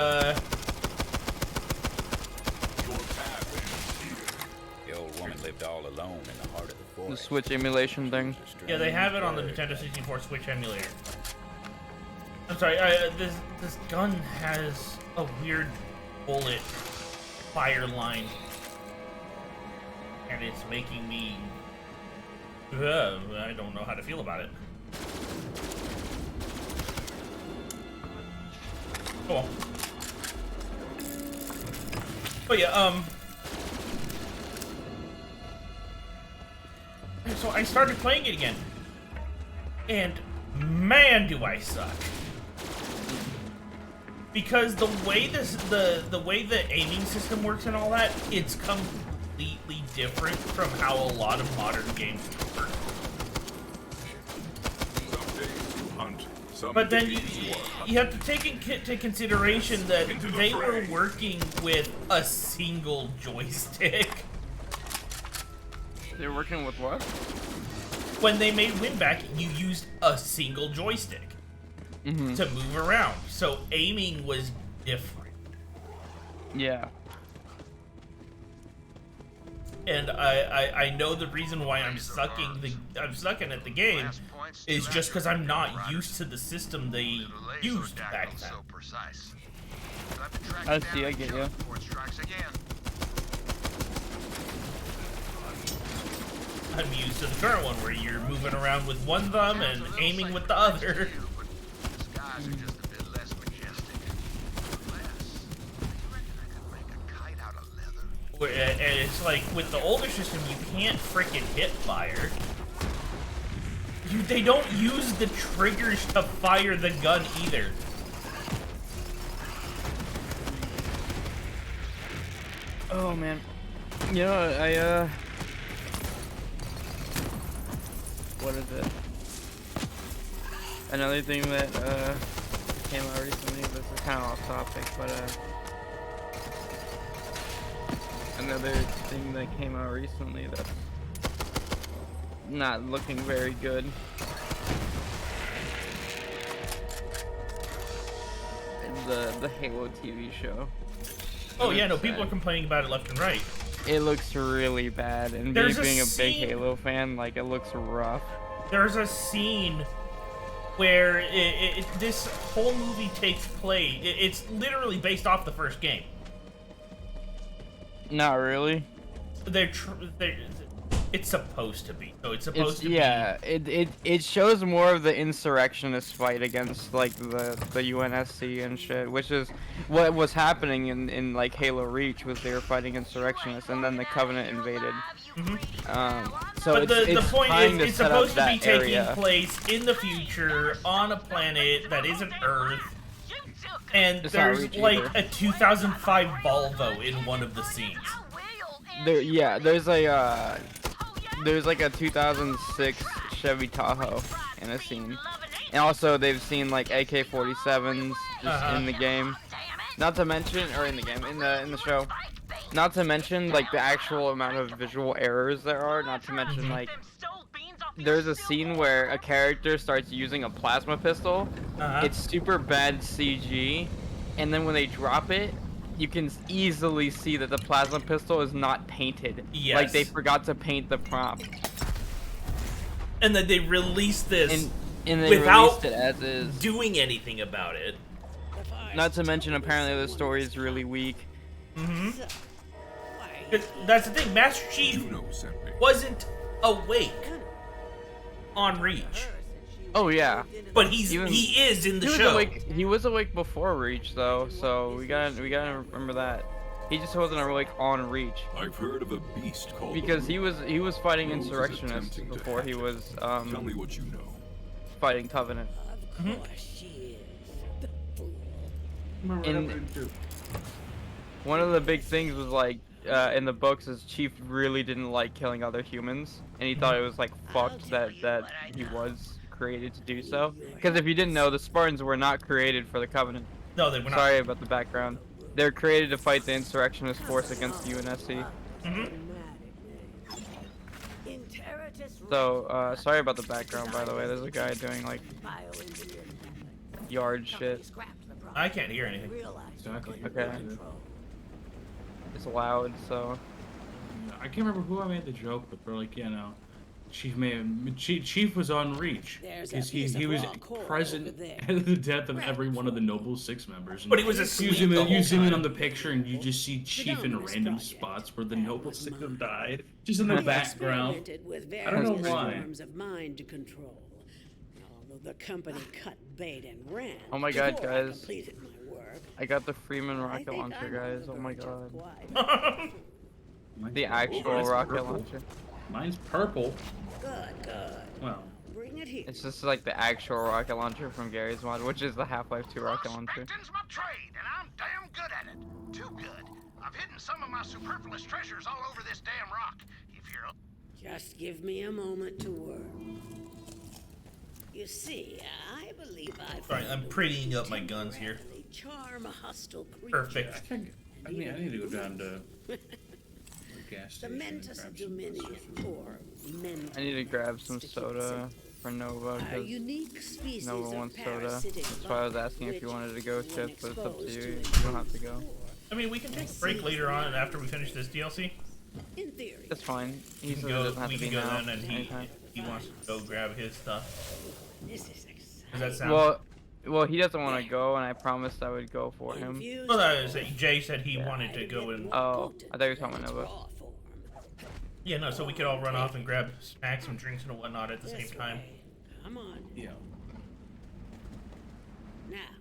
Speaker 5: The old woman lived all alone in the heart of the forest.
Speaker 3: The Switch emulation thing.
Speaker 1: Yeah, they have it on the Nintendo 64 Switch emulator. I'm sorry, this gun has a weird bullet fire line. And it's making me... I don't know how to feel about it. Cool. But yeah, so I started playing it again. And man, do I suck. Because the way the way the aiming system works and all that, it's completely different from how a lot of modern games work. But then you have to take into consideration that they were working with a single joystick.
Speaker 3: They're working with what?
Speaker 1: When they made Winback, you used a single joystick to move around, so aiming was different.
Speaker 3: Yeah.
Speaker 1: And I know the reason why I'm sucking at the game is just because I'm not used to the system they used back then.
Speaker 3: I see, I get you.
Speaker 1: I'm used to the current one where you're moving around with one thumb and aiming with the other. And it's like, with the older system, you can't frickin' hit fire. They don't use the triggers to fire the gun either.
Speaker 3: Oh man. You know, what is it? Another thing that came out recently, this is kind of off topic, but another thing that came out recently that's not looking very good. The Halo TV show.
Speaker 1: Oh yeah, no, people are complaining about it left and right.
Speaker 3: It looks really bad, and being a big Halo fan, like, it looks rough.
Speaker 1: There's a scene where this whole movie takes place. It's literally based off the first game.
Speaker 3: Not really.
Speaker 1: It's supposed to be. So it's supposed to be.
Speaker 3: Yeah, it shows more of the insurrectionist fight against, like, the UNSC and shit, which is what was happening in like Halo Reach, was they were fighting insurrectionists, and then the Covenant invaded. So
Speaker 1: but the point is, it's supposed to be taking
Speaker 3: area.
Speaker 1: place in the future on a planet that isn't Earth. And
Speaker 3: It's
Speaker 1: there's like a 2005 Volvo in one of the scenes.
Speaker 3: There's like a 2006 Chevy Tahoe in a scene, and also they've seen like AK-47s just in the game. Not to mention, or in the game, in the show. Not to mention like the actual amount of visual errors there are. Not to mention like there's a scene where a character starts using a plasma pistol. It's super bad CG, and then when they drop it, you can easily see that the plasma pistol is not painted.
Speaker 1: Yes.
Speaker 3: Like they forgot to paint the prompt.
Speaker 1: And that they released this
Speaker 3: and they
Speaker 1: without
Speaker 3: released it as is.
Speaker 1: doing anything about it.
Speaker 3: Not to mention, apparently the story is really weak.
Speaker 1: That's the thing. Master Chief wasn't awake on Reach.
Speaker 3: Oh yeah,
Speaker 1: but he is in the show.
Speaker 3: He was awake before Reach though, so we gotta remember that. He just wasn't awake on Reach.
Speaker 13: I've heard of a beast called
Speaker 3: because he was fighting insurrectionists before he was
Speaker 13: Tell me what you know.
Speaker 3: fighting Covenant.
Speaker 12: Of course she is.
Speaker 3: And one of the big things was like in the books is Chief really didn't like killing other humans, and he thought it was like fucked that he was created to do so. Because if you didn't know, the Spartans were not created for the Covenant.
Speaker 1: No, they were not.
Speaker 3: Sorry about the background. They're created to fight the insurrectionist force against UNSC. So, sorry about the background, by the way. There's a guy doing, like, yard shit.
Speaker 1: I can't hear anything.
Speaker 2: Exactly.
Speaker 3: Okay. It's loud, so...
Speaker 2: I can't remember who I made the joke, but they're like, you know, Chief was on Reach. Because he was present at the death of every one of the Noble Six members.
Speaker 1: But he was asleep
Speaker 2: You zoom in on the picture and you just see Chief in random spots where the Noble Six have died. Just in the background. I don't know why.
Speaker 12: Forms of mind control. Although the company cut bait and ran.
Speaker 3: Oh my god,
Speaker 12: before I
Speaker 3: guys.
Speaker 12: completed my work.
Speaker 3: I got the Freeman rocket launcher, guys. Oh my god.
Speaker 2: Mine's
Speaker 3: The actual
Speaker 2: purple.
Speaker 3: rocket launcher.
Speaker 2: Mine's purple.
Speaker 12: Good.
Speaker 2: Well,
Speaker 12: Bring it here.
Speaker 3: It's just like the actual rocket launcher from Gary's mod, which is the Half-Life 2 rocket launcher.
Speaker 16: Prospecting's my trade, and I'm damn good at it. Too good. I've hidden some of my superfluous treasures all over this damn rock. If you're...
Speaker 12: Just give me a moment to work. You see, I believe I've...
Speaker 1: Sorry, I'm prettying up my guns here.
Speaker 12: Charm a hostile creature.
Speaker 1: Perfect.
Speaker 2: I need to go down to the gas
Speaker 12: The
Speaker 2: station.
Speaker 12: Mentis
Speaker 2: and grab some
Speaker 12: Dominion, or Mentis.
Speaker 3: I need to grab some soda for Nova,
Speaker 12: A
Speaker 3: because
Speaker 12: unique species
Speaker 3: Nova
Speaker 12: of
Speaker 3: wants soda.
Speaker 12: parasitic
Speaker 3: That's why I was
Speaker 12: bug
Speaker 3: asking if you
Speaker 12: which,
Speaker 3: wanted to go,
Speaker 12: when
Speaker 3: Chip, but it's up to
Speaker 12: exposed
Speaker 3: you. You
Speaker 12: to
Speaker 3: don't have to go.
Speaker 1: I mean, we can take a break later on after we finish this DLC.
Speaker 12: In theory.
Speaker 3: That's fine.
Speaker 1: We
Speaker 3: He
Speaker 1: can
Speaker 3: says it
Speaker 1: go,
Speaker 3: doesn't have
Speaker 1: we
Speaker 3: to
Speaker 1: can
Speaker 3: be
Speaker 1: go
Speaker 3: now.
Speaker 1: then, and
Speaker 3: Anytime.
Speaker 1: he wants to go grab his stuff.
Speaker 12: This is exciting.
Speaker 1: Does that sound?
Speaker 3: Well, he doesn't want to go, and I promised I would go for him.
Speaker 1: Well, that is it. Jay said he wanted to go and.
Speaker 3: Oh, I thought you were talking about Nova.
Speaker 1: Yeah, no, so we could all run off and grab snacks and drinks and whatnot at the same time.
Speaker 12: Come on.
Speaker 2: Yeah.
Speaker 12: Now,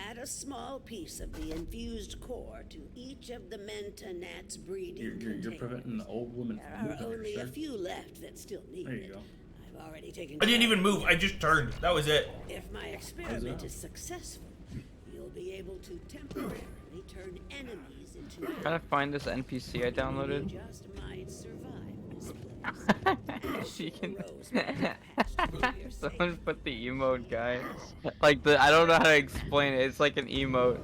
Speaker 12: add a small piece of the infused core to each of the Mentonats breeding
Speaker 2: You're
Speaker 12: containers.
Speaker 2: preventing the old woman
Speaker 12: There
Speaker 2: from
Speaker 12: are
Speaker 2: moving her,
Speaker 12: only a
Speaker 2: sir.
Speaker 12: few left that still need
Speaker 2: There you
Speaker 12: it.
Speaker 2: go.
Speaker 12: I've already taken.
Speaker 1: I didn't
Speaker 12: care
Speaker 1: even
Speaker 12: of
Speaker 1: move. I just turned. That was it.
Speaker 12: If my experiment is successful, you'll be able to temporarily turn enemies into.
Speaker 3: I'm trying to find this NPC I downloaded.
Speaker 12: Just might survive this
Speaker 3: She can. Someone put the emote guy. Like I don't know how to explain it. It's like an emote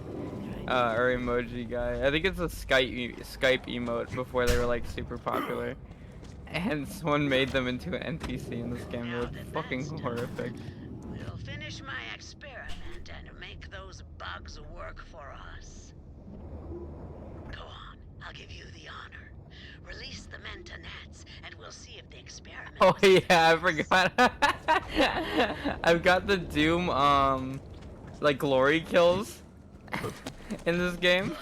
Speaker 3: or emoji guy. I think it's a Skype emote before they were like super popular. And someone made them into an NPC in this game. It was fucking horrific.
Speaker 12: We'll finish my experiment and make those bugs work for us. Go on, I'll give you the honor. Release the Mentonats, and we'll see if the experiment.
Speaker 3: Oh yeah, I forgot. I've got the Doom like glory kills in this game.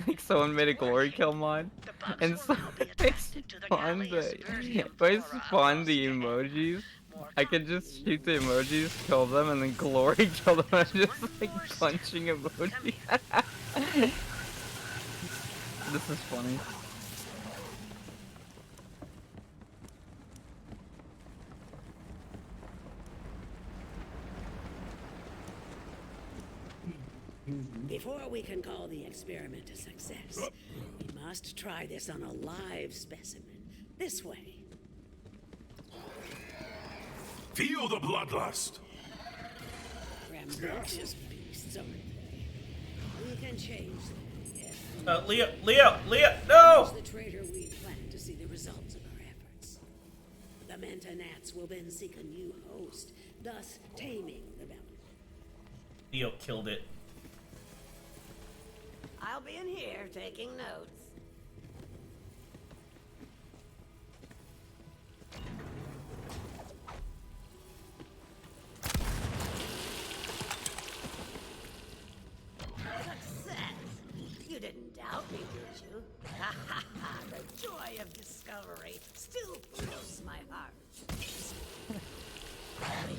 Speaker 3: Like someone made a glory kill mod, and so I spawned the emojis. I could just shoot the emojis, kill them, and then glory kill them. I'm just like punching emojis. This is funny.
Speaker 12: Before we can call the experiment a success, we must try this on a live specimen. This way.
Speaker 13: Feel the bloodlust.
Speaker 12: Rambunctious beasts, aren't they? We can change them.
Speaker 1: Leo, no!
Speaker 12: Use the traitor we plan to see the results of our efforts. The Mentonats will then seek a new host, thus taming the bounty.
Speaker 1: Leo killed it.
Speaker 12: I'll be in here taking notes. Success! You didn't doubt me, did you? Ha ha ha! The joy of discovery still fills my heart.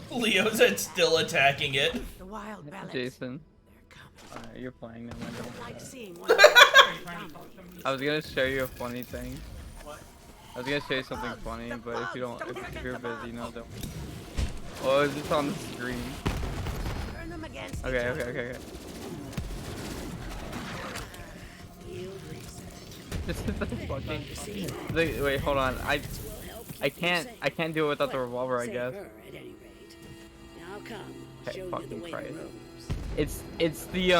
Speaker 1: Leo said still attacking it.
Speaker 12: The wild balance.
Speaker 3: Jason. You're playing now.
Speaker 12: Like seeing one
Speaker 3: I was gonna show you a funny thing. I was gonna show you something funny, but if you don't, if you're busy, no, don't. Oh, is this on the screen?
Speaker 12: Turn them against
Speaker 3: Okay,
Speaker 12: each
Speaker 3: okay,
Speaker 12: other.
Speaker 3: okay, okay.
Speaker 12: Field research.
Speaker 3: This is the fucking.
Speaker 12: See?
Speaker 3: Wait, hold on. I can't do it without the revolver, I
Speaker 12: Save
Speaker 3: guess.
Speaker 12: her at any rate. Now come,
Speaker 3: Okay,
Speaker 12: show you the
Speaker 3: fucking
Speaker 12: way
Speaker 3: Christ.
Speaker 12: to Rose.
Speaker 3: It's the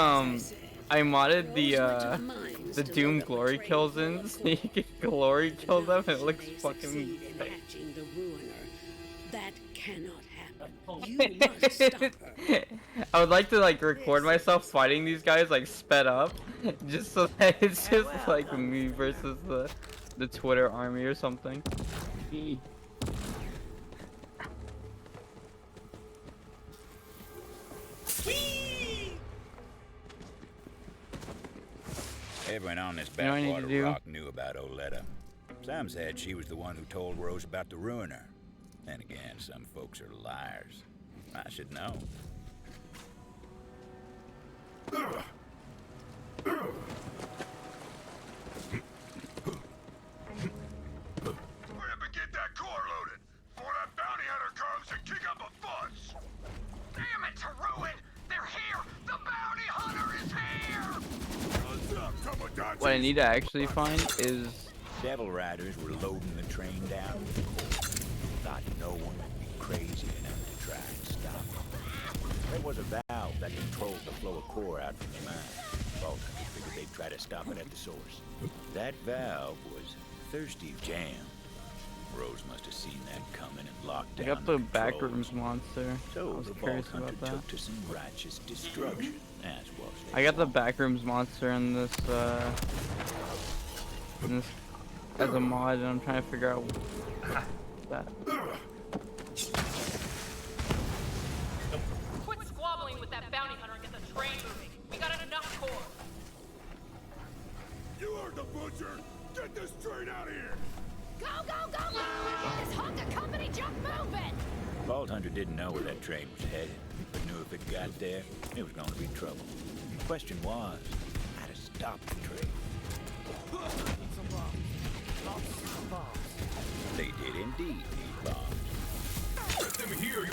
Speaker 3: I modded the Doom glory kills in, so you can glory kill them and it looks fucking fake.
Speaker 12: Hatching the ruiner. That cannot happen. You must stop her.
Speaker 3: I would like to like record myself fighting these guys like sped up, just so that it's just like me versus the Twitter army or something.
Speaker 5: Everyone on this
Speaker 3: You know what I need to
Speaker 5: backwater
Speaker 3: do?
Speaker 5: rock knew about Oletta. Some said she was the one who told Rose about the ruiner. Then again, some folks are liars. I should know.
Speaker 9: Hurry up and get that core loaded before that bounty hunter comes and kick up a fuss.
Speaker 6: Damn it, Taruin! They're here! The bounty hunter is here!
Speaker 9: What's up, Tomodachi?
Speaker 3: What I need to actually find is
Speaker 5: Devil Riders were loading the train down. Thought no one would be crazy enough to try and stop them. There was a valve that controlled the flow of core out from the mine. Bolton figured they'd try to stop it at the source. That valve was Thirsty Jam. Rose must have seen that coming and locked
Speaker 3: I
Speaker 5: down
Speaker 3: got the
Speaker 5: controls.
Speaker 3: backrooms monster. I
Speaker 5: So
Speaker 3: was
Speaker 5: the
Speaker 3: curious
Speaker 5: Vault Hunter
Speaker 3: about that.
Speaker 5: took to some righteous destruction. That's what
Speaker 3: I got the backrooms monster in this as a mod, and I'm trying to figure out that.
Speaker 11: Quit squabbling with that bounty hunter and get the train moving. We got enough core.
Speaker 9: You heard the butcher! Get this train out of here!
Speaker 7: Go, go, go, go! This Honda company jump moving!
Speaker 5: Vault Hunter didn't know where that train was headed, but knew if it got there, it was going to be trouble. The question was, how to stop the train. They did indeed need bombs.
Speaker 13: Let them hear you.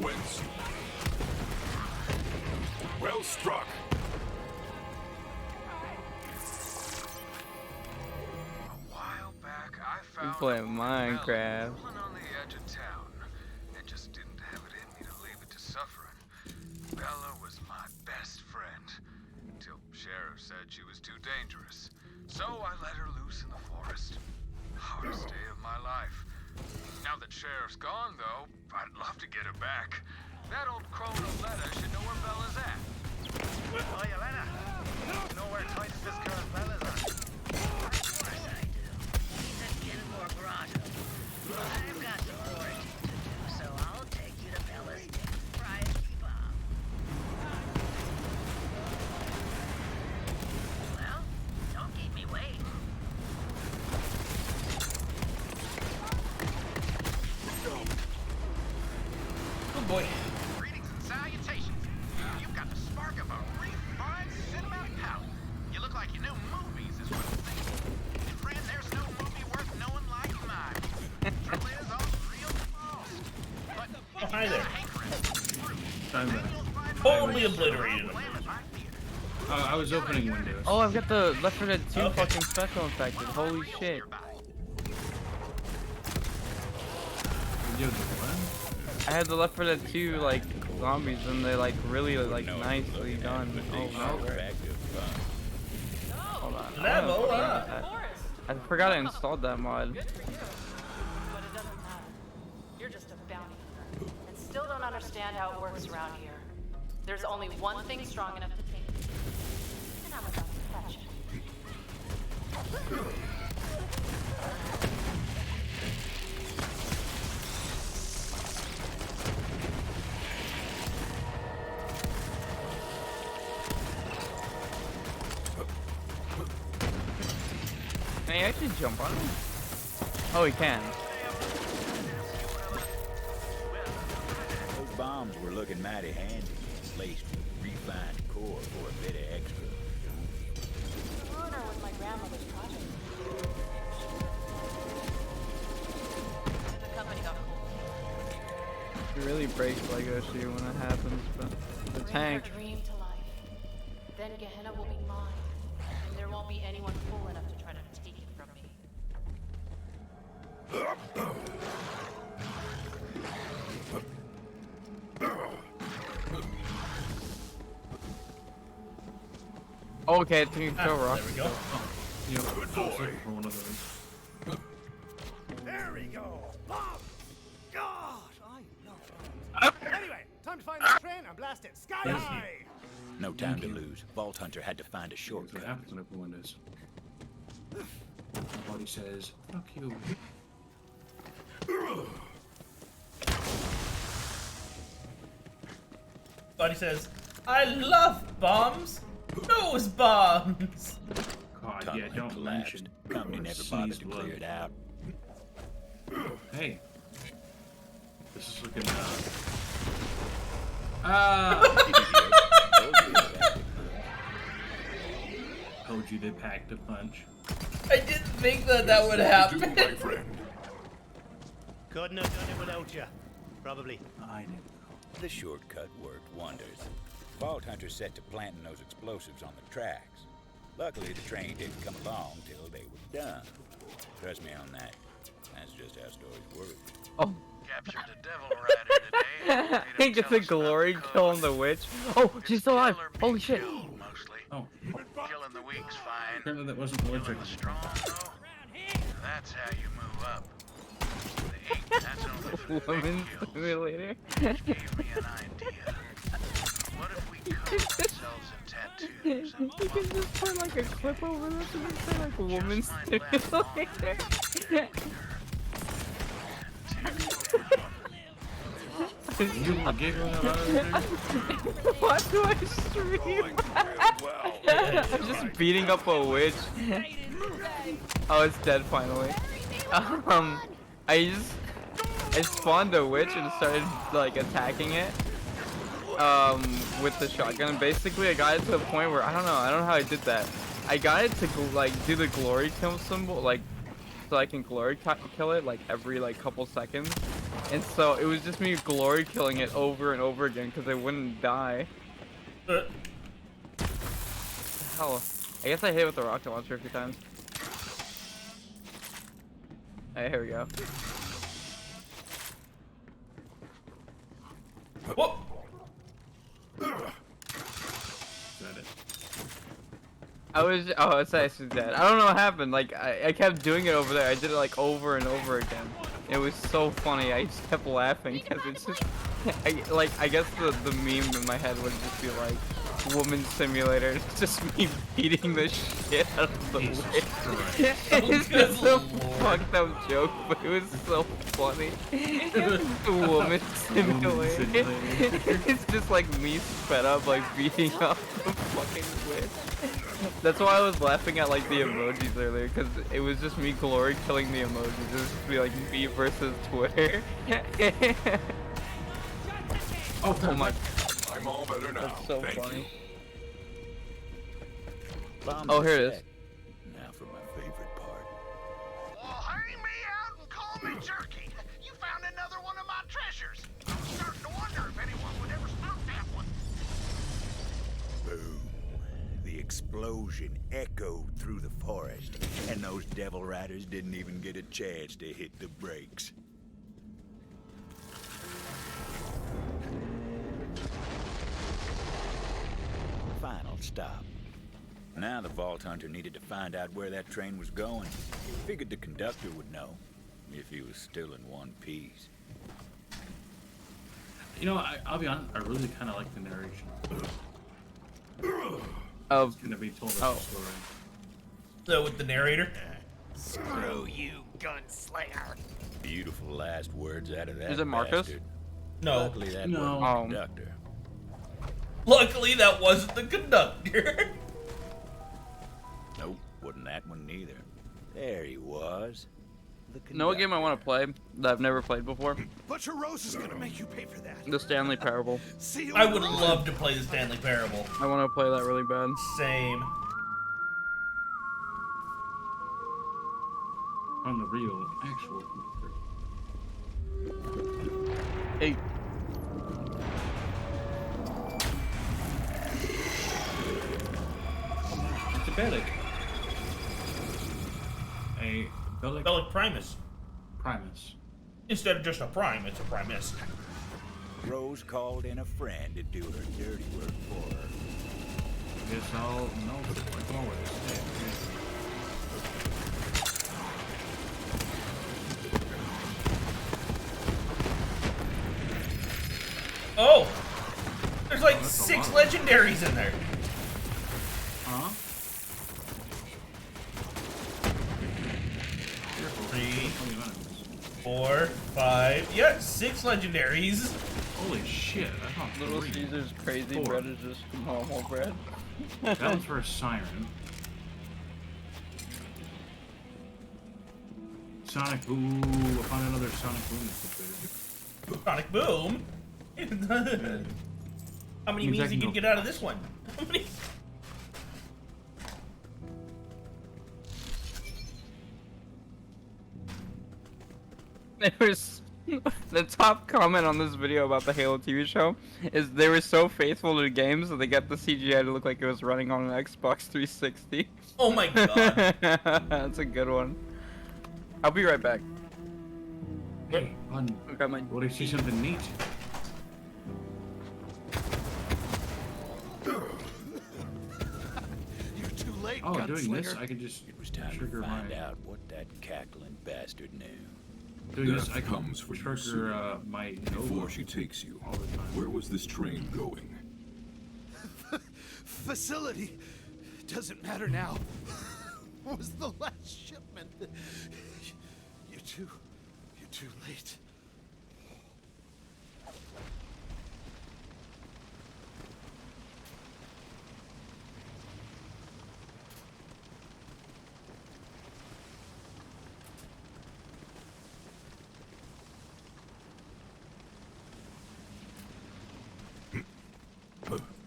Speaker 13: Whence? Well struck.
Speaker 3: You play Minecraft.
Speaker 16: One on the edge of town. It just didn't have it in me to leave it to suffering. Bella was my best friend. Till Sheriff said she was too dangerous. So I let her loose in the forest. Hardest day of my life. Now that Sheriff's gone, though, I'd love to get her back. That old crone Oletta should know where Bella's at.
Speaker 14: Oh, Yelena! You know where Titus Viscera's Bella's at?
Speaker 12: I've got some foraging to do, so I'll take you to Bella's fried kebab. Well, don't keep me waiting.
Speaker 1: Oh boy.
Speaker 6: Greetings and salutations. You've got the spark of a refined cinematic palate. You look like you know movies, is what I'm thinking. And friend, there's no movie worth knowing like mine. Trouble is, I'm real lost. But
Speaker 1: Oh, hi there.
Speaker 2: I'm back.
Speaker 1: Totally obliterated him.
Speaker 2: I was opening windows.
Speaker 3: Oh, I've got the Left 4 Dead 2
Speaker 1: Okay.
Speaker 3: fucking special infected. Holy shit.
Speaker 2: You did what?
Speaker 3: I had the Left 4 Dead 2 like zombies, and they're like really like nicely done. Oh no. Hold on.
Speaker 1: Level up.
Speaker 3: I forgot I installed that mod.
Speaker 11: But it doesn't matter. You're just a bounty hunter. And still don't understand how it works around here. There's only one thing strong enough to take it. And I'm about to catch it.
Speaker 3: Can he actually jump on him? Oh, he can.
Speaker 5: Those bombs were looking mighty handy, laced with refined core for a bit of extra.
Speaker 11: The ruiner was my grandmother's project. The company got
Speaker 3: It really breaks Lego Shoe when it happens, but the
Speaker 11: Bring
Speaker 3: tank.
Speaker 11: her dream to life. Then Gehenna will be mine, and there won't be anyone fool enough to try to take it from me.
Speaker 3: Okay, can you throw rocks?
Speaker 1: There we go.
Speaker 2: You know, I was looking for one of those.
Speaker 8: There we go. Bob! God, I love that. Anyway, time to find this train and blast it sky high.
Speaker 5: No time to lose. Vault Hunter had to find a
Speaker 2: What
Speaker 5: shortcut.
Speaker 2: happens when everyone is? My body says, fuck you.
Speaker 1: Buddy says, I love bombs. Nose bombs.
Speaker 2: God,
Speaker 5: Tunnel
Speaker 2: yeah,
Speaker 5: had
Speaker 2: don't
Speaker 5: collapsed.
Speaker 2: mention.
Speaker 5: Company never bothered to clear it out.
Speaker 2: Hey. This is looking, told you they packed a punch.
Speaker 1: I didn't think that would happen.
Speaker 13: My friend.
Speaker 8: Couldn't have done it without you. Probably.
Speaker 2: I know.
Speaker 5: The shortcut worked wonders. Vault Hunter set to planting those explosives on the tracks. Luckily, the train didn't come along till they were done. Trust me on that. That's just how stories work.
Speaker 3: Oh.
Speaker 16: Captured a devil rider today.
Speaker 3: He gets a glory kill on the witch. Oh, she's still alive. Holy shit.
Speaker 16: Mostly.
Speaker 2: Oh.
Speaker 16: Killing the weak's fine.
Speaker 2: Apparently that wasn't the word
Speaker 16: Killing the strong, though, that's how you move up. The ink, that's only for the big
Speaker 3: Woman
Speaker 16: kills.
Speaker 3: simulator.
Speaker 16: Which gave me an idea. What if we covered ourselves in tattoos and
Speaker 3: You can just put like a clip over this and then say like woman simulator.
Speaker 2: You were giggling about it.
Speaker 3: Why do I stream? I'm just beating up a witch. Oh, it's dead finally. I spawned a witch and started like attacking it. With the shotgun. And basically, I got it to the point where I don't know how I did that. I got it to like do the glory kill symbol, like so I can glory kill it like every like couple seconds. And so it was just me glory killing it over and over again because it wouldn't die. Hell, I guess I hit it with the rocket launcher a few times. Hey, here we go.
Speaker 1: Whoa.
Speaker 2: Is that it?
Speaker 3: Oh, it's actually dead. I don't know what happened. Like, I kept doing it over there. I did it like over and over again. It was so funny. I just kept laughing because it's just, I guess the meme in my head would just be like, woman simulator. It's just me beating the shit out of the witch. It's just a fucked up joke, but it was so funny. It's a woman simulator. It's just like me sped up, like beating up the fucking witch. That's why I was laughing at like the emojis earlier, because it was just me glory killing the emojis. It was just be like me versus Twitter. Oh my.
Speaker 13: I'm all better now.
Speaker 3: That's so
Speaker 13: Thank
Speaker 3: funny.
Speaker 5: Bombs
Speaker 3: Oh,
Speaker 5: are
Speaker 3: here it is.
Speaker 5: set. Now for my favorite part.
Speaker 9: Well, hang me out and call me jerky. You found another one of my treasures. I'm starting to wonder if anyone would ever smoke that one.
Speaker 5: Boom. The explosion echoed through the forest, and those devil riders didn't even get a chance to hit the brakes. Final stop. Now the Vault Hunter needed to find out where that train was going. Figured the conductor would know, if he was still in one piece.
Speaker 2: You know, I'll be honest, I really kind of like the narration.
Speaker 3: Of
Speaker 2: It's gonna be told as
Speaker 3: oh.
Speaker 2: a story.
Speaker 1: So with the narrator.
Speaker 8: Screw you, gunslinger.
Speaker 5: Beautiful last words out of that
Speaker 3: Is it Marcus?
Speaker 5: bastard.
Speaker 1: No.
Speaker 5: Luckily that
Speaker 2: No.
Speaker 5: wasn't the conductor.
Speaker 1: Luckily, that wasn't the conductor.
Speaker 5: Nope, wasn't that one neither. There he was.
Speaker 3: You know what game I want to play that I've never played before?
Speaker 8: Butcher Rose is gonna make you pay for that.
Speaker 3: The Stanley Parable.
Speaker 8: See you
Speaker 1: I
Speaker 8: in
Speaker 1: would
Speaker 8: the room.
Speaker 1: love to play the Stanley Parable.
Speaker 3: I want to play that really bad.
Speaker 1: Same.
Speaker 2: On the real, actual computer.
Speaker 3: Hey,
Speaker 2: Bellic. A Bellic.
Speaker 1: Bellic Primus.
Speaker 2: Primus.
Speaker 1: Instead of just a prime, it's a primus.
Speaker 5: Rose called in a friend to do her dirty work for her.
Speaker 2: Guess I'll know like always.
Speaker 1: Oh! There's like 6 legendaries in there.
Speaker 2: Huh?
Speaker 1: 3, 4, 5. Yeah, 6 legendaries.
Speaker 2: Holy shit! I thought
Speaker 3: Little
Speaker 2: 3.
Speaker 3: Caesar's crazy
Speaker 2: 4.
Speaker 3: bread is just normal bread.
Speaker 2: That one's for a siren. Sonic Boom. We'll find another Sonic Boom.
Speaker 1: Sonic Boom? How many memes you can get out of this one? How many?
Speaker 3: There was the top comment on this video about the Halo TV show is they were so faithful to the games that they got the CGI to look like it was running on an Xbox 360.
Speaker 1: Oh my god.
Speaker 3: That's a good one. I'll be right back.
Speaker 2: Hey, what if you see something neat?
Speaker 8: You're too late,
Speaker 2: Oh,
Speaker 8: gunslinger.
Speaker 2: doing this, I can just
Speaker 5: It was time to find out what that cackling bastard knew.
Speaker 2: Doing this,
Speaker 13: Death
Speaker 2: I can
Speaker 13: comes for you soon.
Speaker 2: trigger my
Speaker 13: Before she takes you,
Speaker 2: all the time.
Speaker 13: where was this train going?
Speaker 8: Facility. Doesn't matter now. Was the last shipment. You're too late.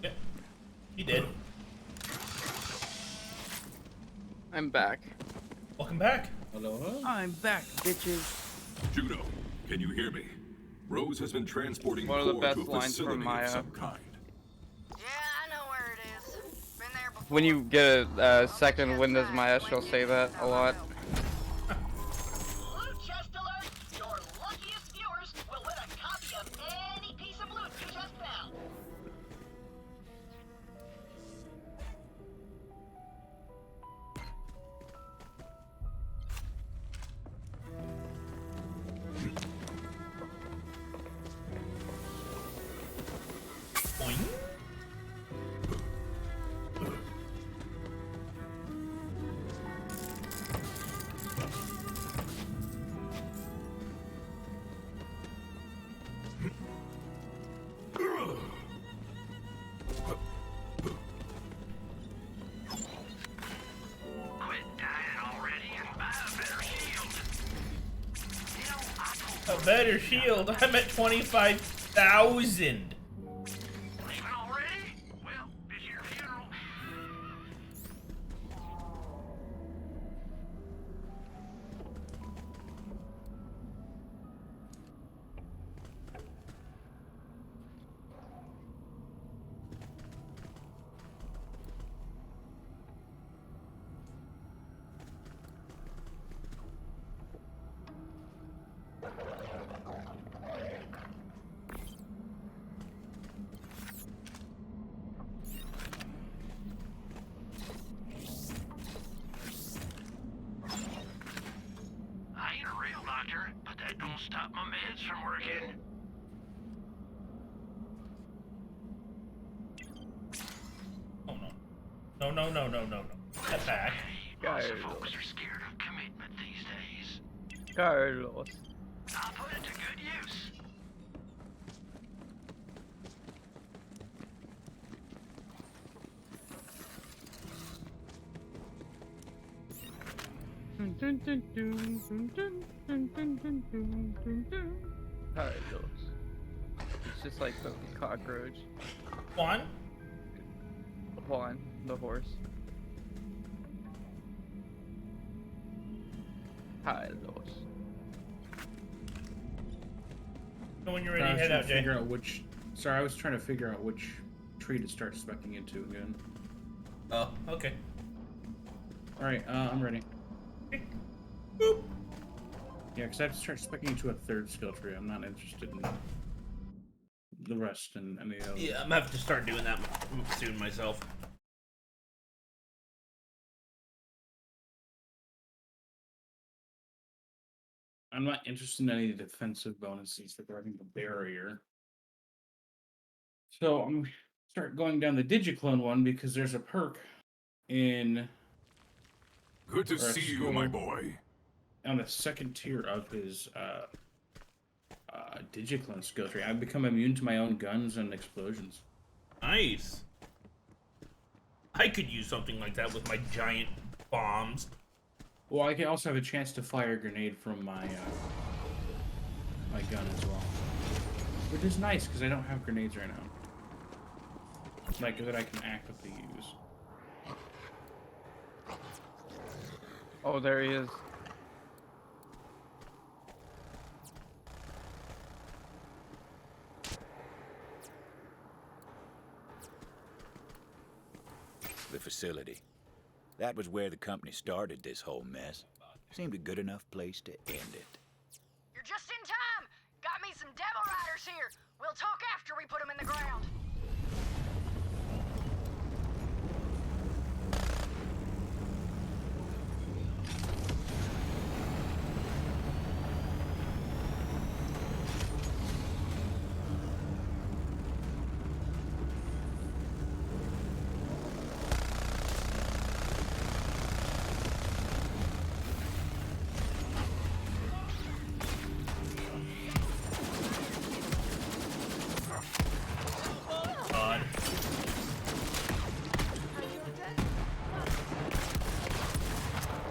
Speaker 1: Yeah, he did.
Speaker 3: I'm back.
Speaker 1: Welcome back.
Speaker 2: Hello?
Speaker 3: I'm back, bitches.
Speaker 13: Juno, can you hear me? Rose has been transporting
Speaker 3: One of the
Speaker 13: core
Speaker 3: best
Speaker 13: to a
Speaker 3: lines from
Speaker 13: facility
Speaker 3: Maya.
Speaker 13: of some kind.
Speaker 6: Yeah, I know where it is. Been there before.
Speaker 3: When you get a second Windows Maya, she'll say that a lot.
Speaker 4: Loot chest alert! Your luckiest viewers will win a copy of any piece of loot you just found.
Speaker 1: Boing.
Speaker 17: Quit dying already and buy a better shield. You know, I told
Speaker 1: A better shield. I'm at 25,000.
Speaker 17: leaving already? Well, this your funeral. I ain't a real doctor, but that don't stop my meds from working.
Speaker 1: Oh no. No, no, no, no, no, no. Get back.
Speaker 17: Lots of folks are scared of commitment these days.
Speaker 3: Carlos.
Speaker 17: I'll put it to good use.
Speaker 3: Carlos. It's just like the cockroach.
Speaker 1: Juan?
Speaker 3: Juan, the horse. Carlos.
Speaker 1: So when you're
Speaker 2: I
Speaker 1: ready,
Speaker 2: was
Speaker 1: head
Speaker 2: trying
Speaker 1: out,
Speaker 2: to
Speaker 1: Jay.
Speaker 2: figure out which. Sorry, I was trying to figure out which tree to start specking into again.
Speaker 1: Oh, okay.
Speaker 2: Alright, I'm ready.
Speaker 1: Boop.
Speaker 2: Yeah, because I have to start specking into a third skill tree. I'm not interested in the rest and any of those.
Speaker 1: Yeah, I'm gonna have to start doing that soon myself.
Speaker 2: I'm not interested in any defensive bonuses regarding the barrier. So I'm gonna start going down the Digiclone one because there's a perk in.
Speaker 13: Good to see you, my boy.
Speaker 2: On the second tier of his Digiclone skill tree, I've become immune to my own guns and explosions.
Speaker 1: Nice. I could use something like that with my giant bombs.
Speaker 2: Well, I can also have a chance to fire a grenade from my my gun as well, which is nice because I don't have grenades right now, like that I can actively use.
Speaker 3: Oh, there he is.
Speaker 5: The facility. That was where the company started this whole mess. Seemed a good enough place to end it.
Speaker 11: You're just in time! Got me some Devil Riders here! We'll talk after we put them in the ground.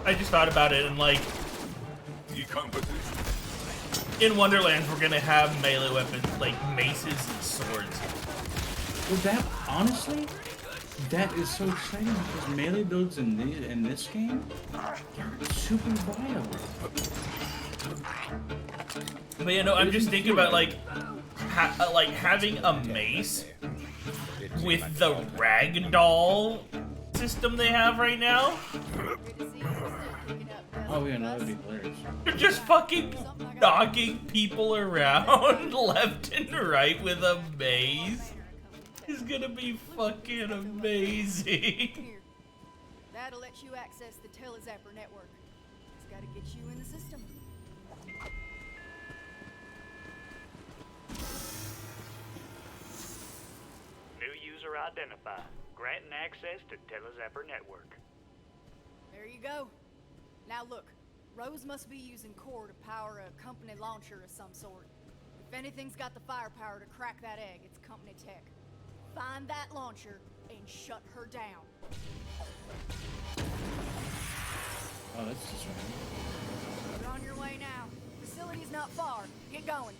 Speaker 1: I just thought about it and like, in Wonderlands we're gonna have melee weapons like maces and swords.
Speaker 2: Well, that honestly, that is so exciting because melee builds in this game are super viable.
Speaker 1: But you know, I'm just thinking about like, having a mace with the ragdoll system they have right now.
Speaker 2: Oh yeah, no, that'd be hilarious.
Speaker 1: They're just fucking knocking people around left and right with a maze. It's gonna be fucking amazing.
Speaker 7: That'll let you access the Telezapper network. It's gotta get you in the system.
Speaker 19: New user identified. Granting access to Telezapper network.
Speaker 7: There you go. Now look, Rose must be using core to power a company launcher of some sort. If anything's got the firepower to crack that egg, it's company tech. Find that launcher and shut her down.
Speaker 2: Oh, that's just right.
Speaker 7: You're on your way now. Facility's not far. Get going.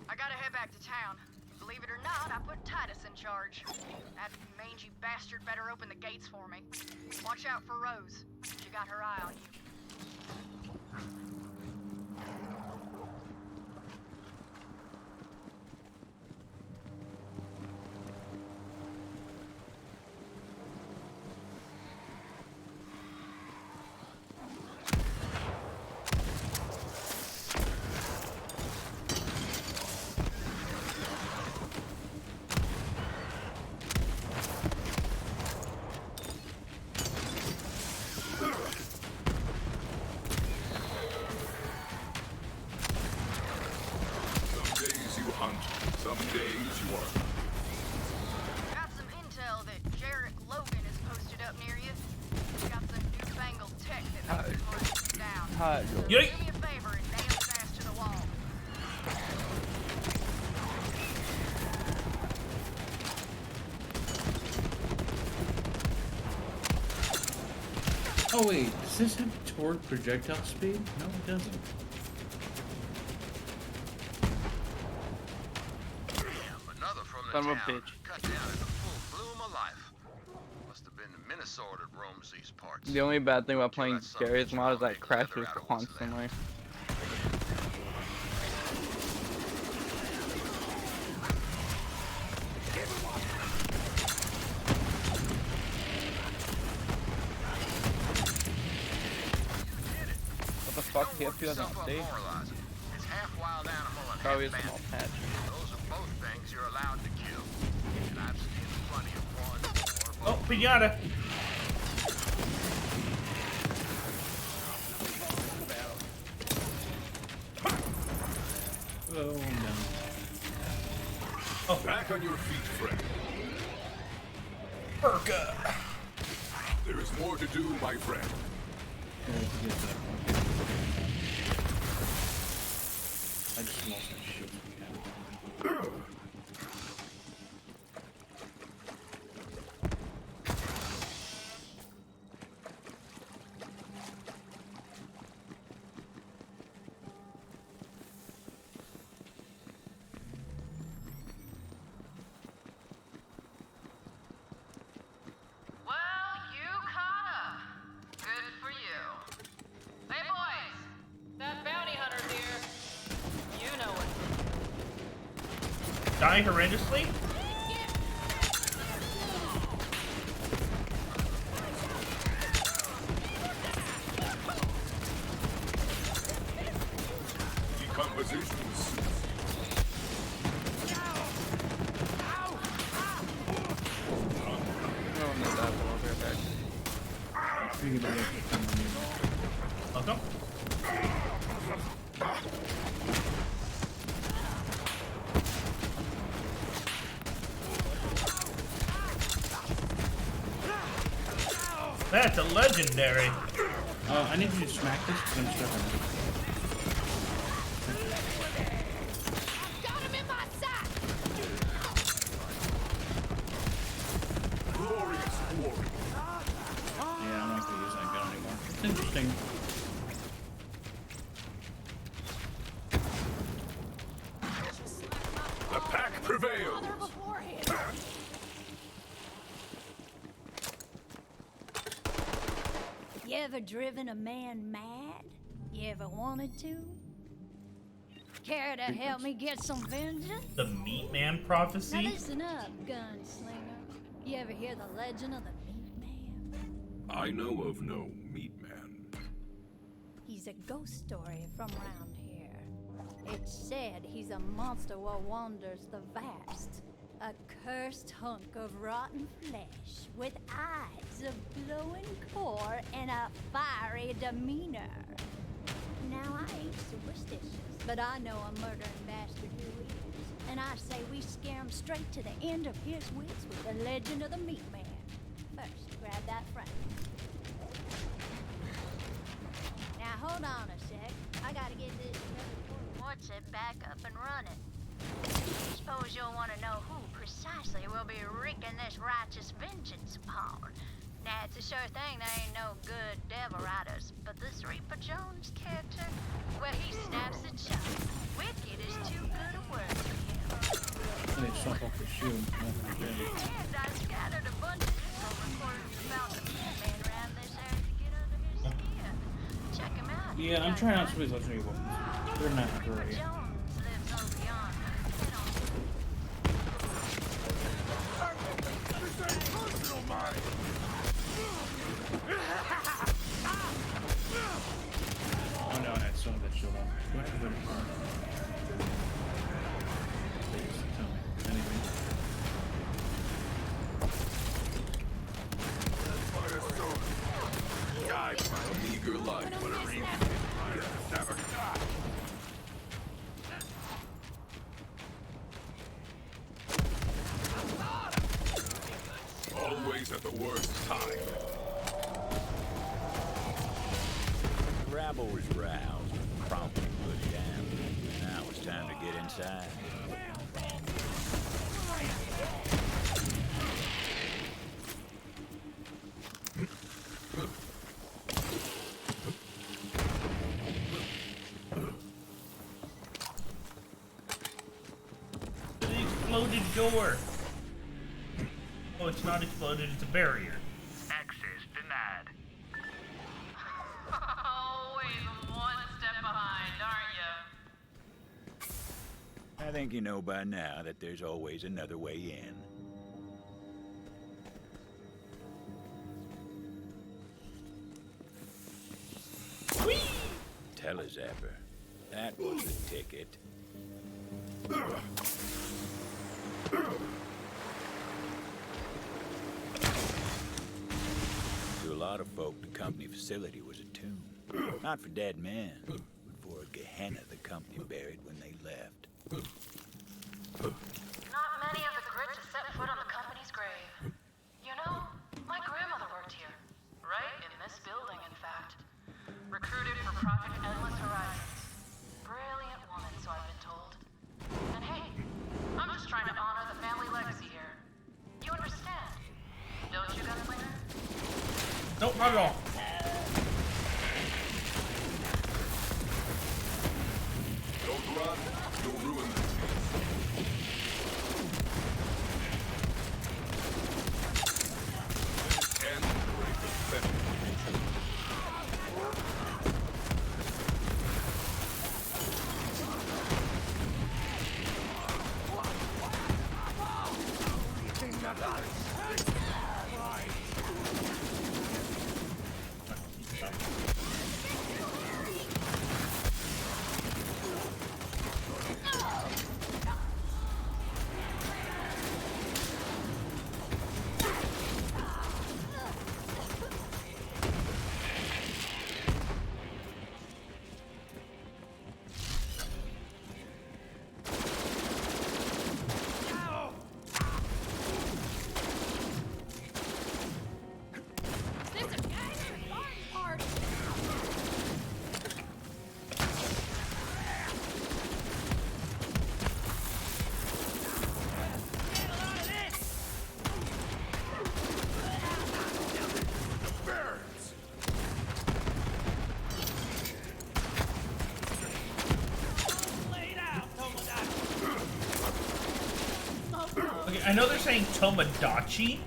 Speaker 11: I gotta head back to town. Believe it or not, I put Titus in charge. That mangy bastard better open the gates for me. Watch out for Rose. She got her eye on you.
Speaker 13: Some days you are.
Speaker 11: Got some intel that Jarek Logan is posted up near you. Got some newfangled tech that makes it hard to get down. So do me a favor and nail his ass to the wall.
Speaker 2: Oh wait, does this have torque projectile speed? No, it doesn't.
Speaker 17: Another from the
Speaker 3: Son of a
Speaker 17: town.
Speaker 3: bitch.
Speaker 17: Cut down in the full bloom of life. Must have been Minnesota that roams these parts.
Speaker 3: The only bad thing about playing Gary's mod is that it crashes constantly. What the fuck? TFP doesn't update?
Speaker 17: It's half wild animal and
Speaker 3: Probably a
Speaker 17: half
Speaker 3: small
Speaker 17: bandit.
Speaker 3: patch.
Speaker 17: Those are both things you're allowed to kill. And I've seen plenty of one
Speaker 1: Oh, pinata.
Speaker 2: Oh no.
Speaker 13: Oh, back on your feet, friend.
Speaker 1: Perka.
Speaker 13: There is more to do, my friend.
Speaker 2: I just lost my shit.
Speaker 6: Well, you caught up. Good for you. Hey, boys. That bounty hunter's here. You know what.
Speaker 1: Die horrendously?
Speaker 13: Decompositions.
Speaker 1: Welcome. That's a legendary.
Speaker 2: I need you to smack this because I'm stuck on it.
Speaker 7: Got him in my sight!
Speaker 13: Glorious glory.
Speaker 2: Yeah, I'm not gonna use that gun anymore. It's interesting.
Speaker 13: The pack prevails.
Speaker 20: You ever driven a man mad? You ever wanted to? Care to help me get some vengeance?
Speaker 1: The Meat Man
Speaker 20: Now
Speaker 1: prophecy?
Speaker 20: listen up, gunslinger. You ever hear the legend of the Meat Man?
Speaker 13: I know of no meat man.
Speaker 20: He's a ghost story from around here. It's said he's a monster what wanders the vast. A cursed hunk of rotten flesh with eyes of glowing core and a fiery demeanor. Now, I ain't superstitious, but I know a murdering bastard who is. And I say we scare him straight to the end of his wits with the legend of the Meat Man. First, grab that frame. Now, hold on a sec. I gotta get this what's it back up and running. Suppose you'll want to know who precisely will be wreaking this righteous vengeance upon. Now, it's a sure thing there ain't no good devil riders, but this Reaper Jones character, well, he snaps the chop. Wicked is too good a word for him.
Speaker 2: They suck off the shoe.
Speaker 20: And I scattered a bunch of info recordings about the Meat Man around this area to get under his skin. Check him out.
Speaker 2: Yeah, I'm trying out some of these legendary weapons. They're not great. Oh no, I still have that shield on. Do I have to go to farm? Please, tell me. Anything.
Speaker 13: Die for a meager life, whatever you never die. Always at the worst time.
Speaker 5: The rabble was roused and promptly put down. Now it's time to get inside.
Speaker 1: exploded door. Oh, it's not exploded, it's a barrier.
Speaker 19: Access denied.
Speaker 6: Always one step behind, aren't you?
Speaker 5: I think you know by now that there's always another way in.
Speaker 1: Whee!
Speaker 5: Telezapper. That was the ticket. To a lot of folk, the company facility was a tomb. Not for dead men, but for a Gehenna the company buried when they left.
Speaker 11: Not many of the grit to set foot on the company's grave. You know, my grandmother worked here. Right in this building, in fact. Recruited for Project Endless Horizons. Brilliant woman, so I've been told. And hey, I'm just trying to honor the family legacy here. You understand, don't you, Gunslinger?
Speaker 1: Nope, not at all.
Speaker 13: Don't run, you'll ruin the and break the fence.
Speaker 1: I know they're saying Tomodachi,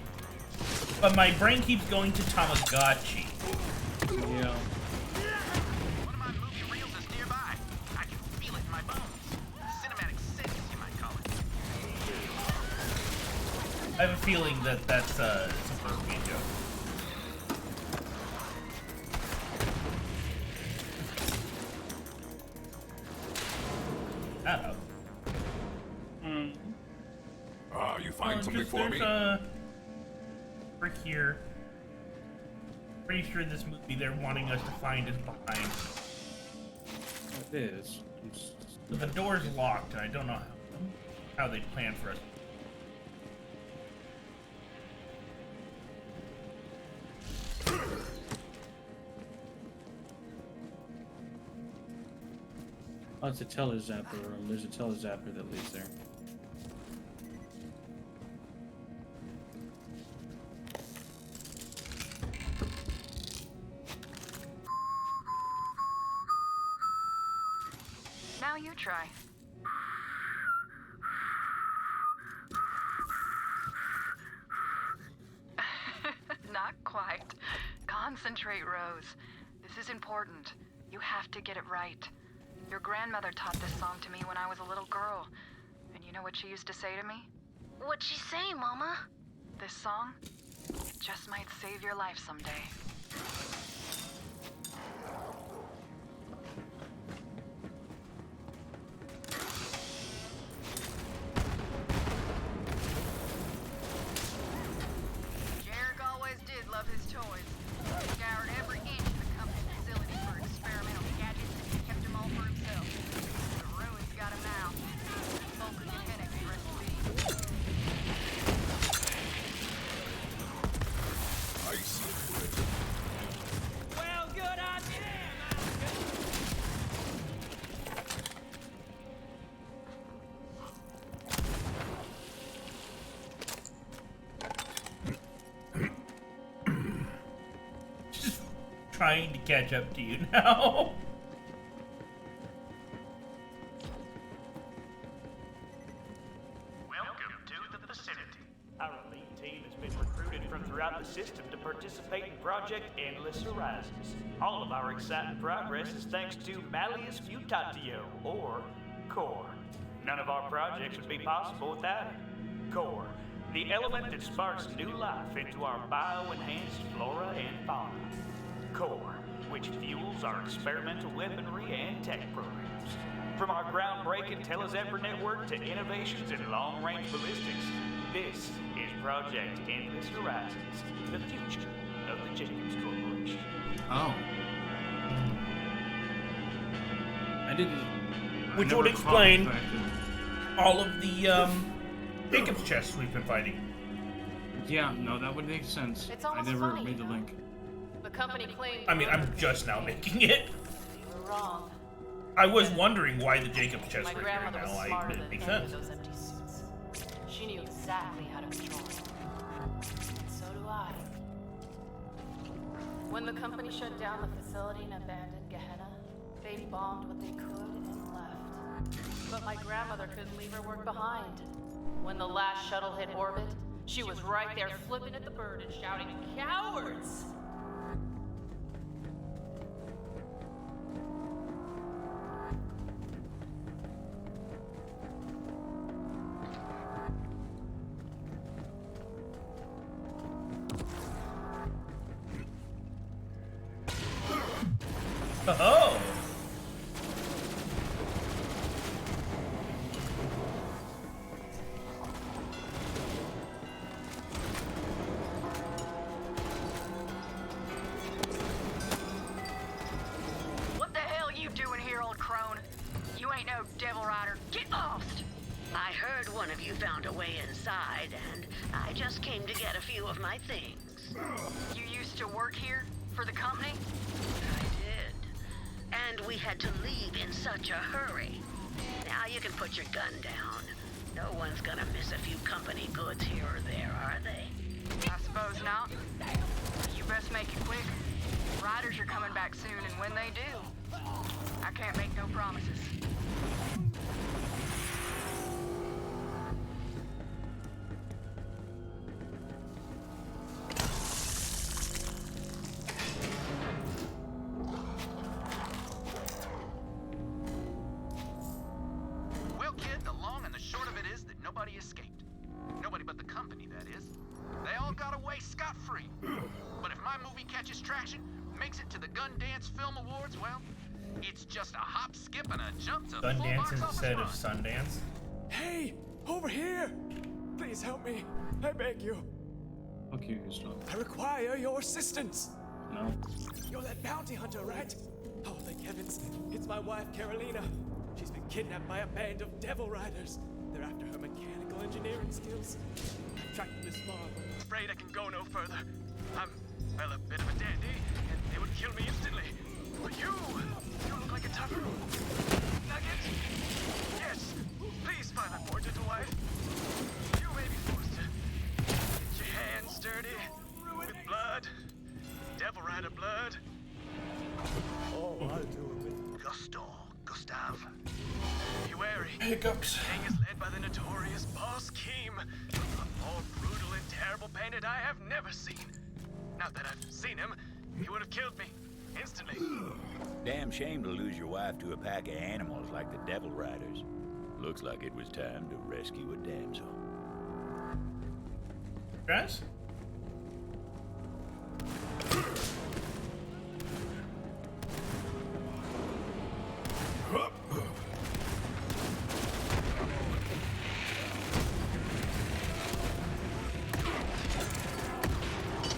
Speaker 1: but my brain keeps going to Tamagotchi.
Speaker 2: Yeah.
Speaker 16: One of my movie reels is nearby. I can feel it in my bones. Cinematic sense, you might call it.
Speaker 1: I have a feeling that that's supposed to be a joke. Uh-oh.
Speaker 13: You find something for me?
Speaker 1: Over here. Pretty sure this movie they're wanting us to find is behind.
Speaker 2: It is.
Speaker 1: But the door's locked, and I don't know how they plan for us.
Speaker 2: Oh, it's a telezapper room. There's a telezapper that leads there.
Speaker 11: Now you try. Not quite. Concentrate, Rose. This is important. You have to get it right. Your grandmother taught this song to me when I was a little girl. And you know what she used to say to me?
Speaker 12: What'd she say, Mama?
Speaker 11: This song, it just might save your life someday. Jarek always did love his toys. He scoured every inch of the company facility for experimental gadgets and kept them all for himself. The ruins got him out. Folk of Gehenna can rest in peace.
Speaker 13: I see.
Speaker 18: Well, good idea,
Speaker 1: Just trying to catch up to you now.
Speaker 19: Welcome system to participate in Project Endless Horizons. All of our exciting progress is thanks to Malleus Mutatio, or Core. None of our projects would be possible without it. Core, the element that sparks new life into our bio-enhanced flora and fauna. Core, which fuels our experimental weaponry and tech programs. From our groundbreaking Telezephyr network to innovations in long-range ballistics, this is Project Endless Horizons, the future of the Jacobs Corporation.
Speaker 2: Oh. I didn't...
Speaker 1: Which
Speaker 2: I
Speaker 1: would
Speaker 2: never
Speaker 1: explain
Speaker 2: clocked that.
Speaker 1: all of the Jacobs chests we've been fighting.
Speaker 2: Yeah, no, that would make sense.
Speaker 11: It's
Speaker 2: I
Speaker 11: almost
Speaker 2: never
Speaker 11: funny,
Speaker 2: made the
Speaker 11: you know?
Speaker 2: link.
Speaker 11: The company claimed.
Speaker 1: I mean, I'm just now making it.
Speaker 11: You were wrong.
Speaker 1: I was wondering why the Jacobs chests
Speaker 11: My
Speaker 1: were here
Speaker 11: grandmother was
Speaker 1: now.
Speaker 11: smarter
Speaker 1: It
Speaker 11: than
Speaker 1: makes
Speaker 11: any of
Speaker 1: sense.
Speaker 11: those empty suits. She knew exactly how to control them. And so do I. When the company shut down the facility and abandoned Gehenna, they bombed what they could and left. But my grandmother couldn't leave her work behind. When the last shuttle hit orbit, she was right there flipping at the bird and shouting, "Cowards!"
Speaker 1: Oh!
Speaker 12: What the hell you doing here, old crone? You ain't no devil rider. Get lost! I heard one of you found a way inside, and I just came to get a few of my things.
Speaker 11: You used to work here? For the company?
Speaker 12: I did. And we had to leave in such a hurry. Now you can put your gun down. No one's gonna miss a few company goods here or there, are they?
Speaker 6: I suppose not. You best make it quick. Riders are coming back soon, and when they do, I can't make no promises.
Speaker 16: Well, kid, the long and the short of it is that nobody escaped. Nobody but the company, that is. They all got away scot-free. But if my movie catches traction, makes it to the Gun Dance Film Awards, well, it's just a hop, skip, and a jump to
Speaker 1: Gun
Speaker 16: full
Speaker 1: Dance
Speaker 16: box office
Speaker 1: instead
Speaker 16: run.
Speaker 1: of Sundance.
Speaker 18: Hey, over here! Please help me. I beg you.
Speaker 2: Fuck you, Gustav.
Speaker 18: I require your assistance.
Speaker 2: No.
Speaker 18: You're that bounty hunter, right? Oh, thank heavens. It's my wife, Carolina. She's been kidnapped by a band of devil riders. They're after her mechanical engineering skills. I've tracked them this far, but I'm afraid I can go no further. I'm, well, a bit of a dandy, and they would kill me instantly. But you look like a tough nugget. Yes, please find my poor gentle wife. You may be forced to get your hands dirty with blood, devil rider blood. Oh, I'll do it with
Speaker 16: Gustav. Be wary.
Speaker 1: Hiccups.
Speaker 16: The gang is led by the notorious Boss Keem, a more brutal and terrible bandit I have never seen. Not that I've seen him, he would have killed me instantly.
Speaker 5: Damn shame to lose your wife to a pack of animals like the Devil Riders. Looks like it was time to rescue a damsel.
Speaker 1: Guys?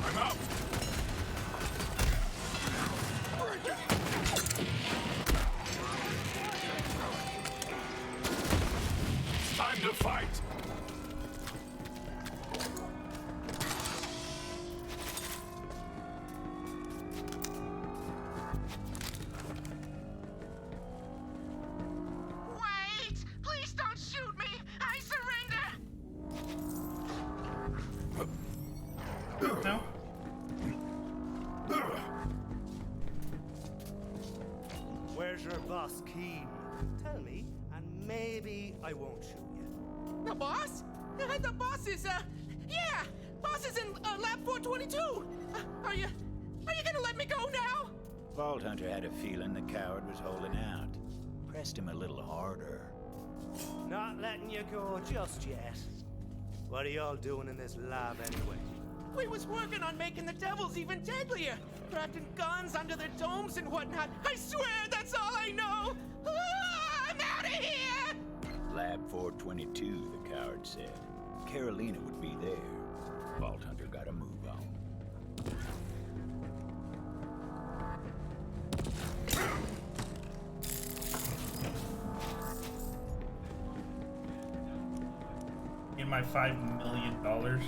Speaker 13: I'm out. Time to fight.
Speaker 12: Wait! Please don't shoot me! I surrender!
Speaker 1: No?
Speaker 8: Where's your boss, Keen? Tell me, and maybe I won't shoot you.
Speaker 18: The boss? The boss is, yeah! Boss is in lab 422. Are you gonna let me go now?
Speaker 5: Vault Hunter had a feeling the coward was holding out. Pressed him a little harder.
Speaker 8: Not letting you go just yet. What are y'all doing in this lab anyway?
Speaker 18: We was working on making the devils even deadlier. Crafting guns under their domes and whatnot. I swear that's all I know. I'm out of here!
Speaker 5: Lab 422, the coward said. Carolina would be there. Vault Hunter got a move on.
Speaker 1: In my $5 million.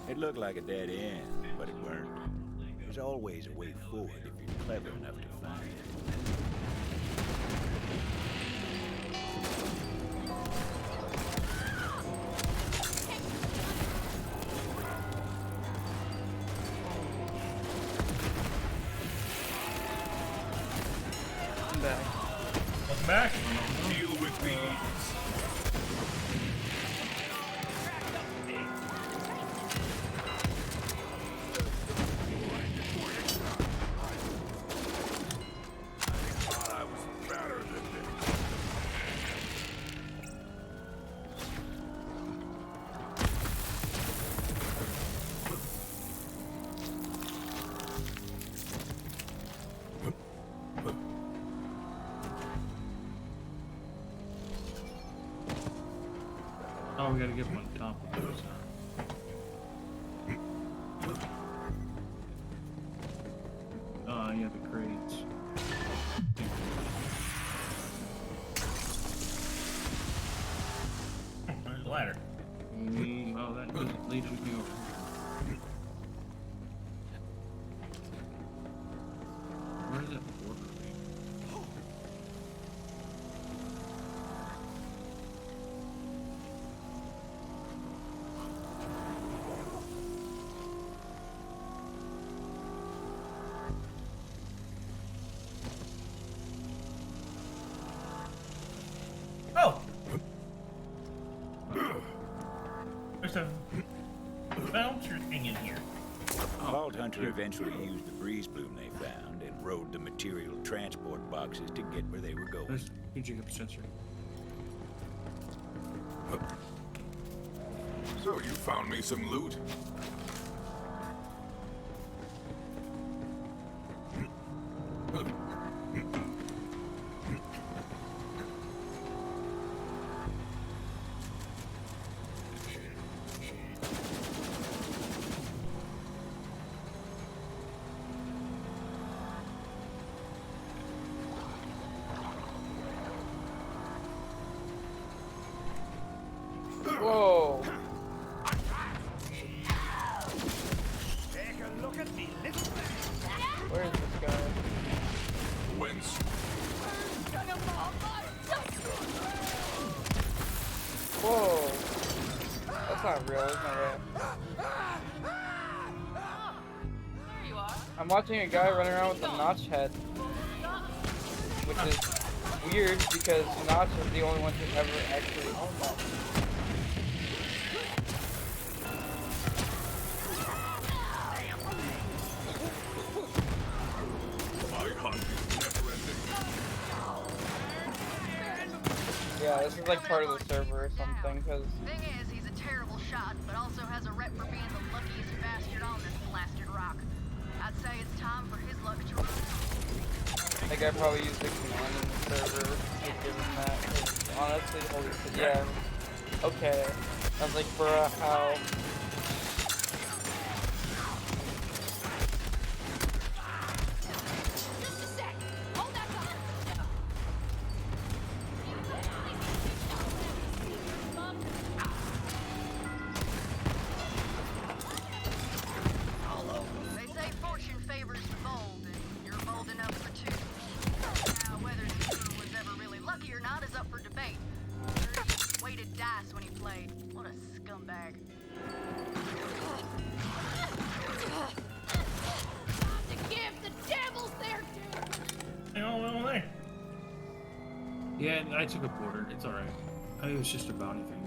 Speaker 5: It looked like a dead end, but it weren't. There's always a way forward if you're clever enough to find it.
Speaker 3: I'm back.
Speaker 1: Welcome back.
Speaker 13: Deal with these.
Speaker 2: Oh, we gotta get one top of those. Oh, yeah, the crates.
Speaker 1: There's a ladder.
Speaker 2: Well, that doesn't lead me over. Where is that border?
Speaker 1: Oh! There's a bouncer thing in here.
Speaker 5: Vault Hunter eventually used the breeze bloom they found and rode the material transport boxes to get where they were going.
Speaker 2: There's a Jacob sensor.
Speaker 13: So you found me some loot?
Speaker 3: Whoa.
Speaker 8: Take a look at me, little man.
Speaker 3: Where is this guy?
Speaker 13: Whence?
Speaker 3: Whoa. That's not real, isn't it?
Speaker 11: There you are.
Speaker 3: I'm watching a guy running around with a notch head. Which is weird because Notch is the only one who ever actually owned that. Yeah, this is like part of the server or something, because...
Speaker 11: Thing is, he's a terrible shot, but also has a rep for being the luckiest bastard on this blasted rock. I'd say it's time for his luck to run.
Speaker 3: I think I probably used the command in the server to give him that, 'cause honestly, holy shit, yeah. Okay. I was like, bruh, how?
Speaker 11: They say fortune favors the bold, and you're bold enough for two. Now, whether Zoomer was ever really lucky or not is up for debate. He weighted dice when he played. What a scumbag.
Speaker 7: To give the devils their due.
Speaker 1: They all went over there.
Speaker 2: Yeah, I took a border. It's alright. It was just a bounty thing.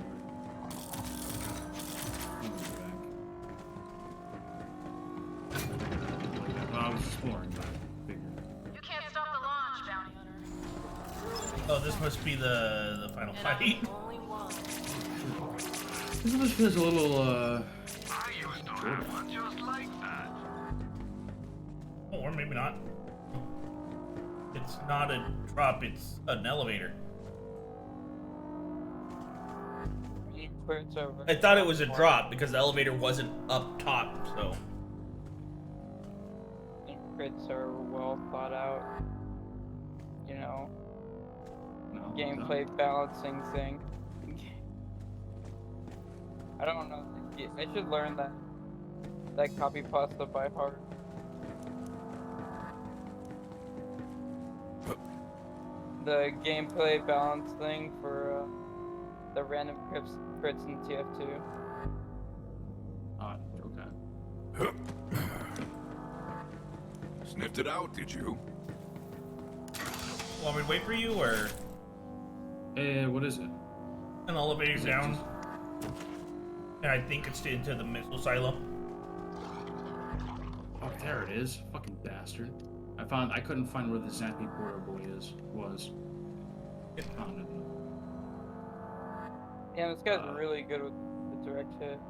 Speaker 1: Oh, this must be the final fight.
Speaker 2: This almost feels a little,
Speaker 13: I used to have one just like that.
Speaker 1: Oh, or maybe not. It's not a drop, it's an elevator. I thought it was a drop because the elevator wasn't up top, so.
Speaker 3: Crits are well thought out. You know, gameplay balancing thing. I don't know. I should learn that copy pasta by heart. The gameplay balance thing for the random crits in TF2.
Speaker 2: Okay.
Speaker 13: Sniffed it out, did you?
Speaker 1: Want me to wait for you, or?
Speaker 2: What is it?
Speaker 1: An elevator down. And I think it's into the missile silo.
Speaker 2: Oh, there it is. Fucking bastard. I couldn't find where the Zappy Border Boy was. Found it.
Speaker 3: Yeah, this guy's really good with the direct hit.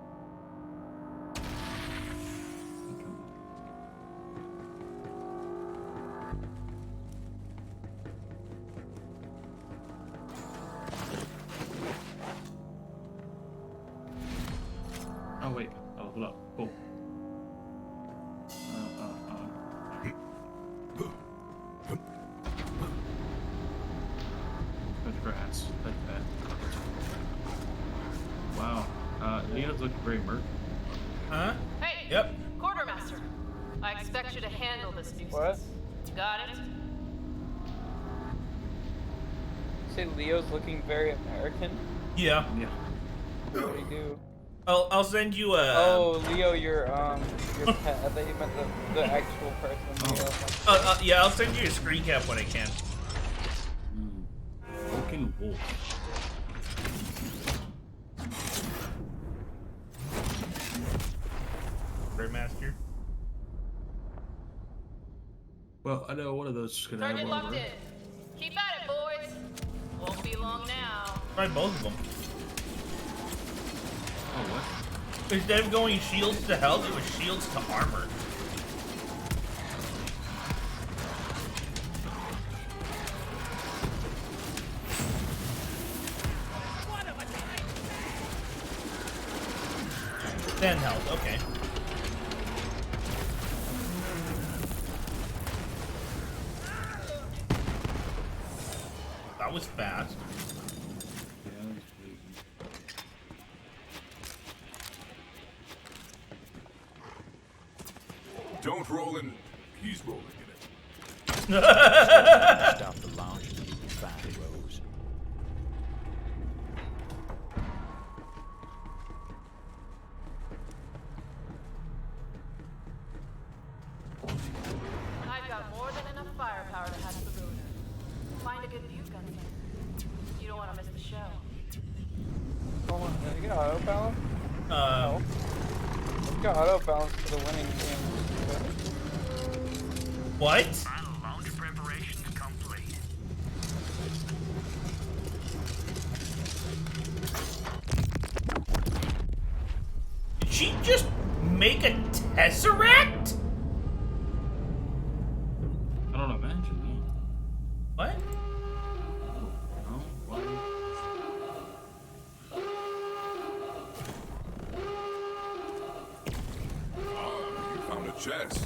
Speaker 2: Oh wait. Oh, hold up. Cool. Congrats. Like that. Wow. Leo's looking very murky.
Speaker 1: Huh?
Speaker 11: Hey!
Speaker 1: Yep.
Speaker 11: Quartermaster, I expect you to handle this nuisance.
Speaker 3: What?
Speaker 11: Got it?
Speaker 3: Say Leo's looking very American.
Speaker 1: Yeah.
Speaker 2: Yeah.
Speaker 3: What do you do?
Speaker 1: I'll send you a.
Speaker 3: Oh, Leo, your pet. I thought you meant the actual person. Leo.
Speaker 1: Yeah, I'll send you a screen cap when I can.
Speaker 2: Broken wolf.
Speaker 1: Grandmaster.
Speaker 2: Well, I know one of those is gonna have
Speaker 11: Target
Speaker 2: one
Speaker 11: locked
Speaker 2: over.
Speaker 11: in. Keep at it, boys. Won't be long now.
Speaker 1: Try both of them.
Speaker 2: Oh, what?
Speaker 1: Instead of going shields to health, it was shields to armor. Then health, okay. That was fast.
Speaker 13: Don't roll in. He's rolling in it.
Speaker 5: Stop the launch and you can find Rose.
Speaker 11: I've got more than enough firepower to hatch the ruiner. Find a good view, Gunslinger. You don't want to miss the show.
Speaker 3: Oh, did you get auto balance?
Speaker 1: No.
Speaker 3: You got auto balance for the winning game.
Speaker 1: What?
Speaker 13: Final launch preparations complete.
Speaker 1: Did she just make a Tesseract?
Speaker 2: I don't imagine, no.
Speaker 1: What?
Speaker 2: No? Why?
Speaker 13: You found a chest.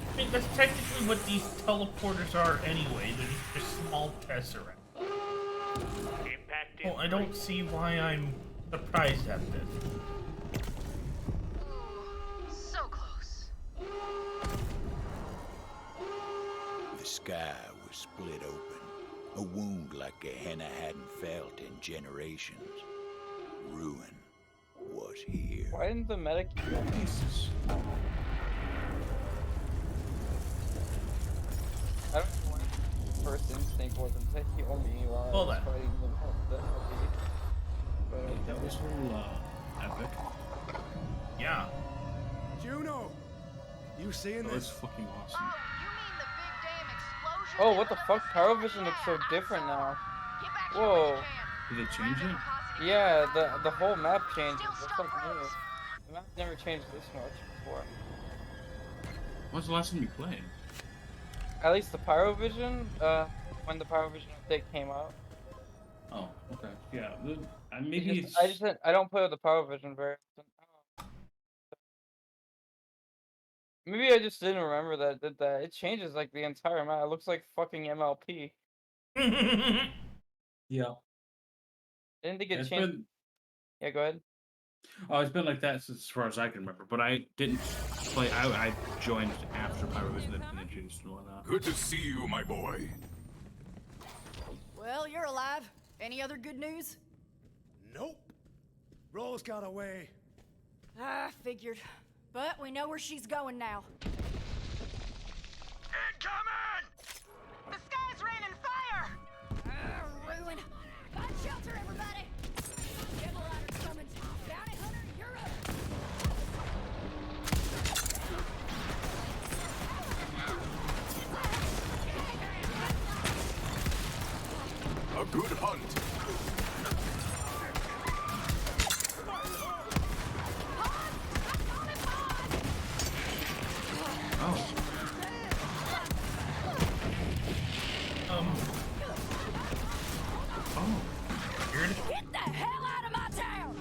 Speaker 1: I mean, that's technically what these teleporters are anyway. They're just small Tesseract. Well, I don't see why I'm surprised at this.
Speaker 11: So close.
Speaker 5: The sky was split open. A wound like Gehenna hadn't felt in generations. Ruin was here.
Speaker 3: Why didn't the medic
Speaker 2: Jesus.
Speaker 3: I don't know why first instinct wasn't to heal me while I
Speaker 1: Hold
Speaker 3: was
Speaker 1: on.
Speaker 3: fighting the heavy. But
Speaker 2: That was a little, epic.
Speaker 1: Yeah.
Speaker 8: Juno, You seeing
Speaker 2: That's
Speaker 8: this?
Speaker 2: fucking awesome.
Speaker 6: Oh, you mean the big damn explosion?
Speaker 3: Oh, what the fuck? Pyrovision looks so different now. Whoa.
Speaker 2: Did they change it?
Speaker 3: Yeah, the whole map changes. It's like new. The map never changed this much before.
Speaker 2: When's the last time you played?
Speaker 3: At least the Pyrovision, when the Pyrovision update came out.
Speaker 2: Oh, okay. Yeah, maybe
Speaker 3: I don't play with the Pyrovision very often. Maybe I just didn't remember that it did that. It changes like the entire map. It looks like fucking MLP.
Speaker 2: Yeah.
Speaker 3: I didn't think it
Speaker 2: It's
Speaker 3: changed.
Speaker 2: been.
Speaker 3: Yeah, go ahead.
Speaker 2: Oh, it's been like that since as far as I can remember. But I didn't play. I joined after Pyrovision had been introduced and whatnot.
Speaker 13: Good to see you, my boy.
Speaker 11: Well, you're alive. Any other good news?
Speaker 8: Nope. Rose got away.
Speaker 11: I figured. But we know where she's going now.
Speaker 9: Incoming!
Speaker 6: The sky's raining fire!
Speaker 11: Ruin. Find shelter, everybody! Devil Rider's coming. Bounty Hunter, you're up!
Speaker 13: A good hunt.
Speaker 2: Oh. Oh.
Speaker 1: Weird.
Speaker 11: Get the hell out of my town!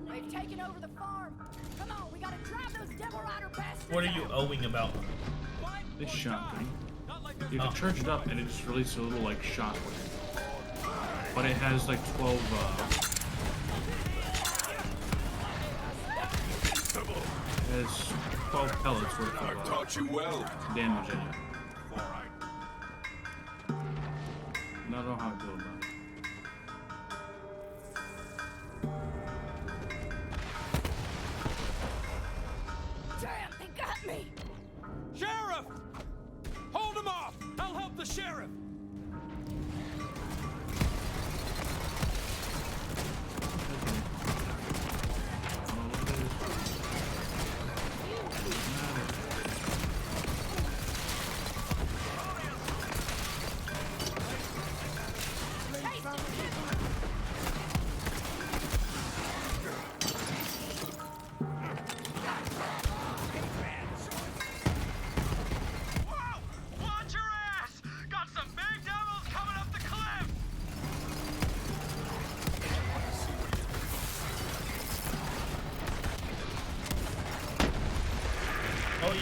Speaker 11: They've taken over the farm. Come on, we gotta drive those Devil Rider bastards.
Speaker 1: What are you owing about?
Speaker 2: This shotgun. You can charge it up and it just releases a little like shot wave. But it has like 12 it has 12 pellets worth of
Speaker 13: I've taught you well.
Speaker 2: damage in it. I don't know how I feel about it.
Speaker 11: Damn, they got me!
Speaker 10: Sheriff! Hold him off! I'll help the sheriff!
Speaker 9: Watch your ass! Got some big devils coming up the cliff!
Speaker 1: Oh yeah.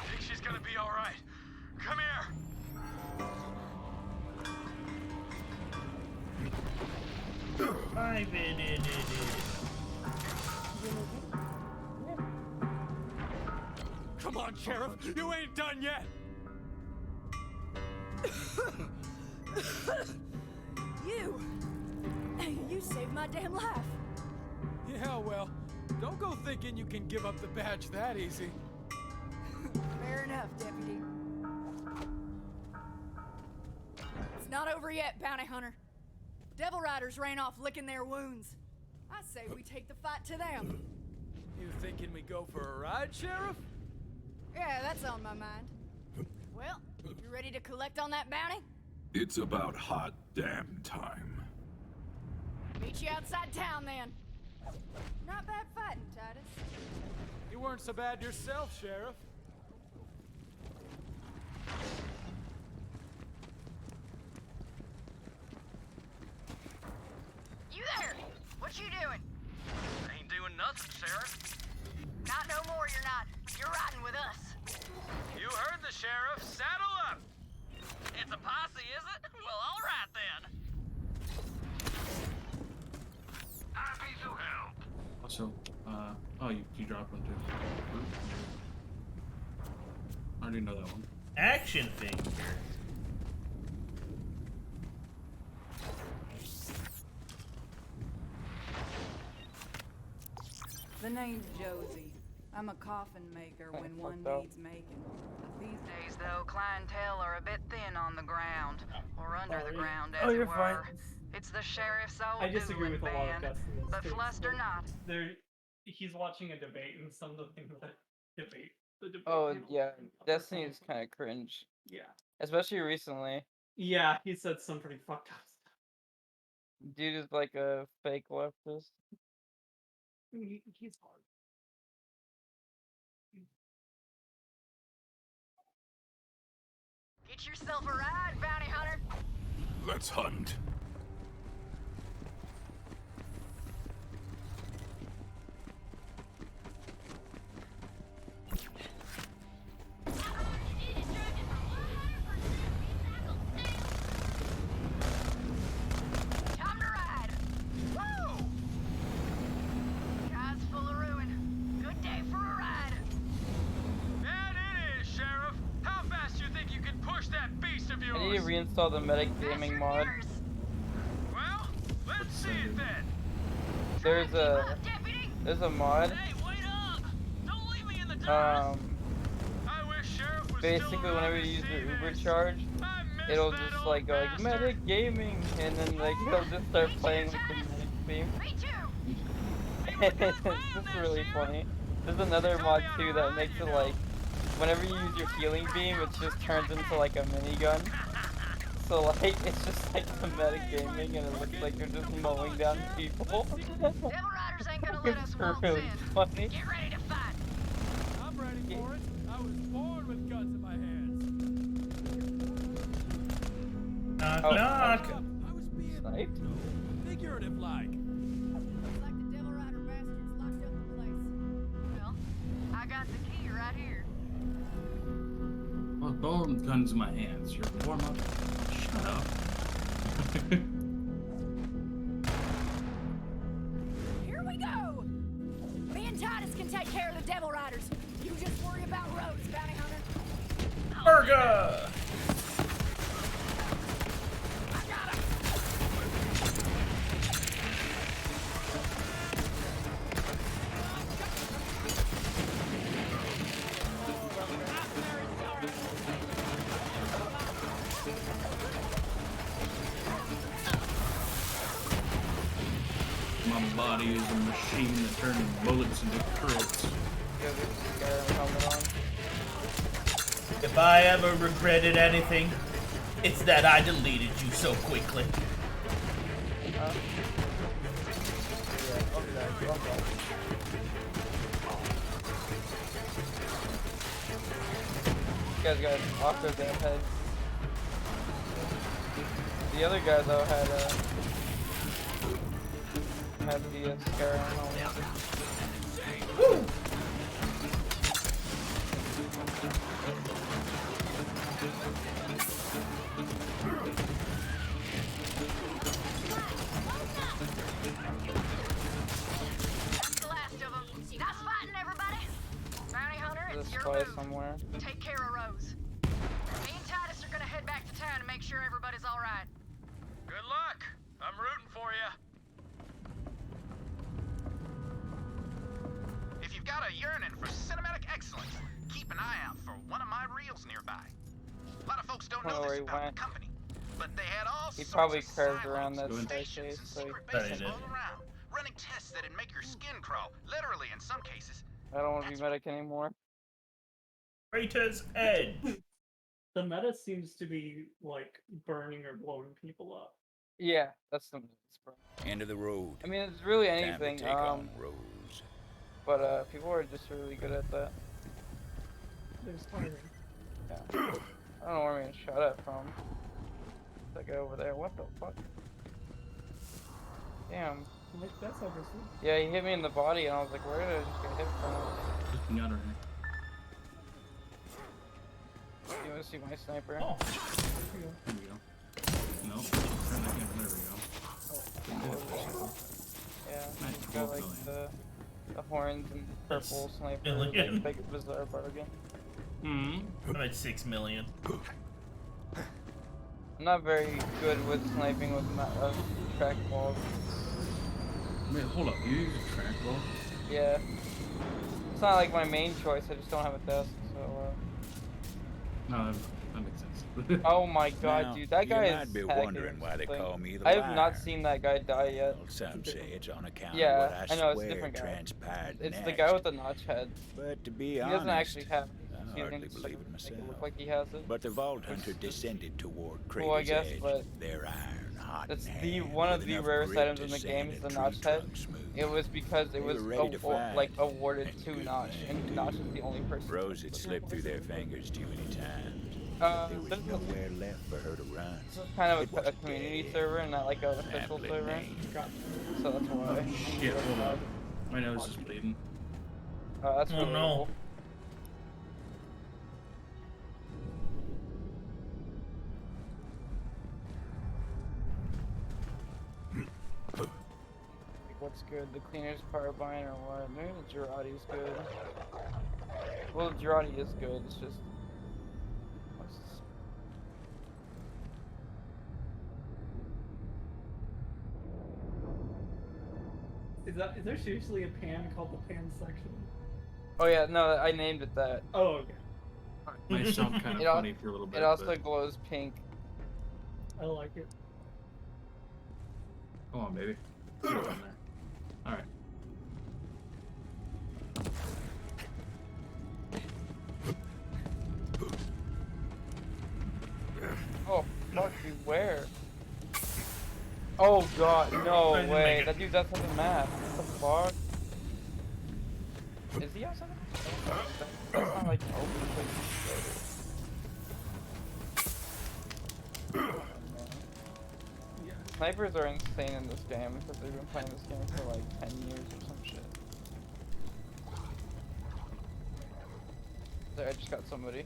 Speaker 9: Think she's gonna be alright. Come here!
Speaker 1: 5 minutes.
Speaker 10: Come on, Sheriff! You ain't done yet!
Speaker 11: You saved my damn life.
Speaker 10: Yeah, well, don't go thinking you can give up the badge that easy.
Speaker 11: Fair enough, Deputy. It's not over yet, Bounty Hunter. Devil Riders ran off licking their wounds. I say we take the fight to them.
Speaker 10: You thinking we go for a ride, Sheriff?
Speaker 11: Yeah, that's on my mind. Well, you ready to collect on that bounty?
Speaker 13: It's about hot damn time.
Speaker 11: Meet you outside town then. Not bad fighting, Titus.
Speaker 10: You weren't so bad yourself, Sheriff.
Speaker 6: You there! What you doing?
Speaker 17: Ain't doing nothing, Sheriff.
Speaker 6: Not no more, you're not. You're riding with us.
Speaker 17: You heard the sheriff. Saddle up. It's a posse, is it? Well, all right then.
Speaker 9: I'd be to help.
Speaker 2: Also, oh, you dropped one too. I already know that one.
Speaker 1: Action figure.
Speaker 21: The name's Josie. I'm a coffin maker when one needs making. These days,
Speaker 6: though clientele are a bit thin on the ground, or under the ground, as
Speaker 15: Oh, you're
Speaker 6: it
Speaker 15: fine.
Speaker 6: were. It's the sheriff's old
Speaker 15: I disagree with a lot of
Speaker 6: band,
Speaker 15: guys in this
Speaker 6: but
Speaker 15: case,
Speaker 6: fluster not.
Speaker 15: He's watching a debate and some of the things that debate. The debate
Speaker 3: Oh
Speaker 15: panel
Speaker 3: yeah,
Speaker 15: are
Speaker 3: Destiny
Speaker 15: kind
Speaker 3: is kind of cringe.
Speaker 15: Yeah.
Speaker 3: Especially recently.
Speaker 15: Yeah, he said some pretty fucked up stuff.
Speaker 3: Dude is like a fake leftist.
Speaker 15: He's hard.
Speaker 6: Get yourself a ride, bounty hunter.
Speaker 13: Let's hunt.
Speaker 6: Time to ride. Woo! Guy's full of ruin. Good day for a ride.
Speaker 10: And it is, Sheriff. How fast you think you can push that beast of yours?
Speaker 3: I need to reinstall the metagaming mod.
Speaker 10: Well, let's see it then.
Speaker 3: There's a mod.
Speaker 10: Hey, wait up! Don't leave me in the dust.
Speaker 3: I wish Sheriff was basically whenever you use the Uber charge, it'll just like go like metagaming, and then like it'll just start playing like the medic theme. It's just really funny. There's another mod too that makes it like whenever you use your healing beam, it just turns into like a minigun. So like it's just like the metagaming, and it looks like you're just mowing down people.
Speaker 6: Devil Riders ain't gonna let us waltz
Speaker 3: really
Speaker 6: in.
Speaker 3: funny.
Speaker 6: Get ready to fight.
Speaker 10: I'm ready for it. I was born with guns in my hands.
Speaker 1: Knock,
Speaker 3: Oh.
Speaker 1: knock.
Speaker 10: I was being
Speaker 3: Sniped?
Speaker 10: figurative like.
Speaker 7: Looks like the Devil Rider bastards locked up the place.
Speaker 6: Well, I got the key right here.
Speaker 2: Well, both guns in my hands. You're warm up. Shut up.
Speaker 7: Here we go! Me and Titus can take care of the Devil Riders. You just worry about Rose, bounty hunter.
Speaker 1: Burger!
Speaker 2: My body is a machine that turns bullets into crits.
Speaker 1: If I ever regretted anything, it's that I deleted you so quickly.
Speaker 3: You guys got awkward damn heads. The other guy though had the scar on helmet.
Speaker 1: Woo!
Speaker 6: That's the last of them. Nice fighting, everybody. Bounty hunter,
Speaker 3: There's
Speaker 6: it's
Speaker 3: a
Speaker 6: your
Speaker 3: spy
Speaker 6: move.
Speaker 3: somewhere.
Speaker 6: Take care of Rose. Me and Titus are gonna head back to town to make sure everybody's all right.
Speaker 10: Good luck. I'm rooting for you.
Speaker 9: If you've got a yearning for cinematic excellence, keep an eye out for one of my reels nearby. A lot of folks don't
Speaker 3: I don't
Speaker 9: know
Speaker 3: know where
Speaker 9: this
Speaker 3: he
Speaker 9: about
Speaker 3: went.
Speaker 9: the company, but they had all
Speaker 3: He
Speaker 9: sorts
Speaker 3: probably
Speaker 9: of
Speaker 3: curved
Speaker 9: silos,
Speaker 3: around that
Speaker 9: stations,
Speaker 3: staircase,
Speaker 9: and
Speaker 3: so he
Speaker 9: secret
Speaker 1: Bet he
Speaker 9: bases
Speaker 1: did.
Speaker 9: all around, running tests that'd make your skin crawl, literally in some cases.
Speaker 3: I don't want to be medic anymore.
Speaker 1: Crater's Edge.
Speaker 15: The meta seems to be like burning or blowing people up.
Speaker 3: Yeah, that's the
Speaker 5: End of the road.
Speaker 3: I mean, it's really
Speaker 5: Time to
Speaker 3: anything.
Speaker 5: take on Rose.
Speaker 3: But people are just really good at that.
Speaker 15: There's tiring.
Speaker 3: Yeah. I don't know where I'm getting shot at from. That guy over there. What the fuck? Damn.
Speaker 15: Like, that's obviously.
Speaker 3: Yeah, he hit me in the body, and I was like, where did I just get hit from?
Speaker 2: Looking at her.
Speaker 3: You want to see my sniper?
Speaker 1: Oh.
Speaker 2: There we go. No. Turn that in. There we go.
Speaker 3: Yeah,
Speaker 2: Nice.
Speaker 3: he's got like the horns and purple sniper,
Speaker 1: Million.
Speaker 3: like big bizarre bargain.
Speaker 2: Hmm.
Speaker 1: I'm at 6 million.
Speaker 3: I'm not very good with sniping with track balls.
Speaker 2: Wait, hold up. You use a track ball?
Speaker 3: Yeah. It's not like my main choice, I just don't have a desk, so
Speaker 2: No, that makes sense.
Speaker 3: Oh my god,
Speaker 5: Now,
Speaker 3: dude, that guy
Speaker 5: you
Speaker 3: is
Speaker 5: might be
Speaker 3: hacking
Speaker 5: wondering why they
Speaker 3: something.
Speaker 5: call me the
Speaker 3: I have not
Speaker 5: Liar.
Speaker 3: seen that guy die yet.
Speaker 5: Well, some say it's on account of
Speaker 3: Yeah,
Speaker 5: what I
Speaker 3: I know, it's a
Speaker 5: swear
Speaker 3: different guy.
Speaker 5: transpired
Speaker 3: It's
Speaker 5: next.
Speaker 3: the guy with the notch head.
Speaker 5: But to be
Speaker 3: He
Speaker 5: honest,
Speaker 3: doesn't actually have
Speaker 5: I
Speaker 3: it.
Speaker 5: hardly believe it myself.
Speaker 3: Make it look like he has it.
Speaker 5: But the Vault
Speaker 3: Which
Speaker 5: Hunter
Speaker 3: is
Speaker 5: descended toward
Speaker 3: cool, I
Speaker 5: Crater's
Speaker 3: guess,
Speaker 5: edge.
Speaker 3: but
Speaker 5: Their iron hot
Speaker 3: that's
Speaker 5: in
Speaker 3: the
Speaker 5: hand,
Speaker 3: one of
Speaker 5: with
Speaker 3: the
Speaker 5: enough
Speaker 3: rarest
Speaker 5: grit
Speaker 3: items
Speaker 5: to
Speaker 3: in the
Speaker 5: sand
Speaker 3: game
Speaker 5: a
Speaker 3: is the
Speaker 5: true
Speaker 3: notch head.
Speaker 5: trunk smooth.
Speaker 3: It was because it
Speaker 5: They
Speaker 3: was
Speaker 5: were ready to fight,
Speaker 3: like awarded
Speaker 5: and
Speaker 3: to
Speaker 5: good
Speaker 3: Notch,
Speaker 5: men,
Speaker 3: and Notch is the only person.
Speaker 5: Rose had slipped through their fingers too many times. There was
Speaker 3: There's
Speaker 5: nowhere left for her to run.
Speaker 3: This is kind
Speaker 5: It
Speaker 3: of a
Speaker 5: wasn't
Speaker 3: community
Speaker 5: dead.
Speaker 3: server and not like an official
Speaker 5: Aptly
Speaker 3: server.
Speaker 5: named.
Speaker 3: So that's why.
Speaker 2: Oh shit, hold on. My nose is bleeding.
Speaker 3: That's
Speaker 1: Oh
Speaker 3: really
Speaker 1: no.
Speaker 3: cool. What's good? The cleaner's carbine or what? Maybe the Girardi's good. Well, the Girardi is good. It's just. What's this?
Speaker 15: Is there seriously a pan called the pan section?
Speaker 3: Oh yeah, no, I named it that.
Speaker 15: Oh, okay.
Speaker 2: Might sound kind of funny for a little bit.
Speaker 3: It also
Speaker 2: but...
Speaker 3: glows pink.
Speaker 15: I like it.
Speaker 2: Come on, baby. Get it on there. Alright.
Speaker 3: Oh, fuck you, where? Oh god, no way. That dude's outside the map. What the fuck? Is he outside the map? That's not like an open place. Snipers are insane in this game because they've been playing this game for like 10 years or some shit. There, I just got somebody.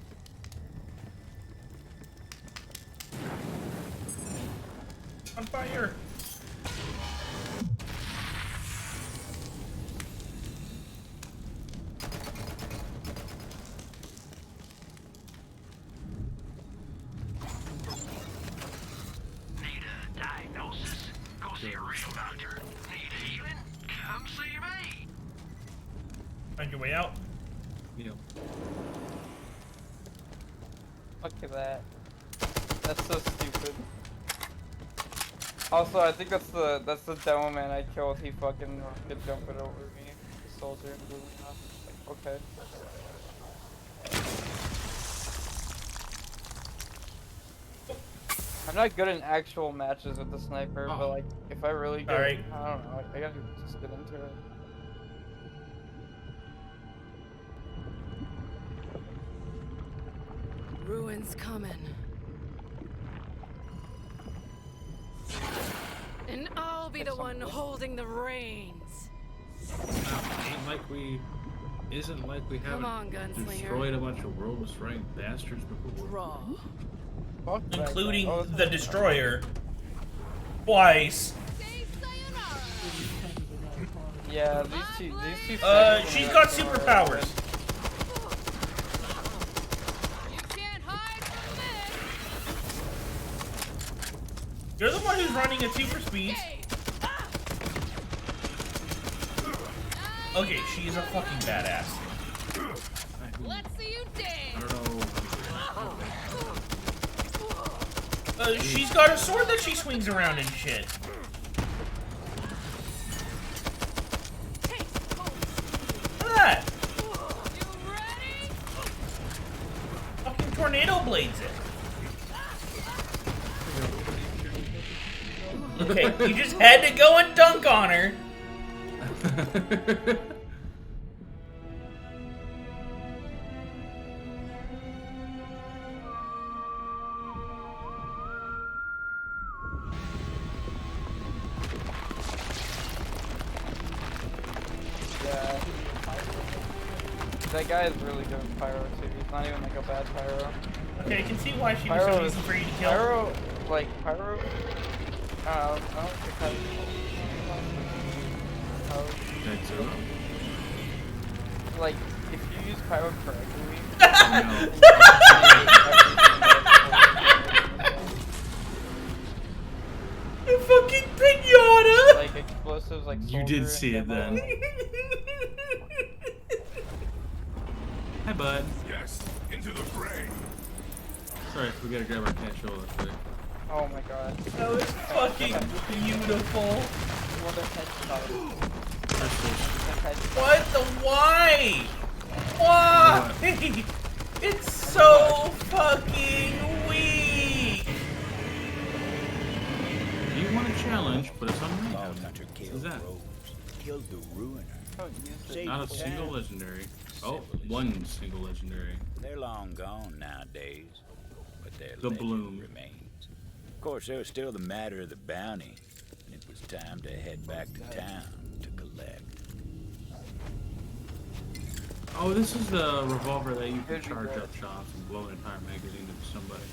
Speaker 1: On fire!
Speaker 14: Need a diagnosis? Go see a real doctor. Need healing? Come see me.
Speaker 1: Find your way out.
Speaker 2: Yeah.
Speaker 3: Look at that. That's so stupid. Also, I think that's the demo man I killed. He fucking could jump it over me, the soldier, and blew me up. Like, okay. I'm not good in actual matches with the sniper, but like, if I really get,
Speaker 1: Alright.
Speaker 3: I don't know, I gotta just get into it.
Speaker 7: Ruin's coming. And I'll be the one holding the reins.
Speaker 2: Isn't like we
Speaker 7: Come
Speaker 2: haven't
Speaker 7: on, gunslinger.
Speaker 2: destroyed a bunch of world-destroying bastards before.
Speaker 7: Raw.
Speaker 1: Including the destroyer. Twice.
Speaker 3: Yeah, these two
Speaker 1: she's got superpowers. You're the one who's running at super speeds. Okay, she's a fucking badass.
Speaker 7: Let's see you dance.
Speaker 2: I don't know.
Speaker 1: She's got a sword that she swings around and shit. Look at that. Fucking tornado blades it. Okay, you just had to go and dunk on her.
Speaker 3: Yeah. That guy is really good with pyro too. He's not even like a bad pyro.
Speaker 1: Okay, I can see why she was so easy for you to kill.
Speaker 3: Pyro, like pyro. I don't think how. Like, if you use pyro correctly.
Speaker 1: You fucking pinata!
Speaker 3: Like explosives, like
Speaker 2: You did see it then. Hi, bud.
Speaker 9: Yes, into the fray.
Speaker 2: Sorry, we gotta grab our cash real quick.
Speaker 3: Oh my god.
Speaker 1: That was fucking beautiful. What the why? Why? It's so fucking weak.
Speaker 2: Do you want a challenge? Put us on the
Speaker 5: Log Hunter killed Rose. Killed the Ruiner.
Speaker 2: Not a single legendary. Oh, one single legendary.
Speaker 5: They're long gone nowadays, but their
Speaker 2: The
Speaker 5: legend
Speaker 2: Bloom.
Speaker 5: remains. Of course, there was still the matter of the bounty, and it was time to head back to town to collect.
Speaker 2: Oh, this is the revolver that you can charge up shots and blow an entire magazine into somebody.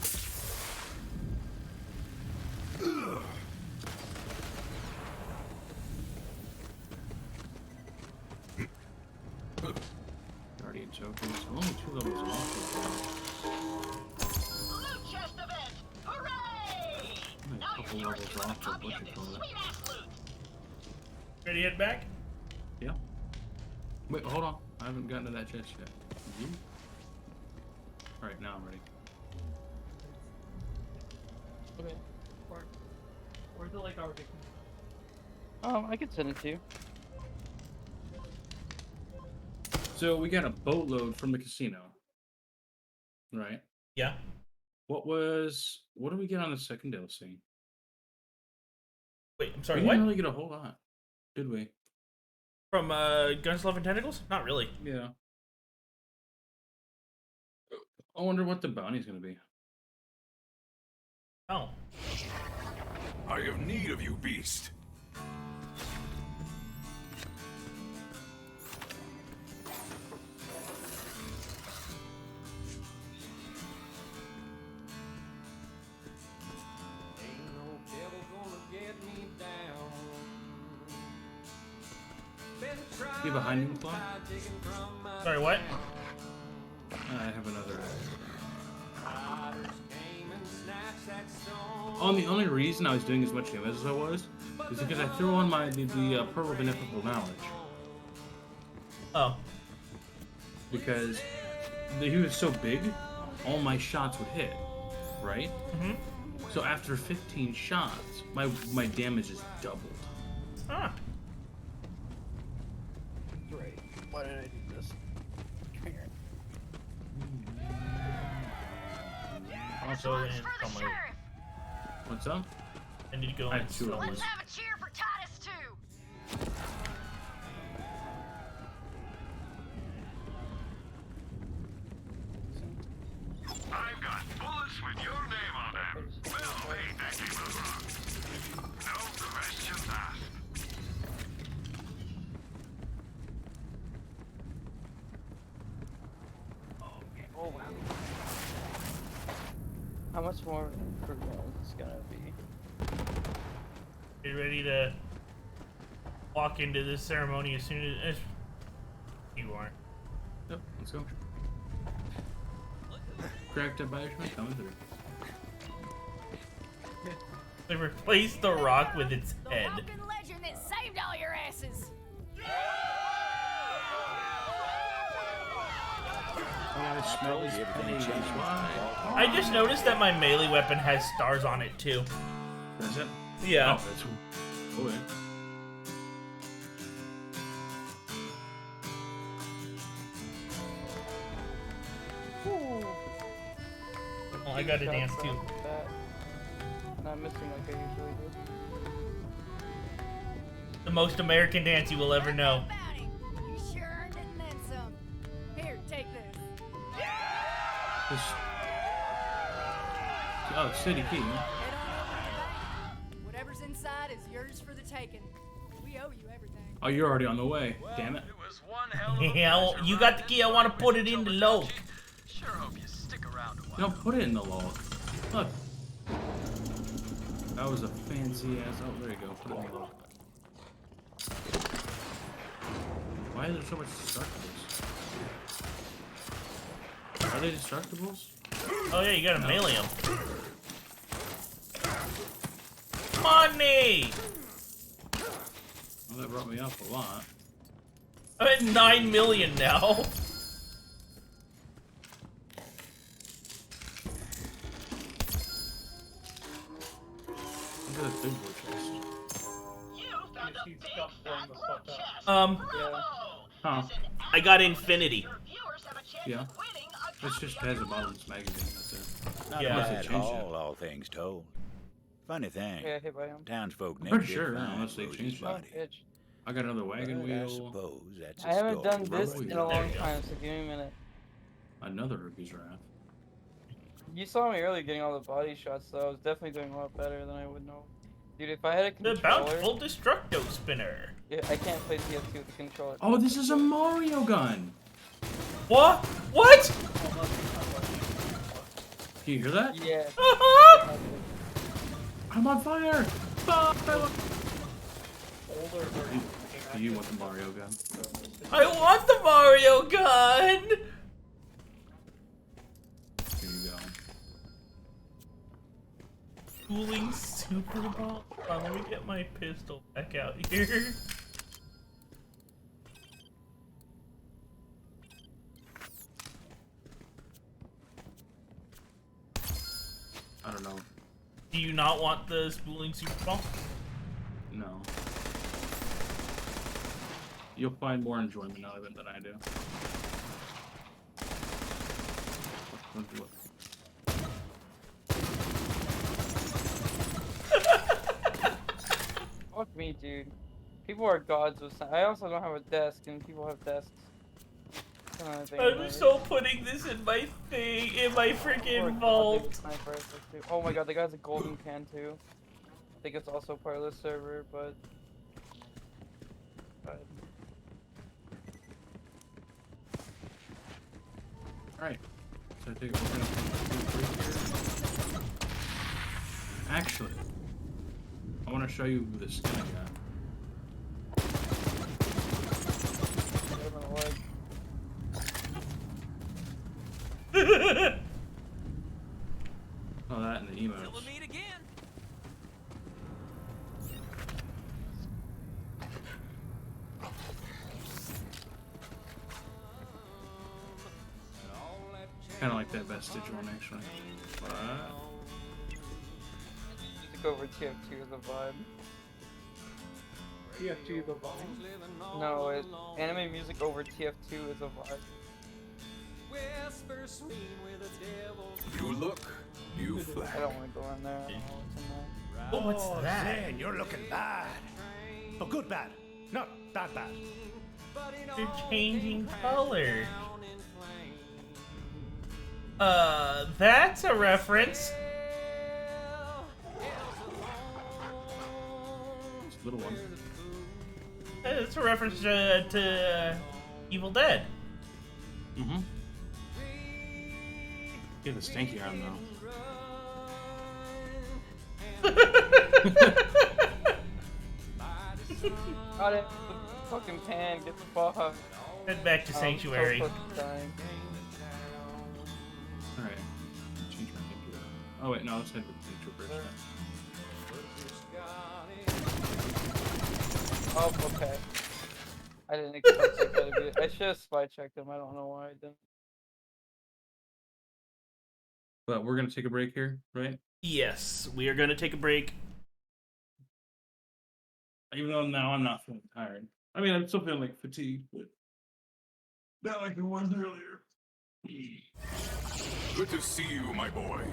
Speaker 2: Guardian tokens. Only 2 levels off.
Speaker 4: Loot chest event! Hooray!
Speaker 2: A couple levels off of what you call it.
Speaker 1: Ready to head back?
Speaker 2: Yeah. Wait, hold on. I haven't gotten to that chest yet. You? Alright, now I'm ready.
Speaker 15: Okay. Where's the like already?
Speaker 3: I can send it to you.
Speaker 2: So we got a boatload from the casino. Right?
Speaker 1: Yeah.
Speaker 2: What do we get on the second DLC?
Speaker 1: Wait, I'm sorry,
Speaker 2: We
Speaker 1: what?
Speaker 2: didn't really get a whole lot, did we?
Speaker 1: From Guns, Love, and Tentacles? Not really.
Speaker 2: Yeah. I wonder what the bounty's gonna be.
Speaker 1: Oh.
Speaker 13: I have need of you, beast.
Speaker 2: You behind you, McClaw?
Speaker 1: Sorry, what?
Speaker 2: I have another. Oh, and the only reason I was doing as much damage as I was is because I threw on the Pearl of Ineffable Knowledge.
Speaker 1: Oh.
Speaker 2: Because he was so big, all my shots would hit, right?
Speaker 1: Mm-hmm.
Speaker 2: So after 15 shots, my damage is doubled.
Speaker 1: Ah.
Speaker 3: Great. Why did I do this?
Speaker 1: Also, in somewhere.
Speaker 2: What's up?
Speaker 1: I need to go
Speaker 2: I
Speaker 1: in.
Speaker 2: have 2 of
Speaker 11: Let's
Speaker 2: those.
Speaker 11: have a cheer for Titus too.
Speaker 9: I've got bullets with your name on them. Well, ain't that you wrong? No questions asked.
Speaker 3: Oh wow. How much more per round is gonna be?
Speaker 1: Get ready to walk into this ceremony as soon as you are.
Speaker 2: Yep, let's go. Cracked up Irishman coming through.
Speaker 1: They replaced the rock with its head.
Speaker 7: Walking legend that saved all your asses.
Speaker 2: I smell his face. Why?
Speaker 1: I just noticed that my melee weapon has stars on it too.
Speaker 2: Is it?
Speaker 1: Yeah.
Speaker 2: Oh, that's cool. Okay.
Speaker 1: Oh, I got to dance too.
Speaker 3: Not missing like I usually do.
Speaker 1: The most American dance you will ever know.
Speaker 7: You sure earned it and then some. Here, take this.
Speaker 2: This... Oh, city key.
Speaker 7: Head on over to the bank. Whatever's inside is yours for the taking. We owe you everything.
Speaker 2: Oh, you're already on the way. Damn it.
Speaker 1: Yeah, well, you got the key. I want to put it in the low.
Speaker 10: Sure hope you stick around a while.
Speaker 2: No, put it in the log. Look. That was a fancy ass. Oh, there you go. Put it in the log. Why is there so much destructibles? Are they destructibles?
Speaker 1: Oh yeah, you gotta melee them. Money!
Speaker 2: Well, that brought me up a lot.
Speaker 1: I'm at 9 million now.
Speaker 2: Look at that big blue chest. Huh.
Speaker 1: I got Infinity.
Speaker 2: Yeah. It's just has a bottomless magazine, that's it.
Speaker 5: Not
Speaker 1: Yeah.
Speaker 5: a
Speaker 2: Unless they
Speaker 5: bad
Speaker 2: changed
Speaker 5: haul, all things told. Funny thing,
Speaker 3: Yeah, hit by him.
Speaker 5: townsfolk
Speaker 2: I'm
Speaker 5: never
Speaker 2: pretty
Speaker 5: did
Speaker 2: sure,
Speaker 5: find
Speaker 2: unless they
Speaker 5: Rosie's
Speaker 2: changed it.
Speaker 5: body.
Speaker 3: Bitch.
Speaker 2: I got another wagon
Speaker 5: But I
Speaker 2: wheel.
Speaker 5: suppose that's a
Speaker 3: I haven't
Speaker 5: story
Speaker 3: done this
Speaker 5: worth
Speaker 3: in a
Speaker 5: telling.
Speaker 3: long time, so give me a minute.
Speaker 2: Another Ruby's Wrath.
Speaker 3: You saw me earlier getting all the body shots, so I was definitely doing a lot better than I would know. Dude, if I had a
Speaker 1: The
Speaker 3: controller...
Speaker 1: Bountiful Destructo Spinner.
Speaker 3: Yeah, I can't play TF2 with the controller.
Speaker 2: Oh, this is a Mario gun!
Speaker 1: What? What?
Speaker 2: Can you hear that?
Speaker 3: Yeah.
Speaker 2: I'm on fire! Do you want the Mario gun?
Speaker 1: I want the Mario gun!
Speaker 2: Here you go.
Speaker 1: Cooling Super Ball? Hold on, let me get my pistol back out here.
Speaker 2: I don't know.
Speaker 1: Do you not want the spooling Super Ball?
Speaker 2: No. You'll find more enjoyment out of it than I do. Look.
Speaker 3: Fuck me, dude. People are gods with I also don't have a desk, and people have desks.
Speaker 1: I'm so putting this in my thing, in my freaking vault.
Speaker 3: Oh my god, the guy's a golden can too. I think it's also part of the server, but...
Speaker 2: Alright. So I think we're gonna take a break here. Actually, I want to show you the skin I got. Oh, that and the emotes. Kind of like that Vestige one, actually. But...
Speaker 3: Music over TF2 is a vibe.
Speaker 15: TF2 the vibe?
Speaker 3: No, anime music over TF2 is a vibe.
Speaker 13: New look, new flag.
Speaker 3: I don't want to go in there. I don't know what's in there.
Speaker 1: Oh, what's that?
Speaker 8: Zane, you're looking bad. But good bad. Not that bad.
Speaker 1: They're changing color. That's a reference.
Speaker 2: It's a little one.
Speaker 1: It's a reference to Evil Dead.
Speaker 2: Mm-hmm. Get the stanky arm though.
Speaker 3: Got it. The fucking pan. Get the fuck.
Speaker 1: Head back to Sanctuary.
Speaker 3: So fucking dying.
Speaker 2: Alright. Change my computer. Oh wait, no, let's head with the trooper first.
Speaker 3: Oh, okay. I didn't expect that guy to be. I should have spy checked him. I don't know why I didn't.
Speaker 2: But we're gonna take a break here, right?
Speaker 1: Yes, we are gonna take a break.
Speaker 2: Even though now I'm not feeling tired. I mean, I'm still feeling like fatigued, but not like it was earlier.
Speaker 13: Good to see you, my boy.